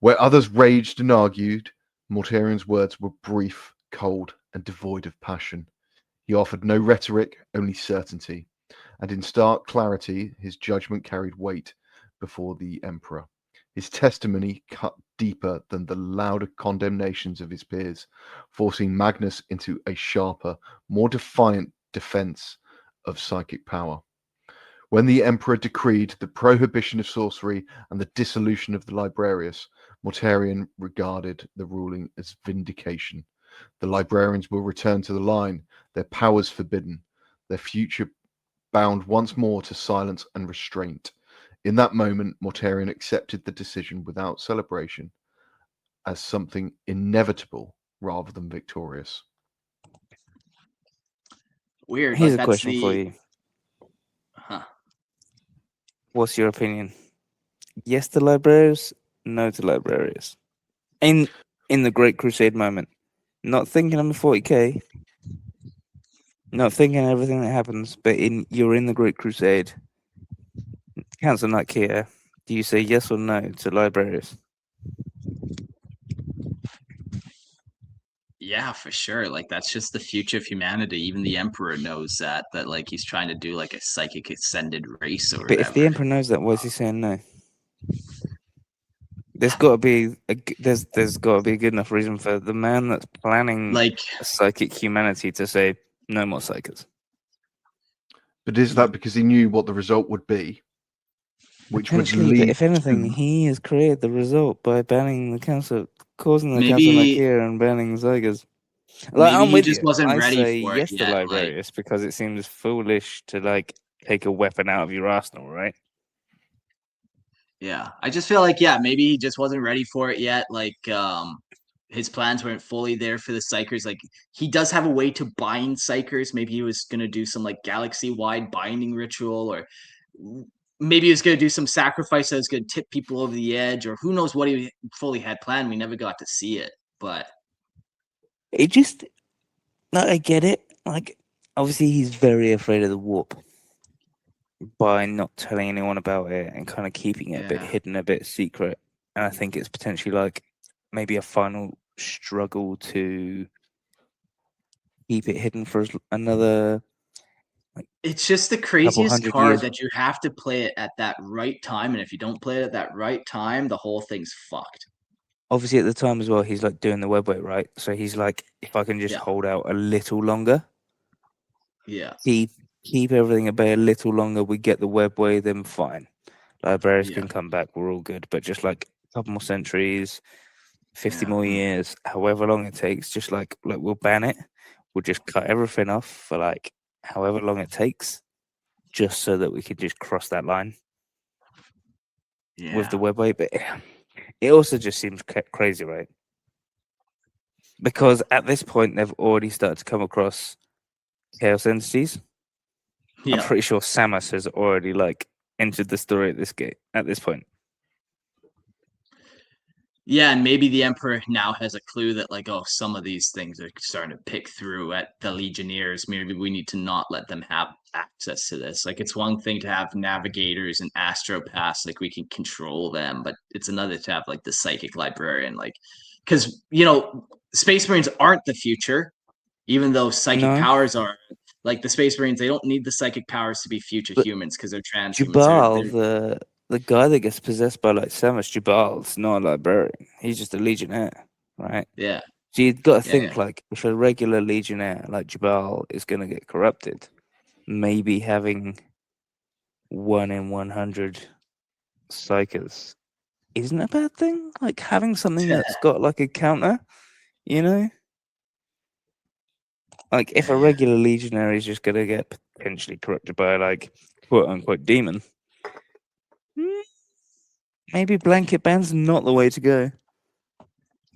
Where others raged and argued, Mortarion's words were brief, cold, and devoid of passion. He offered no rhetoric, only certainty, and in stark clarity his judgment carried weight before the Emperor. His testimony cut deeper than the louder condemnations of his peers, forcing Magnus into a sharper, more defiant defense of psychic power. When the Emperor decreed the prohibition of sorcery and the dissolution of the Librarius, Mortarion regarded the ruling as vindication. The Librarians will return to the line, their powers forbidden, their future bound once more to silence and restraint. In that moment, Mortarion accepted the decision without celebration, as something inevitable rather than victorious. Weird. Here's a question for you. Huh. What's your opinion? Yes to Librarius, no to Librarius. In the Great Crusade moment. Not thinking I'm a 40k. Not thinking everything that happens, but you're in the Great Crusade. Council Nicaea. Do you say yes or no to Librarius? Yeah, for sure. Like, that's just the future of humanity. Even the Emperor knows that like he's trying to do like a psychic ascended race or whatever. But if the Emperor knows that, why is he saying no? There's got to be there's got to be a good enough reason for the man that's planning like a psychic humanity to say no more psychers. But is that because he knew what the result would be? Which would lead, but if anything, he has created the result by banning the council, causing the council Nicaea and banning Zygers. Like, I'm with just you. Wasn't I ready say for yes it to yet, Librarius because it seems foolish to like take a weapon out of your arsenal, right? Yeah, I just feel like maybe he just wasn't ready for it yet. Like his plans weren't fully there for the Psychers. Like, he does have a way to bind Psychers. Maybe he was going to do some, like, galaxy-wide binding ritual, or maybe he was going to do some sacrifice that was going to tip people over the edge, or who knows what he fully had planned. We never got to see it, but... It just... Like, I get it. Like, obviously, he's very afraid of the warp by not telling anyone about it and kind of keeping it a bit hidden, a bit secret. And I think it's potentially, like, maybe a final struggle to keep it hidden for another, like, it's just the craziest card years. that you have to play it at that right time, and if you don't play it at that right time, the whole thing's fucked. Obviously, at the time as well, he's like doing the webway, right? So he's like, if I can just hold out a little longer, keep everything at bay a little longer, we get the webway, then fine. Librarians can come back, we're all good. But just like a couple more centuries, 50 more years, however long it takes, just like we'll ban it. We'll just cut everything off for like however long it takes, just so that we could just cross that line with the webway. But it also just seems crazy, right? Because at this point, they've already started to come across Chaos entities. I'm pretty sure Samus has already like entered the story at this point. Yeah, and maybe the Emperor now has a clue that, like, oh, some of these things are starting to pick through at the Legionnaires. Maybe we need to not let them have access to this. Like, it's one thing to have navigators and astropaths, like, we can control them, but it's another to have, like, the Psychic Librarian, like, because, you know, Space Marines aren't the future, even though psychic powers are. Like, the Space Marines, they don't need the psychic powers to be future humans because they're transhumans. Jubal, the guy that gets possessed by like Samus, Jubal's not a librarian. He's just a legionnaire, right? Yeah. So you've got to think like if a regular legionnaire like Jubal is going to get corrupted, maybe having 1 in 100 psychers isn't a bad thing. Like having something that's got like a counter, you know? Like if a regular legionnaire is just going to get potentially corrupted by like quote unquote demon, maybe blanket ban's not the way to go.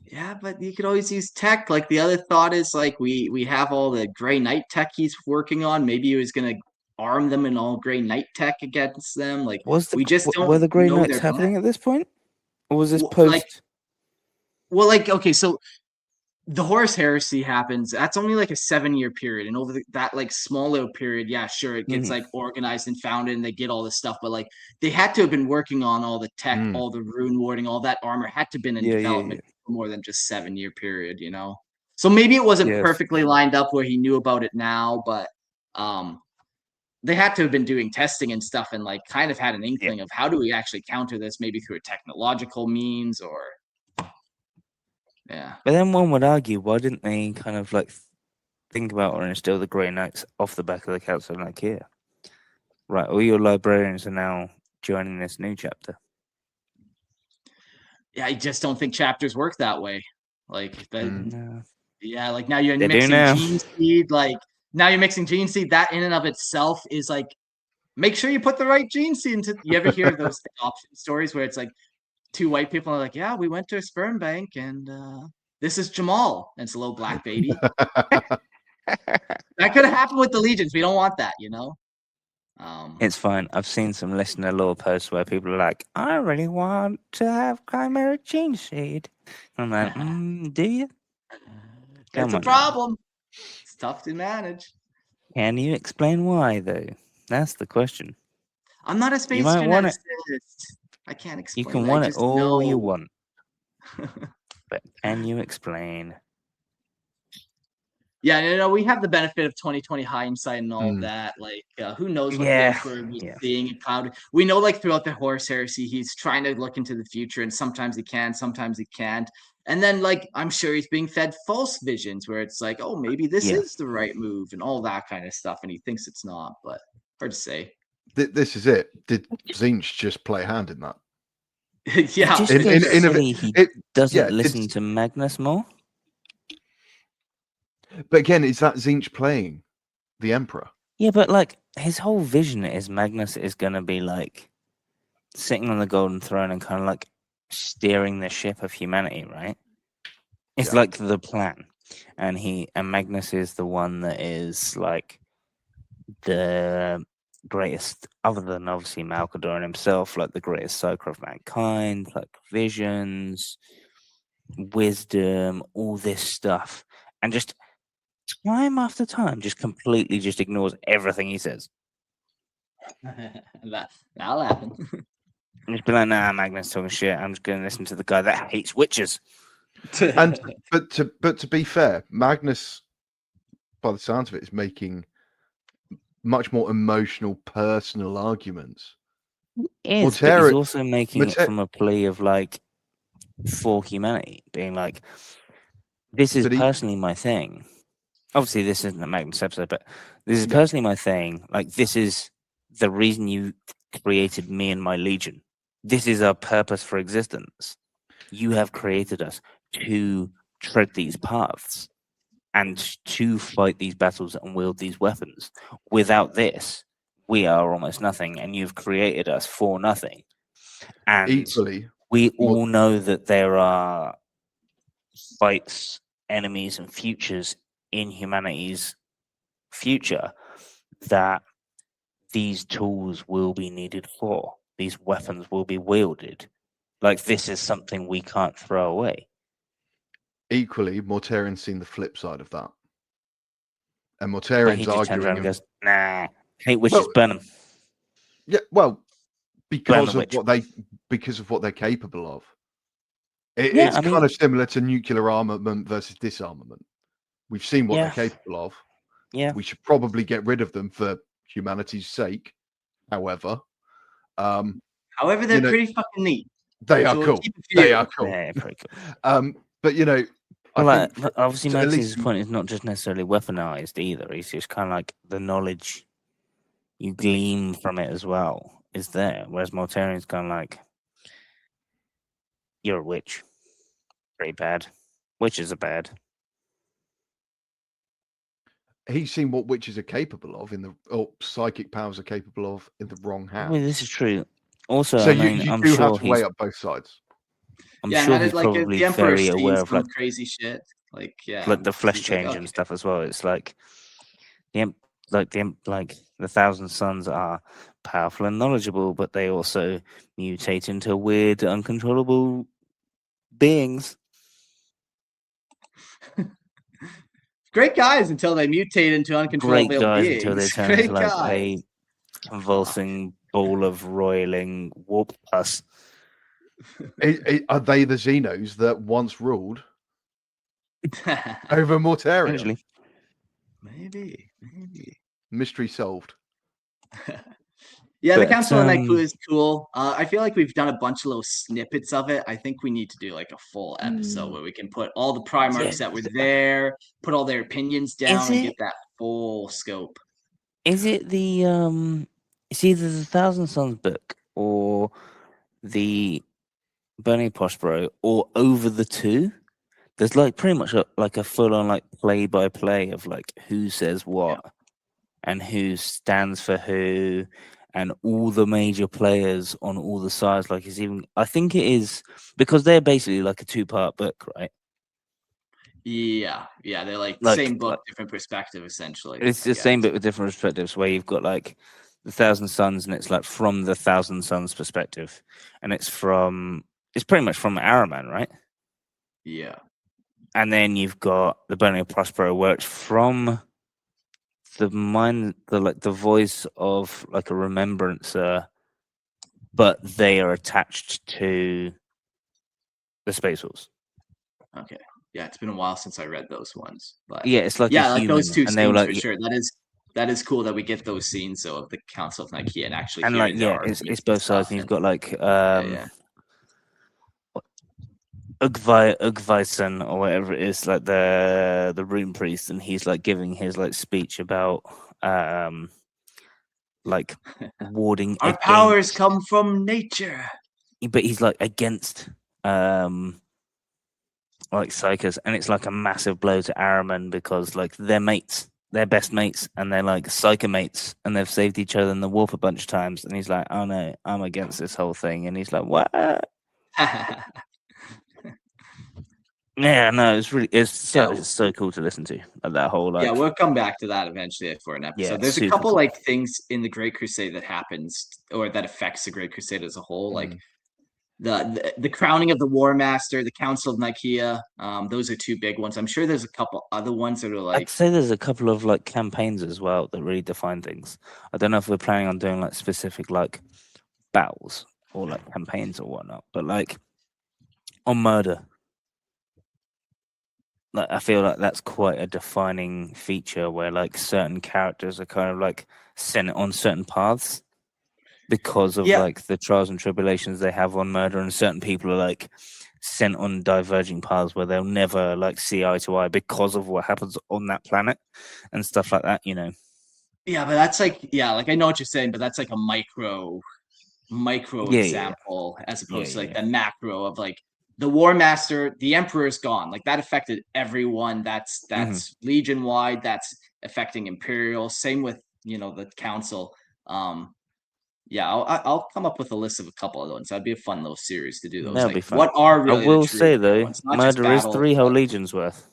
Yeah, but you could always use tech. Like the other thought is like we have all the Grey Knight tech he's working on. Maybe he was gonna arm them in all Grey Knight tech against them. Like we just don't. Were the Grey Knights happening at this point, or was this post? Okay, so the Horus Heresy happens. That's only like a 7-year period, and over that like small little period, yeah, sure, it gets like organized and founded, and they get all this stuff. But like they had to have been working on all the tech, all the rune warding, all that armor had to have been in development for more than just 7-year period, you know. So maybe it wasn't perfectly lined up where he knew about it now, but they had to have been doing testing and stuff, and like kind of had an inkling of how do we actually counter this, maybe through a technological means or. Yeah. But then one would argue, why didn't they kind of like think about or instill the Grey Knights off the back of the Council like here? Right, all your librarians are now joining this new chapter. Yeah, I just don't think chapters work that way. Like that. Yeah, like now you're mixing gene seed. Like now you're mixing gene seed. That in and of itself is like, make sure you put the right gene seed into. You ever hear those adoption stories where it's like, 2 white people are like, yeah, we went to a sperm bank and this is Jamal. And it's a little black baby. That could have happened with the Legions. We don't want that, you know? It's fine. I've seen some listener lore posts where people are like, I really want to have chimeric gene seed. I'm like, do you? It's a problem. It's tough to manage. Can you explain why, though? That's the question. I'm not a space geneticist. I can't explain. You can want it all you want. But can you explain? Yeah, you know, we have the benefit of 2020 hindsight and all that. Like, who knows what the Emperor was seeing in Cloud. We know, like, throughout the Horus Heresy, he's trying to look into the future, and sometimes he can, sometimes he can't. And then, like, I'm sure he's being fed false visions where it's like, oh, maybe this is the right move and all that kind of stuff, and he thinks it's not, but hard to say. This is it. Did Tzeentch just play a hand in that? Yeah. He doesn't listen to Magnus more. But again, is that Tzeentch playing the Emperor? Yeah, but like his whole vision is Magnus is going to be like sitting on the golden throne and kind of like steering the ship of humanity, right? It's like the plan, and Magnus is the one that is like the greatest, other than obviously Malcador himself, like the greatest psyker of mankind, like visions, wisdom, all this stuff, and just time after time, just completely just ignores everything he says. That'll happen. And just be like, nah, Magnus talking shit. I'm just going to listen to the guy that hates witches. And but to be fair, Magnus, by the sounds of it, is making much more emotional, personal arguments. But he's also making it from a plea of like for humanity, being like, this is personally my thing. Obviously, this isn't a Magnus episode, but this is personally my thing. Like, this is the reason you created me and my legion. This is our purpose for existence. You have created us to tread these paths and to fight these battles and wield these weapons. Without this, we are almost nothing, and you've created us for nothing. And equally, we all know that there are fights, enemies, and futures in humanity's future that these tools will be needed for. These weapons will be wielded. Like, this is something we can't throw away. Equally, Mortarion's seen the flip side of that. And Mortarion's arguing... and goes, nah, hate witches, burn them. Yeah, well, because of what they're capable of. It's kind of similar to nuclear armament versus disarmament. We've seen what they're capable of. Yeah. We should probably get rid of them for humanity's sake. However, they're pretty fucking neat. They are cool. They are cool. Yeah, pretty cool. But you know, obviously, Max's point is not just necessarily weaponized either. It's just kind of like the knowledge you glean from it as well is there. Whereas Mortarion's kind of like, you're a witch. Pretty bad. Witches are bad. He's seen what witches are capable of or psychic powers are capable of in the wrong hands. I mean, this is true. Also, so you do have to weigh up both sides. I'm sure he's probably very aware of like crazy shit, like the flesh change and stuff as well. It's like the 1,000 Suns are powerful and knowledgeable, but they also mutate into weird, uncontrollable beings. Great guys until they mutate into uncontrollable beings. Great guys until they turn into like a convulsing ball of roiling warp pus. Are they the Xenos that once ruled over Mortarion? Maybe. Mystery solved. The Council of Night is cool. I feel like we've done a bunch of little snippets of it. I think we need to do like a full episode where we can put all the Primarchs that were there, put all their opinions down, and get that full scope. Is it the it's either the 1,000 Suns book or the Burning Prospero or Over the Two? There's like pretty much a full on like play by play of like who says what and who stands for who. And all the major players on all the sides, like I think it is because they're basically like a 2-part book, right? Yeah, they're like same book, different perspective, essentially. It's the same book with different perspectives, where you've got like the 1,000 Suns, and it's like from the 1,000 Suns perspective, and it's pretty much from Araman, right? Yeah. And then you've got the Burning of Prospero, where it's from the mind, the voice of like a remembrancer, but they are attached to the Space Wolves. Okay. Yeah, it's been a while since I read those ones, but it's like like those two scenes for sure. That is cool that we get those scenes though of the Council of Nike and actually it's both sides. And you've got like Ugvison or whatever it is, like the Rune Priest, and he's like giving his like speech about like warding our powers come from nature, but he's like against like psychers, and it's like a massive blow to Araman because like they're mates, they're best mates, and they're like psycho mates, and they've saved each other in the warp a bunch of times, and he's like, oh no, I'm against this whole thing, and he's like, what? Yeah, no, it's so cool to listen to. That whole like. Yeah, we'll come back to that eventually for an episode. Yeah, There's a super couple cool. like things in the Great Crusade that happens or that affects the Great Crusade as a whole, like the crowning of the War Master, the Council of Nicaea. Those are two big ones. I'm sure there's a couple other ones that are like. I'd say there's a couple of like campaigns as well that really define things. I don't know if we're planning on doing like specific like battles or like campaigns or whatnot, but like on murder, like I feel like that's quite a defining feature where like certain characters are kind of like sent on certain paths because of like the trials and tribulations they have on murder, and certain people are like sent on diverging paths where they'll never like see eye to eye because of what happens on that planet and stuff like that, you know. Yeah, but that's like like I know what you're saying, but that's like a micro example as opposed to like the macro of like the War Master, the Emperor's gone. Like that affected everyone. That's Legion wide. That's affecting Imperial. Same with the Council. I'll come up with a list of a couple of those. That'd be a fun little series to do those. That'll like be fun. what are really I will the true say though, ones, not murder is 3 whole legions worth.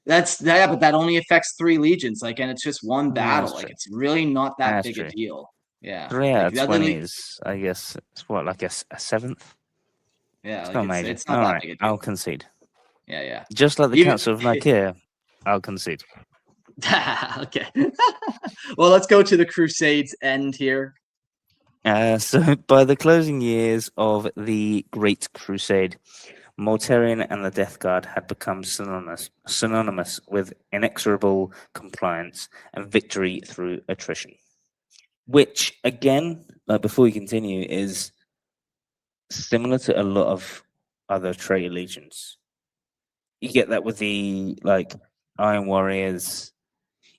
But that only affects 3 legions. Like, and it's just one battle. Like, it's really not that big a deal. Yeah, 3 out of 20 is, I guess, it's what, like a 7th. Yeah, it's not major. It's not that big a deal. I'll concede. Yeah. Just like the Council of Nicaea, I'll concede. Okay. Well, let's go to the Crusades end here. So, by the closing years of the Great Crusade, Mortarion and the Death Guard had become synonymous with inexorable compliance and victory through attrition. Which, again, before we continue, is similar to a lot of other traitor legions. You get that with the Iron Warriors.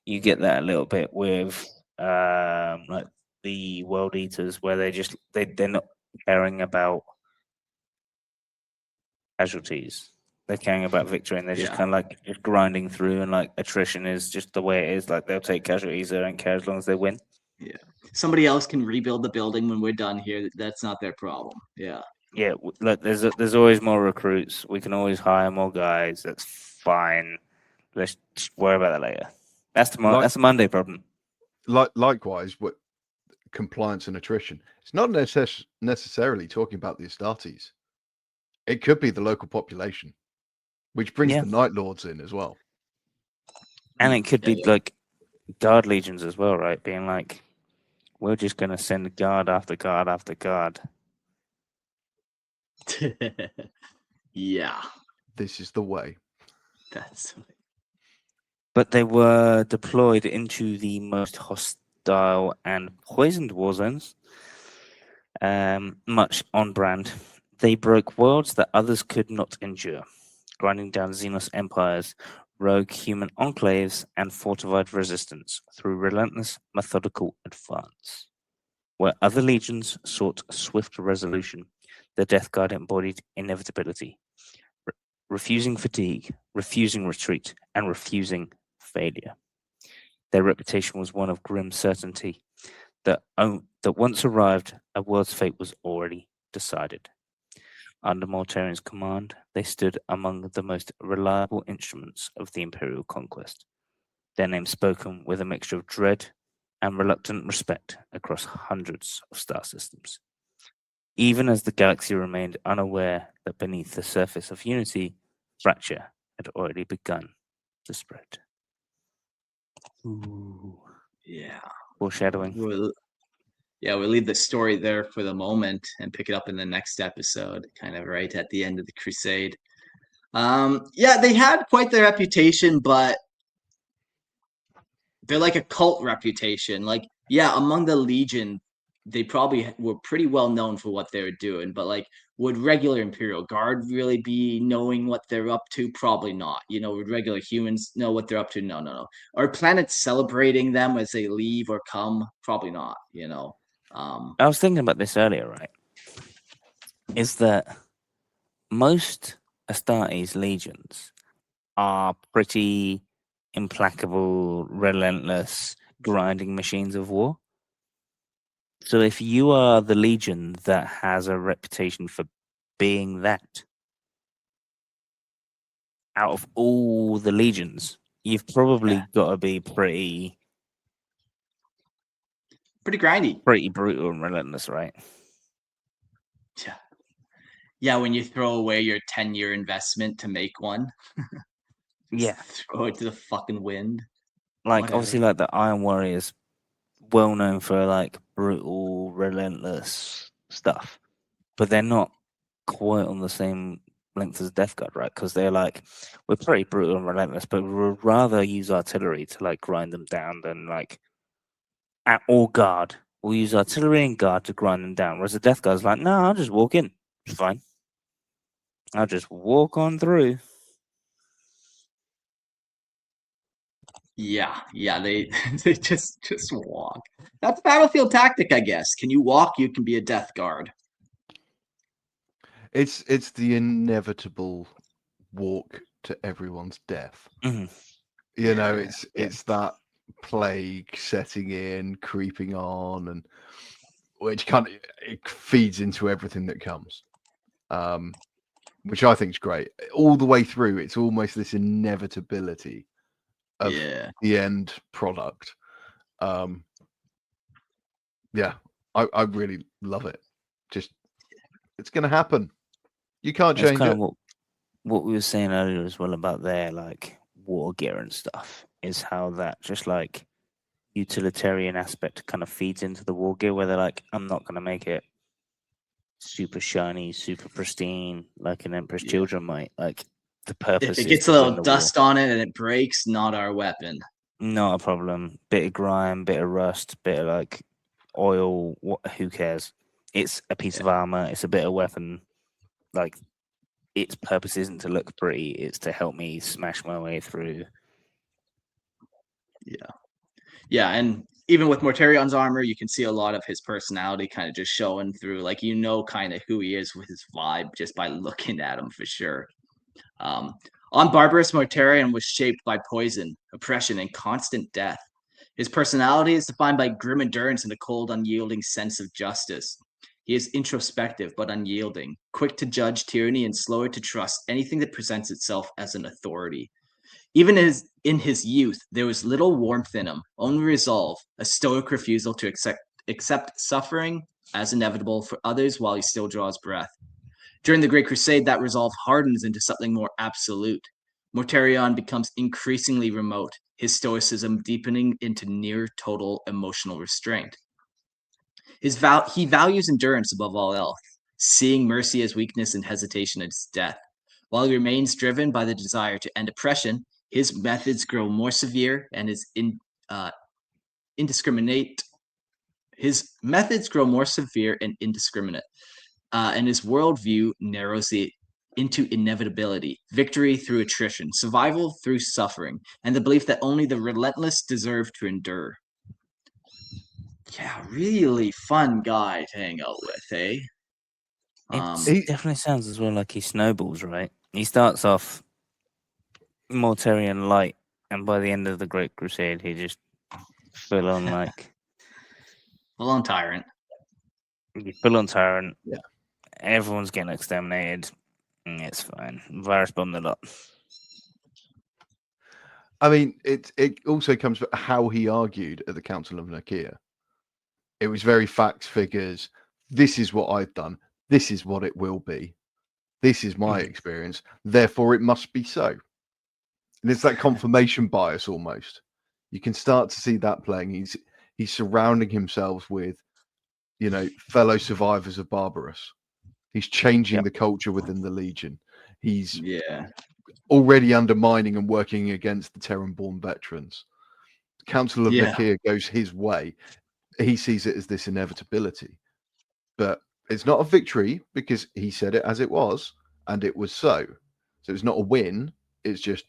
You get that a little bit with like the World Eaters, where they're not caring about casualties. They're caring about victory, and they're just kind of like just grinding through, and like attrition is just the way it is. Like they'll take casualties, they don't care as long as they win. Yeah, somebody else can rebuild the building when we're done here. That's not their problem. Yeah. Look, there's always more recruits. We can always hire more guys. That's fine. Let's worry about that later. That's the Monday problem. Likewise, what compliance and attrition. It's not necessarily talking about the Astartes. It could be the local population, which brings the Night Lords in as well. And it could be like guard legions as well, right? Being like, we're just going to send guard after guard after guard. Yeah. This is the way. But they were deployed into the most hostile and poisoned war zones, much on brand. They broke worlds that others could not endure, grinding down Xenos empires, rogue human enclaves, and fortified resistance through relentless, methodical advance. Where other legions sought swift resolution, the Death Guard embodied inevitability, refusing fatigue, refusing retreat, and refusing failure. Their reputation was one of grim certainty that once arrived, a world's fate was already decided. Under Mortarion's command, they stood among the most reliable instruments of the Imperial conquest, their names spoken with a mixture of dread and reluctant respect across hundreds of star systems. Even as the galaxy remained unaware that beneath the surface of unity, fracture had already begun to spread. Ooh. Yeah. Foreshadowing. We'll leave the story there for the moment and pick it up in the next episode, kind of right at the end of the Crusade. They had quite the reputation, but they're like a cult reputation. Like, among the Legion, they probably were pretty well known for what they were doing, but like, would regular Imperial Guard really be knowing what they're up to? Probably not. Would regular humans know what they're up to? No. Are planets celebrating them as they leave or come? Probably not. I was thinking about this earlier, right? Is that most Astartes legions are pretty implacable, relentless, grinding machines of war. So if you are the legion that has a reputation for being that, out of all the legions, you've probably got to be pretty grindy, pretty brutal and relentless, right? Yeah, when you throw away your 10-year investment to make one. Yeah. Throw it to the fucking wind. Like, obviously, like the Iron Warriors, well known for like brutal, relentless stuff, but they're not quite on the same length as Death Guard, right? Because they're like, we're pretty brutal and relentless, but we'd rather use artillery to like grind them down than like or guard. We'll use artillery and guard to grind them down. Whereas the Death Guard's like, no, I'll just walk in. It's fine. I'll just walk on through. Yeah, they just walk. That's battlefield tactic, I guess. Can you walk? You can be a Death Guard. It's the inevitable walk to everyone's death. Mm-hmm. You know, it's that plague setting in, creeping on, and which it feeds into everything that comes. Which I think is great. All the way through, it's almost this inevitability of the end product. Yeah, I really love it. Just, it's going to happen. You can't change it. What we were saying earlier as well about their like wargear and stuff is how that just like utilitarian aspect kind of feeds into the wargear, where they're like, I'm not going to make it super shiny, super pristine like an Emperor's Children might. Like, the purpose. If it gets a little dust on it and it breaks, not our weapon. Not a problem. Bit of grime, bit of rust, bit of like oil. Who cares? It's a piece of armor. It's a bit of weapon. Like, its purpose isn't to look pretty. It's to help me smash my way through. Yeah, and even with Mortarion's armor, you can see a lot of his personality kind of just showing through. Like, you know, kind of who he is with his vibe just by looking at him for sure. On Barbarus, Mortarion was shaped by poison, oppression, and constant death. His personality is defined by grim endurance and a cold, unyielding sense of justice. He is introspective but unyielding, quick to judge tyranny and slower to trust anything that presents itself as an authority. Even in his youth, there was little warmth in him, only resolve, a stoic refusal to accept suffering as inevitable for others while he still draws breath. During the Great Crusade, that resolve hardens into something more absolute. Mortarion becomes increasingly remote, his stoicism deepening into near total emotional restraint. He values endurance above all else, seeing mercy as weakness and hesitation as death. While he remains driven by the desire to end oppression, his methods grow more severe and indiscriminate. His methods grow more severe and indiscriminate, and his worldview narrows into inevitability, victory through attrition, survival through suffering, and the belief that only the relentless deserve to endure. Yeah, really fun guy to hang out with, eh? It definitely sounds as well like he snowballs, right? He starts off Mortarion light, and by the end of the Great Crusade, he just full on like full on tyrant. Full on tyrant. Yeah. Everyone's getting exterminated. It's fine. Virus bombed a lot. I mean, it also comes from how he argued at the Council of Nicaea. It was very facts, figures. This is what I've done. This is what it will be. This is my experience. Therefore, it must be so. And it's that confirmation bias almost. You can start to see that playing. He's surrounding himself with, you know, fellow survivors of Barbarus. He's changing the culture within the Legion. He's already undermining and working against the Terran-born veterans. Council of Nicaea goes his way. He sees it as this inevitability. But it's not a victory because he said it as it was, and it was so. So it's not a win. It's just,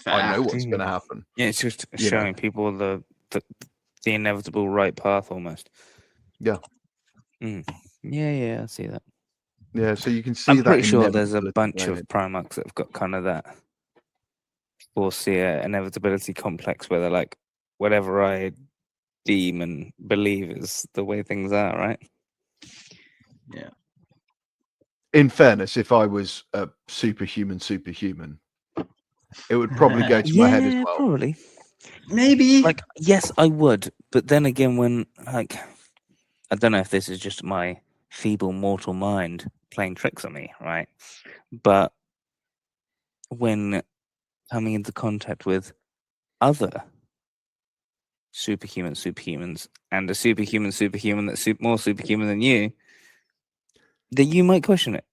I know what's going to happen. Yeah, it's just showing people the inevitable right path almost. Yeah. Yeah, I see that. Yeah, so you can see I'm pretty sure there's a bunch of Primarchs that have got kind of that foreseer inevitability complex where they're like, whatever I deem and believe is the way things are, right? Yeah. In fairness, if I was a superhuman, it would probably go to my head as well. Probably. Maybe. Like, yes, I would. But then again, when, like, I don't know if this is just my feeble mortal mind playing tricks on me, right? But when coming into contact with other superhumans, and a superhuman that's more superhuman than you, then you might question it.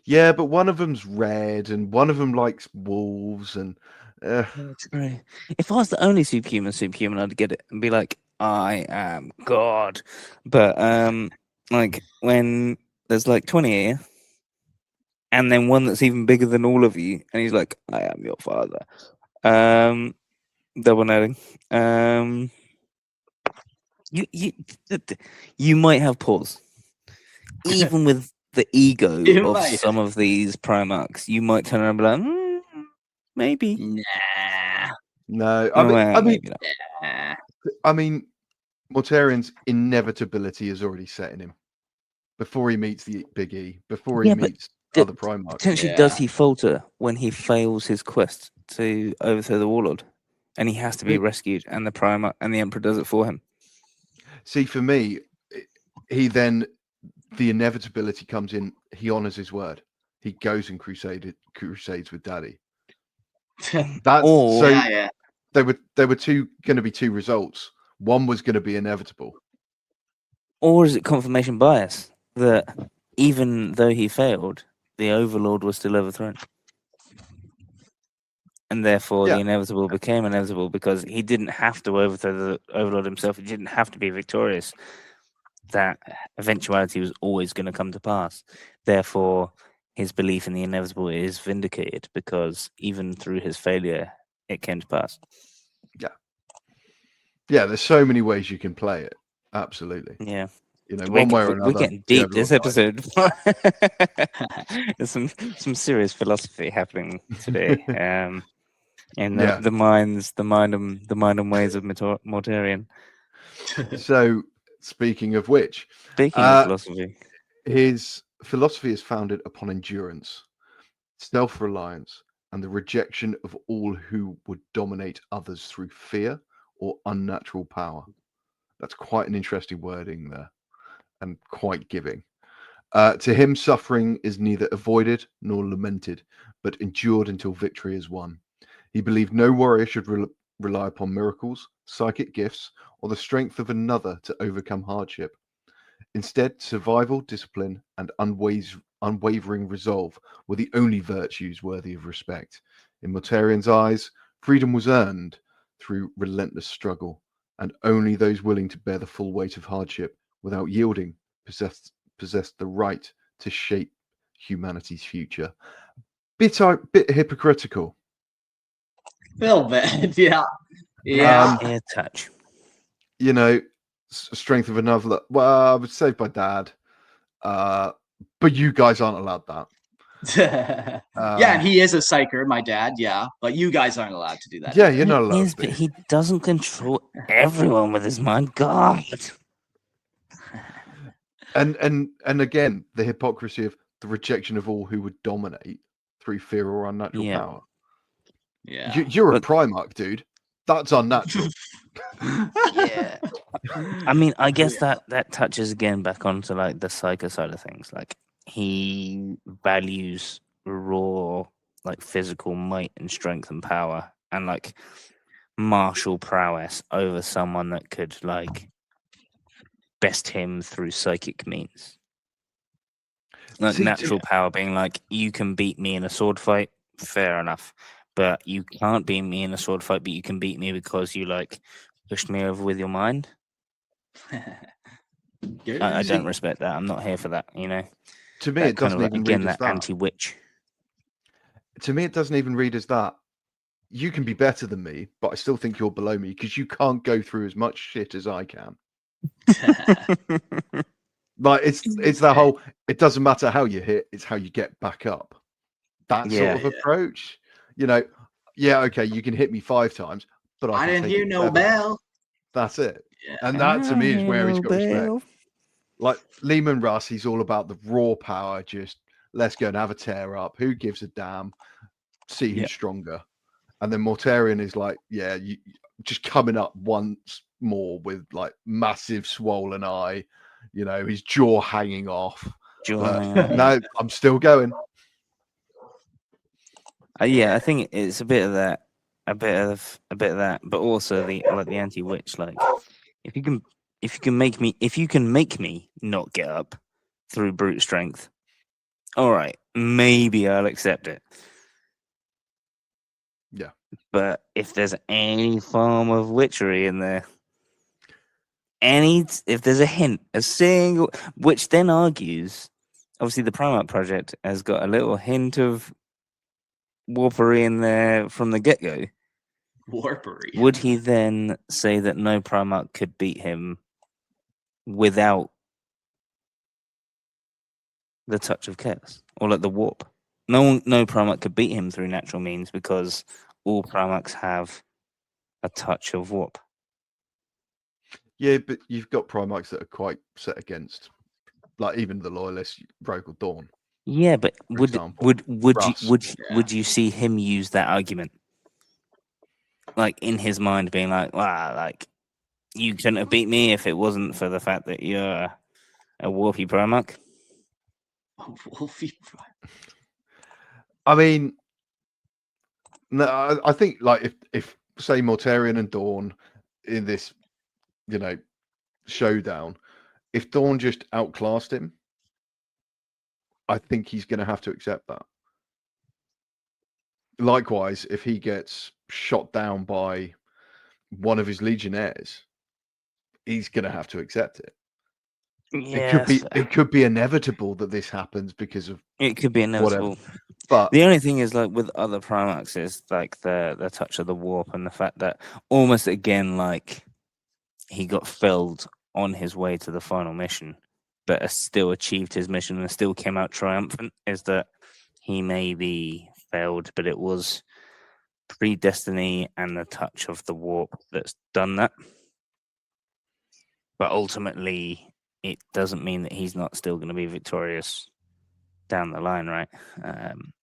Yeah, but one of them's red, and one of them likes wolves, and True. If I was the only superhuman, I'd get it and be like, I am God. But like when there's like 20 of you, and then one that's even bigger than all of you, and he's like, I am your father. Double noting. You might have pause. Even with the ego of some of these Primarchs, you might turn around and be like, maybe. Nah. No, I mean, Mortarion's inevitability is already set in him before he meets the Big E, before he meets other Primarchs. Potentially, does he falter when he fails his quest to overthrow the Warlord, and he has to be rescued, and the Primarch and the Emperor does it for him? See, for me, the inevitability comes in. He honors his word. He goes and crusades with Daddy. There were going to be two results. One was going to be inevitable. Or is it confirmation bias that even though he failed, the Overlord was still overthrown? And therefore the inevitable became inevitable because he didn't have to overthrow the Overlord himself. He didn't have to be victorious. That eventuality was always going to come to pass. Therefore, his belief in the inevitable is vindicated because even through his failure, it came to pass. Yeah, there's so many ways you can play it. Absolutely. Yeah. One way or another. We're getting deep this episode. There's some serious philosophy happening today. In the mind and ways of Mortarion. So, speaking of philosophy, his philosophy is founded upon endurance, self-reliance, and the rejection of all who would dominate others through fear or unnatural power. That's quite an interesting wording there, and quite giving. To him, suffering is neither avoided nor lamented, but endured until victory is won. He believed no warrior should rely upon miracles, psychic gifts, or the strength of another to overcome hardship. Instead, survival, discipline, and unwavering resolve were the only virtues worthy of respect. In Mortarion's eyes, freedom was earned through relentless struggle, and only those willing to bear the full weight of hardship without yielding possessed the right to shape humanity's future. Bit hypocritical. A little bit, yeah. A touch. Strength of another. Well, I was saved by Dad, but you guys aren't allowed that. And he is a psyker, my dad. Yeah, but you guys aren't allowed to do that. Yeah, you're not allowed. But he doesn't control everyone with his mind. God. And again, the hypocrisy of the rejection of all who would dominate through fear or unnatural power. Yeah, you're a Primarch, dude. That's unnatural. Yeah. I mean, I guess that touches again back onto like the psycho side of things. Like he values raw, like physical might and strength and power, and like martial prowess over someone that could like best him through psychic means. Like natural power being like, you can beat me in a sword fight, fair enough. But you can't beat me in a sword fight, but you can beat me because you like pushed me over with your mind. I don't respect that. I'm not here for that, To me, it doesn't even read as that. Anti-witch. To me, it doesn't even read as that. You can be better than me, but I still think you're below me because you can't go through as much shit as I can. Like it's the whole. It doesn't matter how you hit; it's how you get back up. That sort of approach. Okay, you can hit me 5 times, but I didn't hear no bell. That's it. Yeah. And that to me is where he's got respect. Like Lehman Russ, he's all about the raw power. Just let's go and have a tear up. Who gives a damn? see who's stronger. And then Mortarion is like, yeah, you just coming up once more with like massive swollen eye, you know, his jaw hanging off. No, I'm still going. Yeah, I think it's a bit of that, a bit of that, but also the anti-witch. Like, if you can make me not get up through brute strength, all right, maybe I'll accept it. Yeah, but if there's any form of witchery in there, if there's a hint, a single, which then argues, obviously the Primarch project has got a little hint of warpery in there from the get-go. Warpery. Would he then say that no Primarch could beat him without the touch of chaos, or like the warp? No Primarch could beat him through natural means because all Primarchs have a touch of warp. Yeah, but you've got Primarchs that are quite set against, like even the loyalists, Rogue or Dawn. Yeah, but would you see him use that argument? Like in his mind, being like, "Wow, like you couldn't have beat me if it wasn't for the fact that you're a warpy Primarch." I mean, no, I think like if say Mortarion and Dawn in this, you know, showdown, if Dawn just outclassed him, I think he's going to have to accept that. Likewise, if he gets shot down by one of his legionnaires, he's going to have to accept it. Yeah, it could be inevitable that this happens because of it could be inevitable. Whatever. But the only thing is, like with other Primarchs, is like the touch of the warp and the fact that almost again, like he got felled on his way to the final mission, but still achieved his mission and still came out triumphant. Is that he maybe failed, but it was predestiny and the touch of the warp that's done that. But ultimately, it doesn't mean that he's not still going to be victorious down the line, right?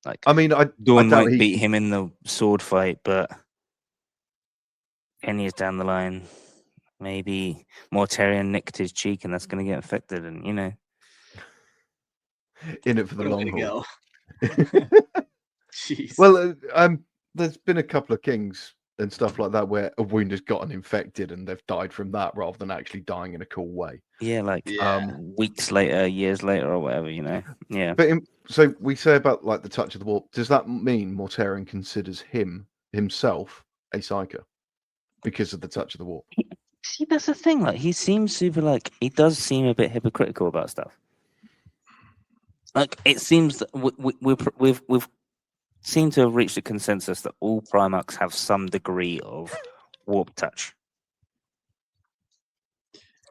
Like, I mean, Dawn might beat him in the sword fight, but 10 years down the line, maybe Mortarion nicked his cheek, and that's going to get infected, and you know, in it for the long haul. Jeez. Well, there's been a couple of kings and stuff like that where a wound has gotten infected and they've died from that rather than actually dying in a cool way. Yeah, like weeks later, years later, or whatever, you know. Yeah. But so we say about like the touch of the warp. Does that mean Mortarion considers himself a psyker because of the touch of the warp? See, that's the thing. Like, he seems super. Like, he does seem a bit hypocritical about stuff. Like, it seems that we've seem to have reached a consensus that all Primarchs have some degree of warp touch.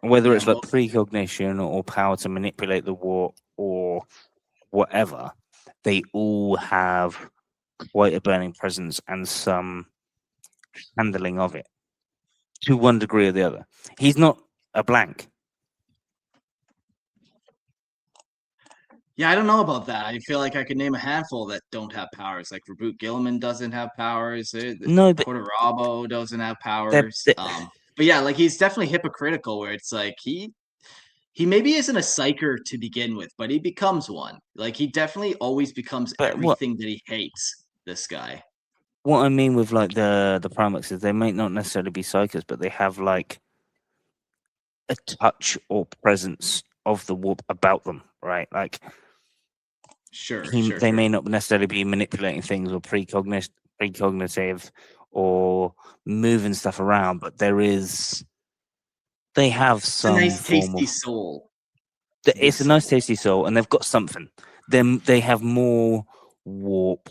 Whether it's like precognition or power to manipulate the warp or whatever, they all have quite a burning presence and some handling of it to one degree or the other. He's not a blank. Yeah, I don't know about that. I feel like I could name a handful that don't have powers. Like Reboot Gilliman doesn't have powers. No, but Portarabo doesn't have powers. But yeah, like he's definitely hypocritical. Where it's like he maybe isn't a psyker to begin with, but he becomes one. Like he definitely always becomes everything that he hates. This guy. What I mean with like the Primarchs is they might not necessarily be psykers, but they have like a touch or presence of the warp about them, right? Like. They may not necessarily be manipulating things or precognitive or moving stuff around, but they have some nice tasty soul. It's a nice tasty soul, and they've got something. They have more warp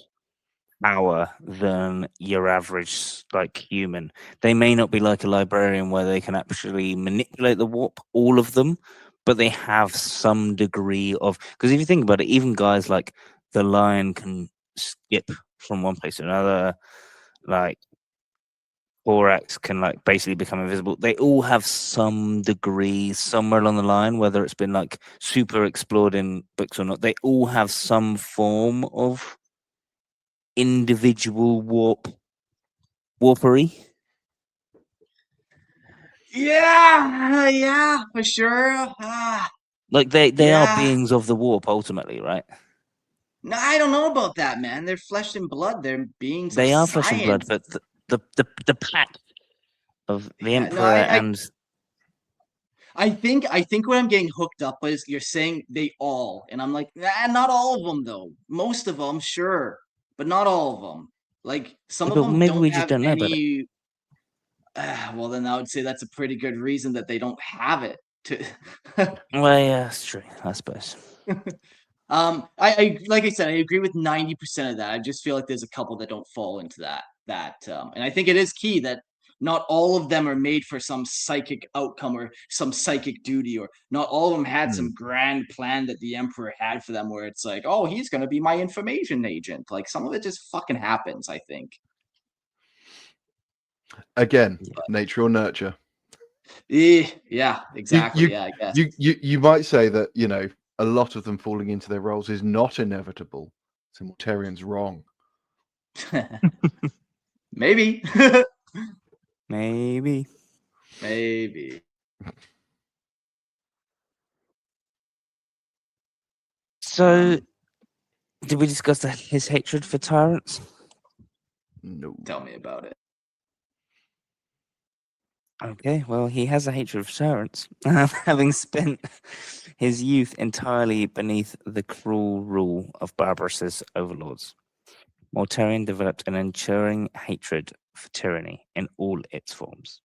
power than your average like human. They may not be like a librarian where they can actually manipulate the warp, all of them, but they have some degree of, because if you think about it, even guys like the Lion can skip from one place to another, like Borax can like basically become invisible. They all have some degree somewhere along the line, whether it's been like super explored in books or not. They all have some form of individual warpery. Yeah, for sure. Like they are beings of the warp ultimately, right? No, I don't know about that, man. They're flesh and blood. They're beings. They are science. flesh and blood, but the pact of the Emperor and I think what I'm getting hooked up is you're saying they all, and I'm like, not all of them though. Most of them, sure, but not all of them. Like some of them maybe don't we just have don't know any. Well, then I would say that's a pretty good reason that they don't have it. Well, yeah, that's true. I suppose. I like I said, I agree with 90% of that. I just feel like there's a couple that don't fall into that, and I think it is key that not all of them are made for some psychic outcome or some psychic duty, or not all of them had some grand plan that the Emperor had for them, where it's like, oh, he's gonna be my information agent. Like some of it just fucking happens, I think. Again, nature or nurture. Yeah, exactly. I guess you might say that, you know, a lot of them falling into their roles is not inevitable. So Mortarion's wrong. Maybe. Maybe. So, did we discuss his hatred for tyrants? No. Tell me about it. Okay, well, he has a hatred for tyrants, having spent his youth entirely beneath the cruel rule of Barbarus's overlords. Mortarion developed an enduring hatred for tyranny in all its forms.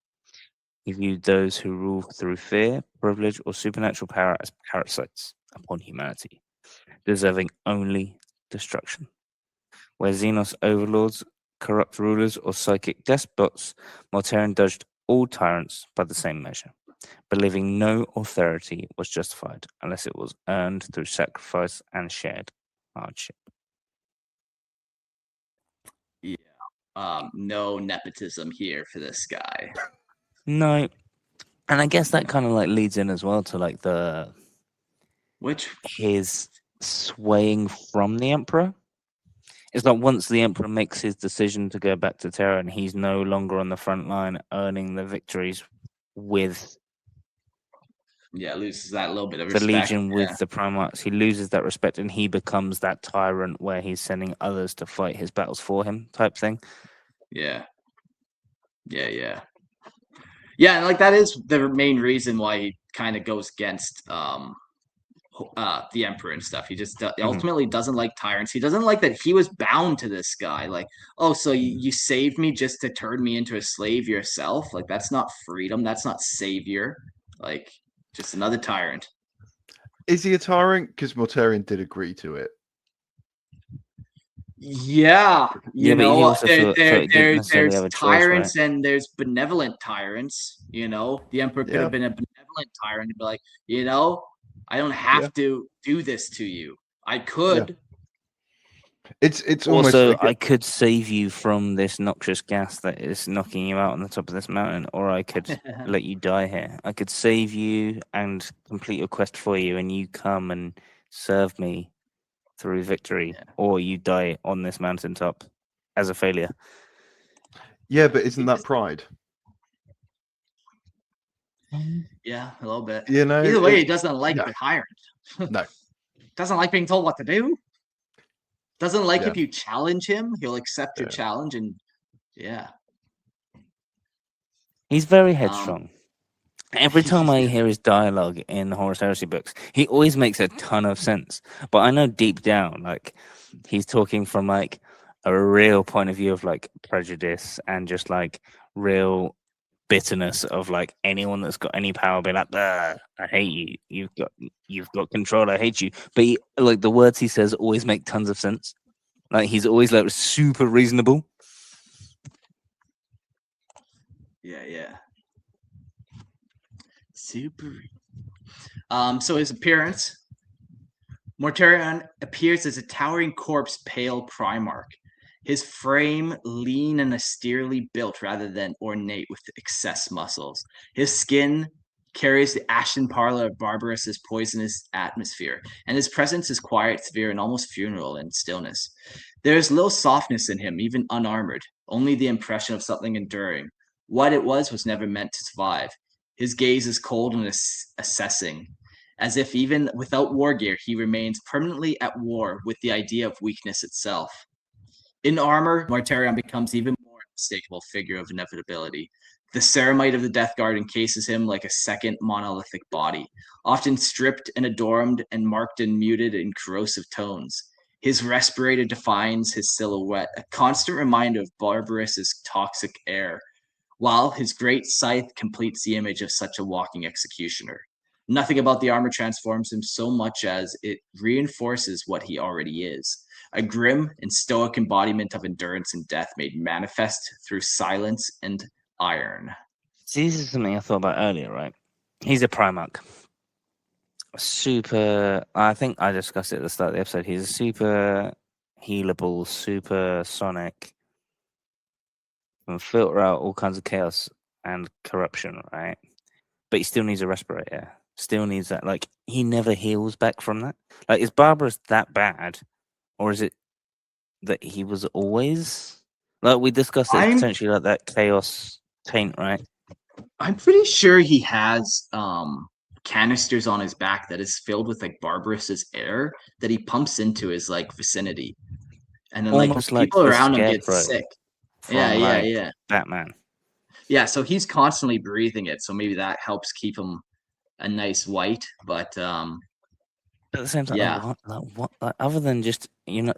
He viewed those who rule through fear, privilege, or supernatural power as parasites upon humanity, deserving only destruction. Where Xenos overlords, corrupt rulers, or psychic despots, Mortarion judged all tyrants by the same measure, believing no authority was justified unless it was earned through sacrifice and shared hardship. Yeah. No nepotism here for this guy. No. And I guess that kind of like leads in as well to like his swaying from the Emperor. It's like once the Emperor makes his decision to go back to Terra and he's no longer on the front line earning the victories with loses that little bit of the respect. Legion with the Primarchs. He loses that respect and he becomes that tyrant where he's sending others to fight his battles for him type thing. Yeah, and like that is the main reason why he kind of goes against the Emperor and stuff. He just ultimately doesn't like tyrants. He doesn't like that he was bound to this guy. Like, oh, so you saved me just to turn me into a slave yourself? Like, that's not freedom. That's not savior. Like, just another tyrant. Is he a tyrant? Because Mortarion did agree to it. Yeah, you know, there's tyrants, right? And there's benevolent tyrants. You know, the Emperor could have been a benevolent tyrant and be like, you know, I don't have to do this to you. I could. Yeah. It's also almost like I could save you from this noxious gas that is knocking you out on the top of this mountain, or I could let you die here. I could save you and complete your quest for you, and you come and serve me through victory, or you die on this mountaintop as a failure. Yeah, but isn't that pride? Yeah, a little bit. You know, either way, he doesn't like the tyrant. No. Doesn't like being told what to do. Doesn't like if you challenge him, he'll accept your challenge, and he's very headstrong. Every time I hear his dialogue in the Horus Heresy books, he always makes a ton of sense. But I know deep down, like, he's talking from like a real point of view of like prejudice and just like real bitterness of like anyone that's got any power be like, I hate you. You've got control. I hate you. But like the words he says always make tons of sense. Like he's always like super reasonable. Yeah. Super. So his appearance. Mortarion appears as a towering corpse, pale Primarch. His frame lean and austerely built rather than ornate with excess muscles. His skin carries the ashen pallor of Barbarus's poisonous atmosphere, and his presence is quiet, severe, and almost funeral in stillness. There is little softness in him, even unarmored, only the impression of something enduring. What it was never meant to survive. His gaze is cold and assessing, as if even without wargear, he remains permanently at war with the idea of weakness itself. In armor, Mortarion becomes even more unmistakable figure of inevitability. The ceramite of the Death Guard encases him like a second monolithic body, often stripped and adorned and marked in muted and corrosive tones. His respirator defines his silhouette, a constant reminder of Barbarus's toxic air, while his great scythe completes the image of such a walking executioner. Nothing about the armor transforms him so much as it reinforces what he already is, a grim and stoic embodiment of endurance and death made manifest through silence and iron. See, this is something I thought about earlier, right? He's a Primarch. Super, I think I discussed it at the start of the episode. He's a super healable, super sonic, and filter out all kinds of chaos and corruption, right? But he still needs a respirator. Still needs that. Like, he never heals back from that. Like, is Barbarus that bad? Or is it that he was always... Like, we discussed it potentially like that chaos taint, right? I'm pretty sure he has canisters on his back that is filled with like Barbarus's air that he pumps into his like vicinity, and then almost like people like around him get sick. Yeah. Batman. Yeah, so he's constantly breathing it, so maybe that helps keep him a nice white. But at the same time, yeah, what other than just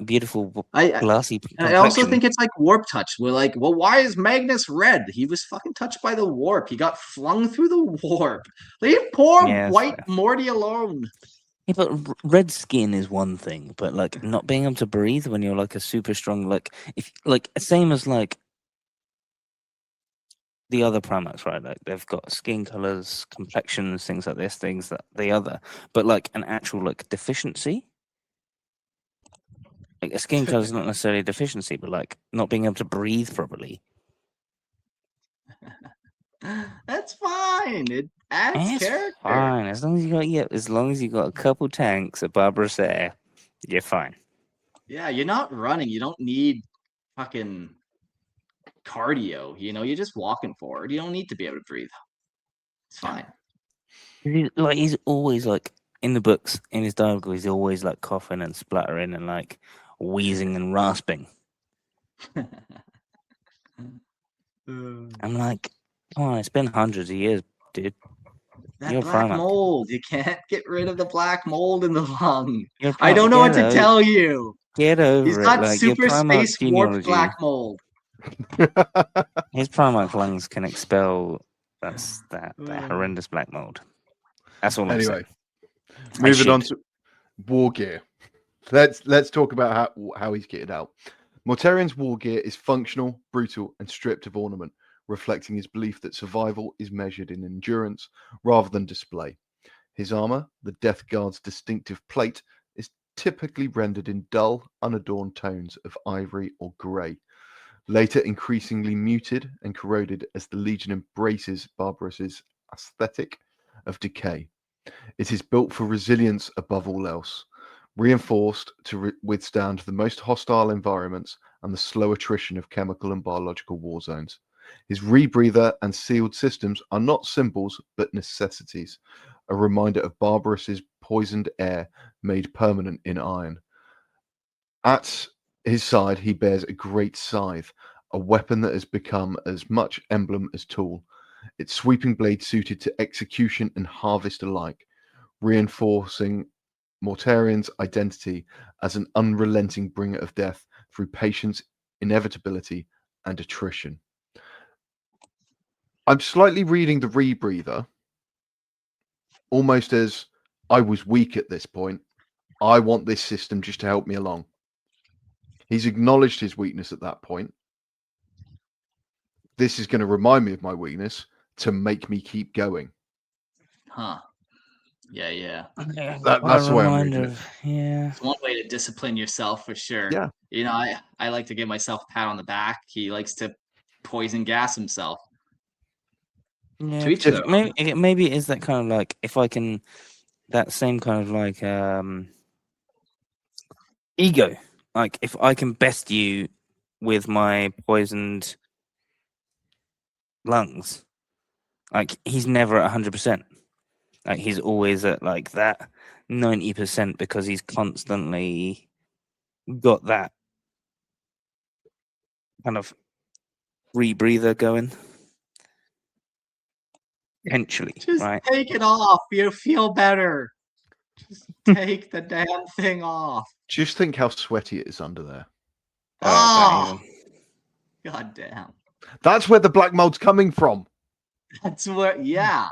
beautiful glassy. I also think it's like warp touch. We're like, well, why is Magnus red? He was fucking touched by the warp. He got flung through the warp. Leave poor white Morty alone. Yeah, but red skin is one thing, but like not being able to breathe when you're like a super strong, like if like same as like the other Primarchs, right? Like they've got skin colors, complexions, things like this, things that the other, but like an actual like deficiency. Like a skin color is not necessarily a deficiency, but like not being able to breathe properly. That's fine. It adds character. Fine, as long as you got a couple tanks of Barbarus there, you're fine. Yeah, you're not running. You don't need fucking cardio. You're just walking forward. You don't need to be able to breathe. It's fine. He's always like in the books, in his dialogue, he's always like coughing and spluttering and like wheezing and rasping. I'm like, come on, it's been hundreds of years, dude. That black mold. You can't get rid of the black mold in the lung. I don't know what to tell you. Get over it. He's got super space warped black mold. His Primarch lungs can expel that horrendous black mold. That's all I'm saying. Moving on to wargear. Let's talk about how he's kitted out. Mortarion's wargear is functional, brutal, and stripped of ornament, reflecting his belief that survival is measured in endurance rather than display. His armor, the Death Guard's distinctive plate, is typically rendered in dull, unadorned tones of ivory or grey, later increasingly muted and corroded as the Legion embraces Barbarus's aesthetic of decay. It is built for resilience above all else, reinforced to withstand the most hostile environments and the slow attrition of chemical and biological war zones. His rebreather and sealed systems are not symbols, but necessities, a reminder of Barbarus's poisoned air made permanent in iron. At his side, he bears a great scythe, a weapon that has become as much emblem as tool, its sweeping blade suited to execution and harvest alike, reinforcing Mortarion's identity as an unrelenting bringer of death through patience, inevitability, and attrition. I'm slightly reading the rebreather almost as I was weak at this point. I want this system just to help me along. He's acknowledged his weakness at that point. This is going to remind me of my weakness to make me keep going. Huh. Yeah. That's the way I'm reading it. Yeah. It's one way to discipline yourself for sure. Yeah. I like to give myself a pat on the back. He likes to poison gas himself. Yeah, To each their own. maybe it is that kind of like if I can, that same kind of like ego. Like if I can best you with my poisoned lungs, like he's never at 100%. Like he's always at like that 90% because he's constantly got that kind of rebreather going. Potentially, Just right? take it off. You'll feel better. Just take the damn thing off. Just think how sweaty it is under there. Oh, god damn. That's where the black mold's coming from. That's what, yeah.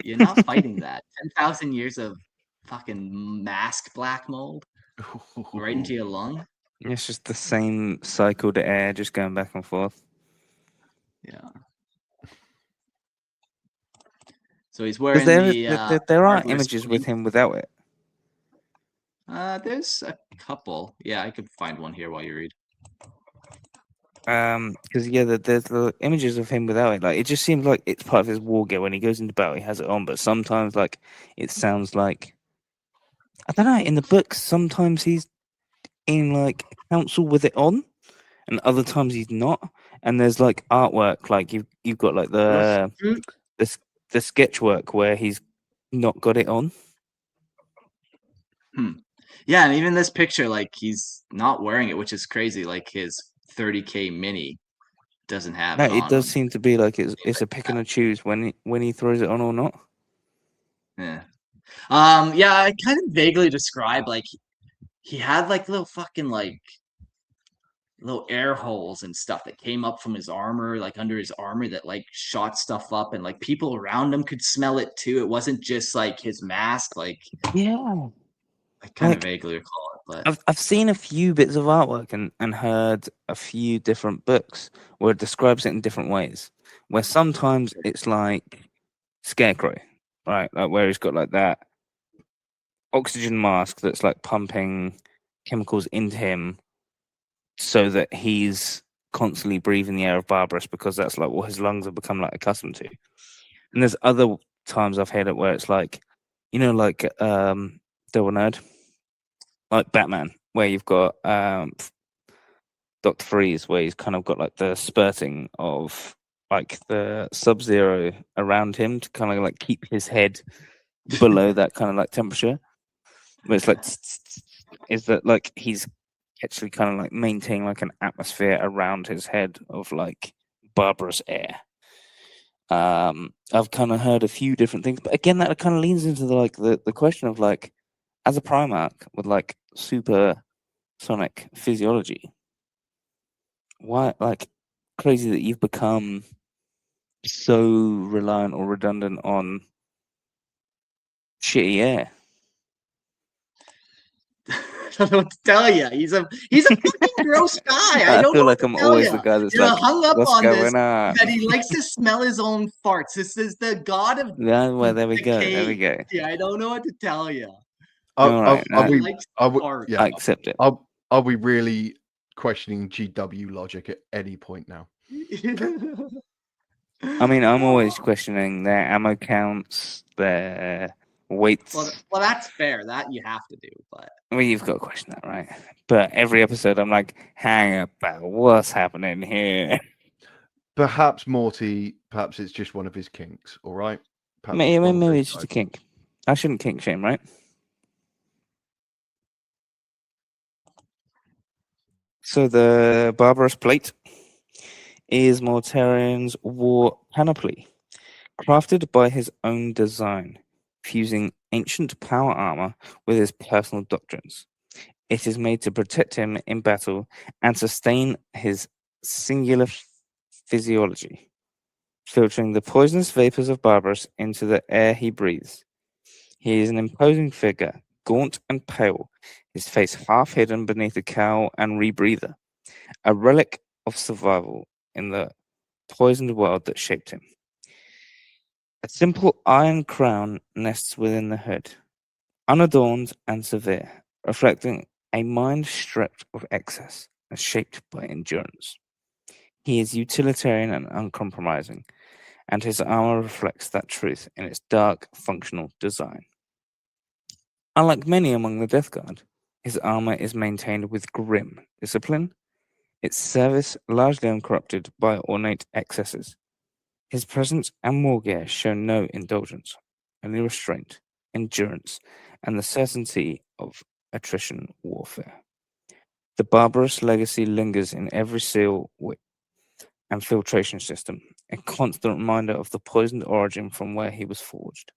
You're not fighting that. 10,000 years of fucking mask black mold right into your lung. It's just the same cycled air just going back and forth. Yeah. So he's wearing there are images with him without it. There's a couple. Yeah, I could find one here while you read. Because there's the images of him without it. Like it just seems like it's part of his wargear. When he goes into battle, he has it on. But sometimes, like it sounds like I don't know. In the books, sometimes he's in like council with it on, and other times he's not. And there's like artwork, like you've got like the sketch work where he's not got it on. Yeah, and even this picture, like he's not wearing it, which is crazy. Like his 30K mini doesn't have it on. It does seem to be like it's a pick and a choose when he throws it on or not. Yeah. Yeah, I kind of vaguely described like he had like little fucking like little air holes and stuff that came up from his armor, like under his armor that like shot stuff up, and like people around him could smell it too. It wasn't just like his mask, like yeah. I kind of vaguely recall it, but I've seen a few bits of artwork and heard a few different books where it describes it in different ways. Where sometimes it's like Scarecrow, right? Like where he's got like that oxygen mask that's like pumping chemicals into him so that he's constantly breathing the air of Barbarus because that's like what his lungs have become like accustomed to. And there's other times I've heard it where it's like, you know, like Double Nerd, like Batman, where you've got Dr. Freeze, where he's kind of got like the spurting of like the Sub-Zero around him to kind of like keep his head below that kind of like temperature. But it's like, is that like he's actually kind of like maintaining like an atmosphere around his head of like Barbarous air. I've kind of heard a few different things, but again, that kind of leans into the question of like, as a Primarch with like super sonic physiology, why like crazy that you've become so reliant or redundant on shitty air? I don't know what to tell you. He's a fucking gross guy. I feel like I'm always the guy that's like, hung up what's on going this on? that he likes to smell his own farts. This is the god of yeah. Well, there we go. There we go. Yeah, I don't know what to tell you. I accept it. Are we really questioning GW logic at any point now? I mean, I'm always questioning their ammo counts, their weights. Well, that's fair. That you have to do, but you've got to question that, right? But every episode, I'm like, hang about, what's happening here? Perhaps Morty. Perhaps it's just one of his kinks. All right. Maybe it's just a kink. I shouldn't kink shame, right? So the Barbarous plate is Mortarion's war panoply, crafted by his own design, fusing ancient power armor with his personal doctrines. It is made to protect him in battle and sustain his singular physiology, filtering the poisonous vapors of Barbarus into the air he breathes. He is an imposing figure, gaunt and pale, his face half hidden beneath a cowl and rebreather, a relic of survival in the poisoned world that shaped him. A simple iron crown nests within the hood, unadorned and severe, reflecting a mind stripped of excess and shaped by endurance. He is utilitarian and uncompromising, and his armor reflects that truth in its dark, functional design. Unlike many among the Death Guard, his armor is maintained with grim discipline, its service largely uncorrupted by ornate excesses. His presence and wargear show no indulgence, only restraint, endurance, and the certainty of attrition warfare. The Barbarus legacy lingers in every seal and filtration system, a constant reminder of the poisoned origin from where he was forged.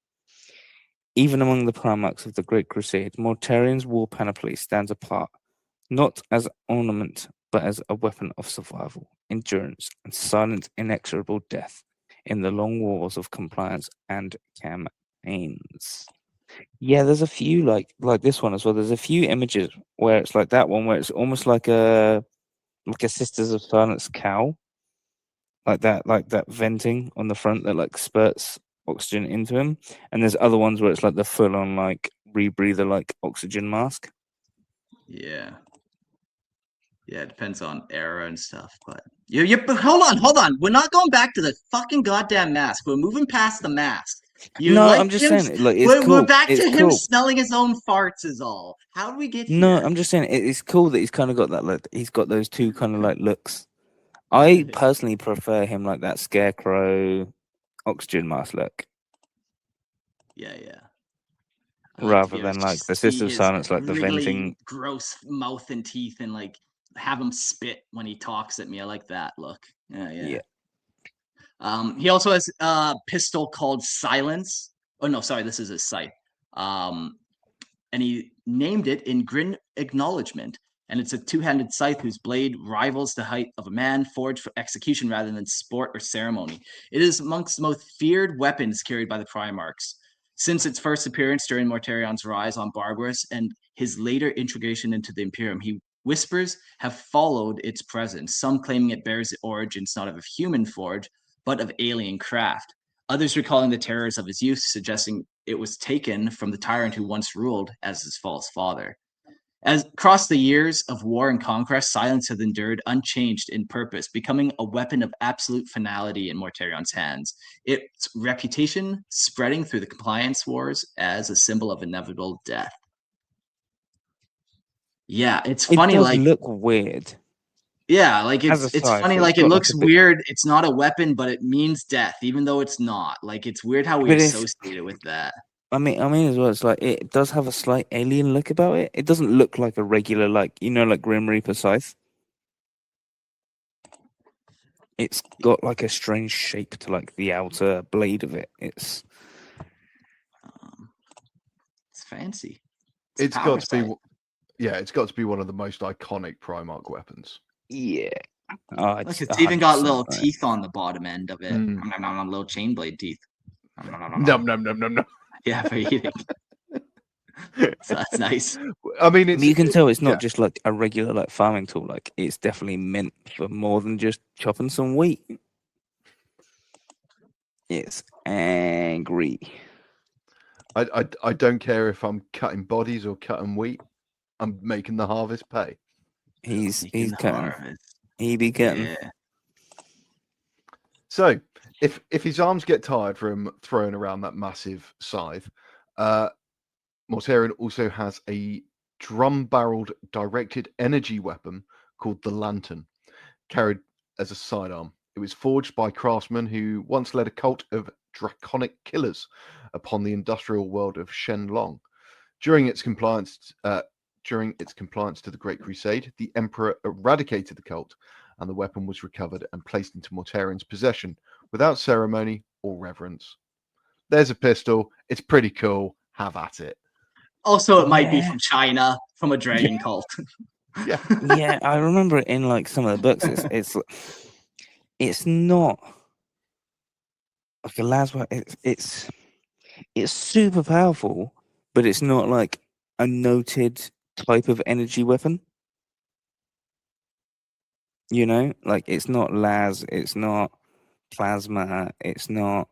Even among the Primarchs of the Great Crusade, Mortarion's war panoply stands apart, not as ornament, but as a weapon of survival, endurance, and silent, inexorable death in the long wars of compliance and campaigns. Yeah, there's a few like this one as well. There's a few images where it's like that one, where it's almost like a Sisters of Silence cowl, like that venting on the front that like spurts oxygen into him. And there's other ones where it's like the full on like rebreather like oxygen mask. Yeah, it depends on era and stuff, but but hold on. We're not going back to the fucking goddamn mask. We're moving past the mask. I'm just saying, like, it's cool. We're back to him cool. smelling his own farts is all. How do we get here? No, I'm just saying it's cool that he's kind of got that look. He's got those two kind of like looks. I personally prefer him like that scarecrow oxygen mask look. Yeah. Rather than like the Sister of Silence, like the venting, gross mouth and teeth, and like have him spit when he talks at me. I like that look. Yeah. He also has a pistol called Silence. Oh no, sorry, this is his scythe. And he named it in grim acknowledgement. And it's a two-handed scythe whose blade rivals the height of a man, forged for execution rather than sport or ceremony. It is amongst the most feared weapons carried by the Primarchs. Since its first appearance during Mortarion's rise on Barbarus and his later integration into the Imperium, whispers have followed its presence, some claiming it bears the origins not of a human forge, but of alien craft. Others recalling the terrors of his youth, suggesting it was taken from the tyrant who once ruled as his false father. As across the years of war and conquest, Silence has endured unchanged in purpose, becoming a weapon of absolute finality in Mortarion's hands. Its reputation spreading through the compliance wars as a symbol of inevitable death. Yeah, it's funny. It does like look weird. Yeah, like it's funny. Like it looks weird. It's not a weapon, but it means death, even though it's not. Like it's weird how we associate it with that. I mean, as well, it's like it does have a slight alien look about it. It doesn't look like a regular, like Grim Reaper scythe. It's got like a strange shape to like the outer blade of it. It's fancy. It's got to be, it's got to be one of the most iconic Primarch weapons. Yeah. Look, it's even got little teeth on the bottom end of it. Little chain blade teeth. No. Yeah, for eating. So that's nice. I mean, you can tell it's not just like a regular like farming tool. Like it's definitely meant for more than just chopping some wheat. It's angry. I don't care if I'm cutting bodies or cutting wheat. I'm making the harvest pay. He's cutting. He be cutting. Yeah. So if his arms get tired from throwing around that massive scythe, Mortarion also has a drum-barreled directed energy weapon called the Lantern, carried as a sidearm. It was forged by craftsmen who once led a cult of draconic killers upon the industrial world of Shenlong. During its compliance to the Great Crusade, the Emperor eradicated the cult, and the weapon was recovered and placed into Mortarion's possession without ceremony or reverence. There's a pistol. It's pretty cool. Have at it. Also, it might be from China, from a dragon cult. Yeah, I remember it in like some of the books. It's not like a laswa. It's super powerful, but it's not like a noted type of energy weapon. Like it's not las, it's not plasma, it's not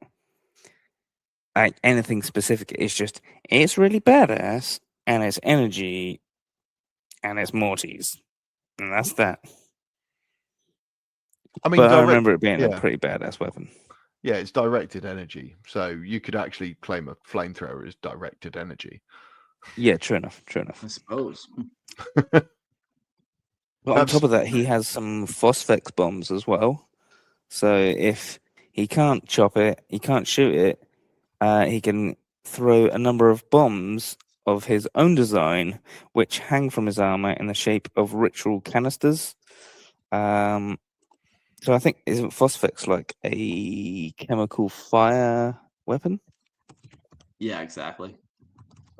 like anything specific. It's really badass, and it's energy, and it's Mortys, and that's that. I mean, but I remember it being a pretty badass weapon. Yeah, it's directed energy. So you could actually claim a flamethrower as directed energy. Yeah, true enough. True enough. I suppose. But on top of that, he has some phosphex bombs as well. So if he can't chop it, he can't shoot it, he can throw a number of bombs of his own design, which hang from his armor in the shape of ritual canisters. So I think, isn't phosphex like a chemical fire weapon? Yeah, exactly.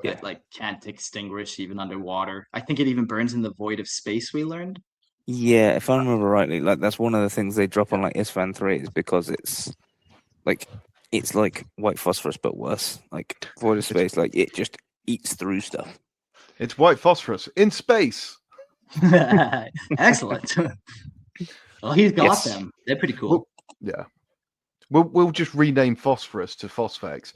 Yeah. That like can't extinguish even underwater. I think it even burns in the void of space. We learned. Yeah, if I remember rightly, like that's one of the things they drop on like Isfan 3 is because it's like white phosphorus but worse. Like void of space, like it just eats through stuff. It's white phosphorus in space. Excellent. Well, he's got them. They're pretty cool. Yeah. We'll just rename phosphorus to phosphex.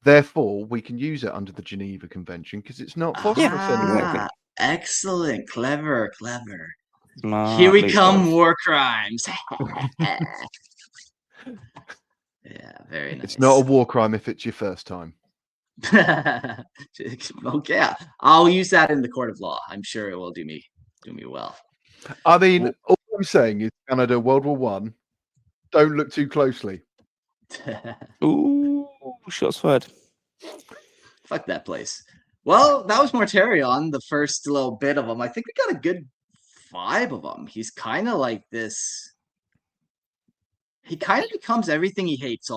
Therefore, we can use it under the Geneva Convention because it's not phosphorus anymore. Exactly. Excellent. Clever. Smartly Here we come, done. war crimes. Yeah, very nice. It's not a war crime if it's your first time. Okay, I'll use that in the court of law. I'm sure it will do me well. I mean, all I'm saying is Canada, World War One. Don't look too closely. Ooh, shots fired. Fuck that place. Well, that was Mortarion, the first little bit of him. I think we got a good vibe of him. He's kind of like this. He kind of becomes everything he hates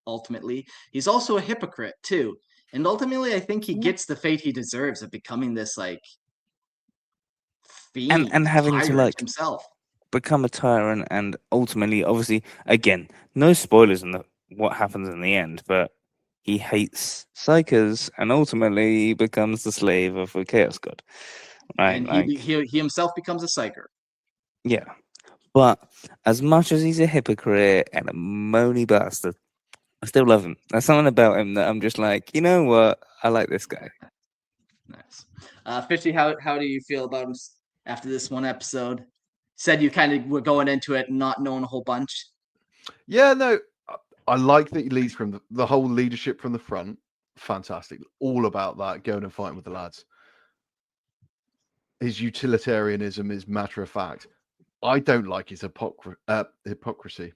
ultimately. He's also a hypocrite too. And ultimately, I think he gets the fate he deserves of becoming this like fiend and having to like himself become a tyrant, and ultimately, obviously, again, no spoilers in what happens in the end, but he hates psychers and ultimately becomes the slave of a chaos god. Right? And like, he himself becomes a psyker. Yeah. But as much as he's a hypocrite and a moany bastard, I still love him. There's something about him that I'm just like, you know what? I like this guy. Nice. Fishy, how do you feel about him after this one episode? Said you kind of were going into it not knowing a whole bunch. Yeah, no, I like that he leads from the whole leadership from the front. Fantastic. All about that, going and fighting with the lads. His utilitarianism is matter of fact. I don't like his hypocrisy.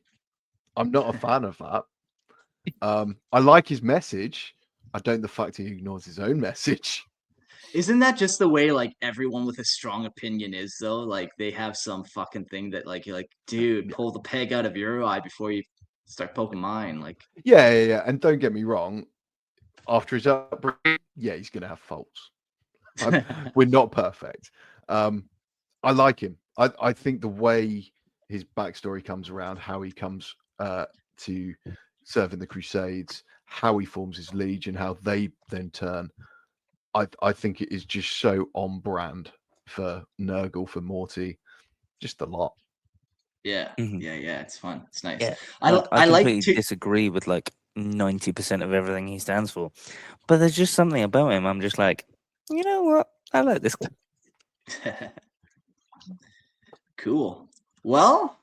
I'm not a fan of that. I like his message. I don't the fact he ignores his own message. Isn't that just the way like everyone with a strong opinion is though? Like they have some fucking thing that like you're like, dude, pull the peg out of your eye before you start poking mine. Like yeah. And don't get me wrong. After his upbringing, yeah, he's gonna have faults. We're not perfect. I like him. I think the way his backstory comes around, how he comes to serve in the Crusades, how he forms his legion, how they then turn. I think it is just so on brand for Nurgle, for Morty, just a lot. Yeah, it's fun. It's nice. Yeah, I completely like to disagree with like 90% of everything he stands for, but there's just something about him. I'm just like, you know what? I like this guy. Cool. Well,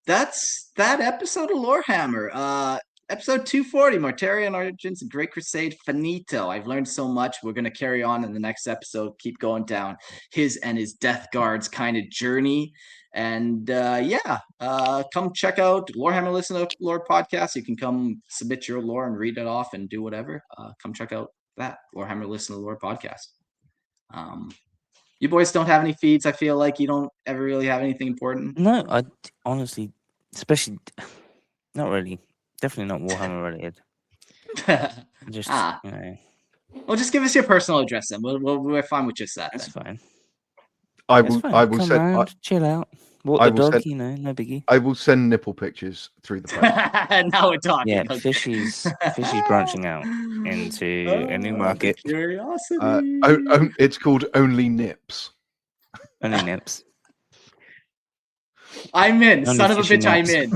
that's that episode of Lorehammer. Episode 240, Mortarion Origins, Great Crusade, finito. I've learned so much. We're going to carry on in the next episode, keep going down his and his Death Guard's kind of journey. And come check out Lorehammer Listen to Lore podcast. You can come submit your lore and read it off and do whatever. Come check out that Lorehammer Listen to Lore podcast. You boys don't have any feeds. I feel like you don't ever really have anything important. No, I honestly, especially, not really. Definitely not Warhammer related. Just, you know. Well, just give us your personal address then. We're fine with just that. That's fine. I will Come send. round, chill out. Walk the dog, no biggie. I will send nipple pictures through the post. Now we're talking. Yeah, okay. Fishy's branching out into a new market. Curiosity. It's called Only Nips. Only Nips. I'm in. Only Son of a fishy bitch, I'm nips.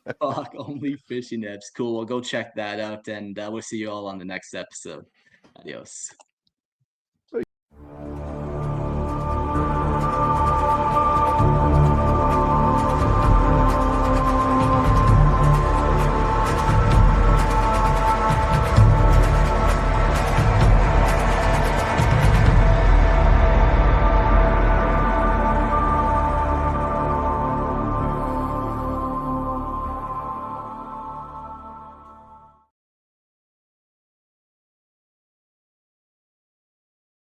in. Fuck, only fishy nips. Cool. We'll go check that out, and we'll see you all on the next episode. Adios.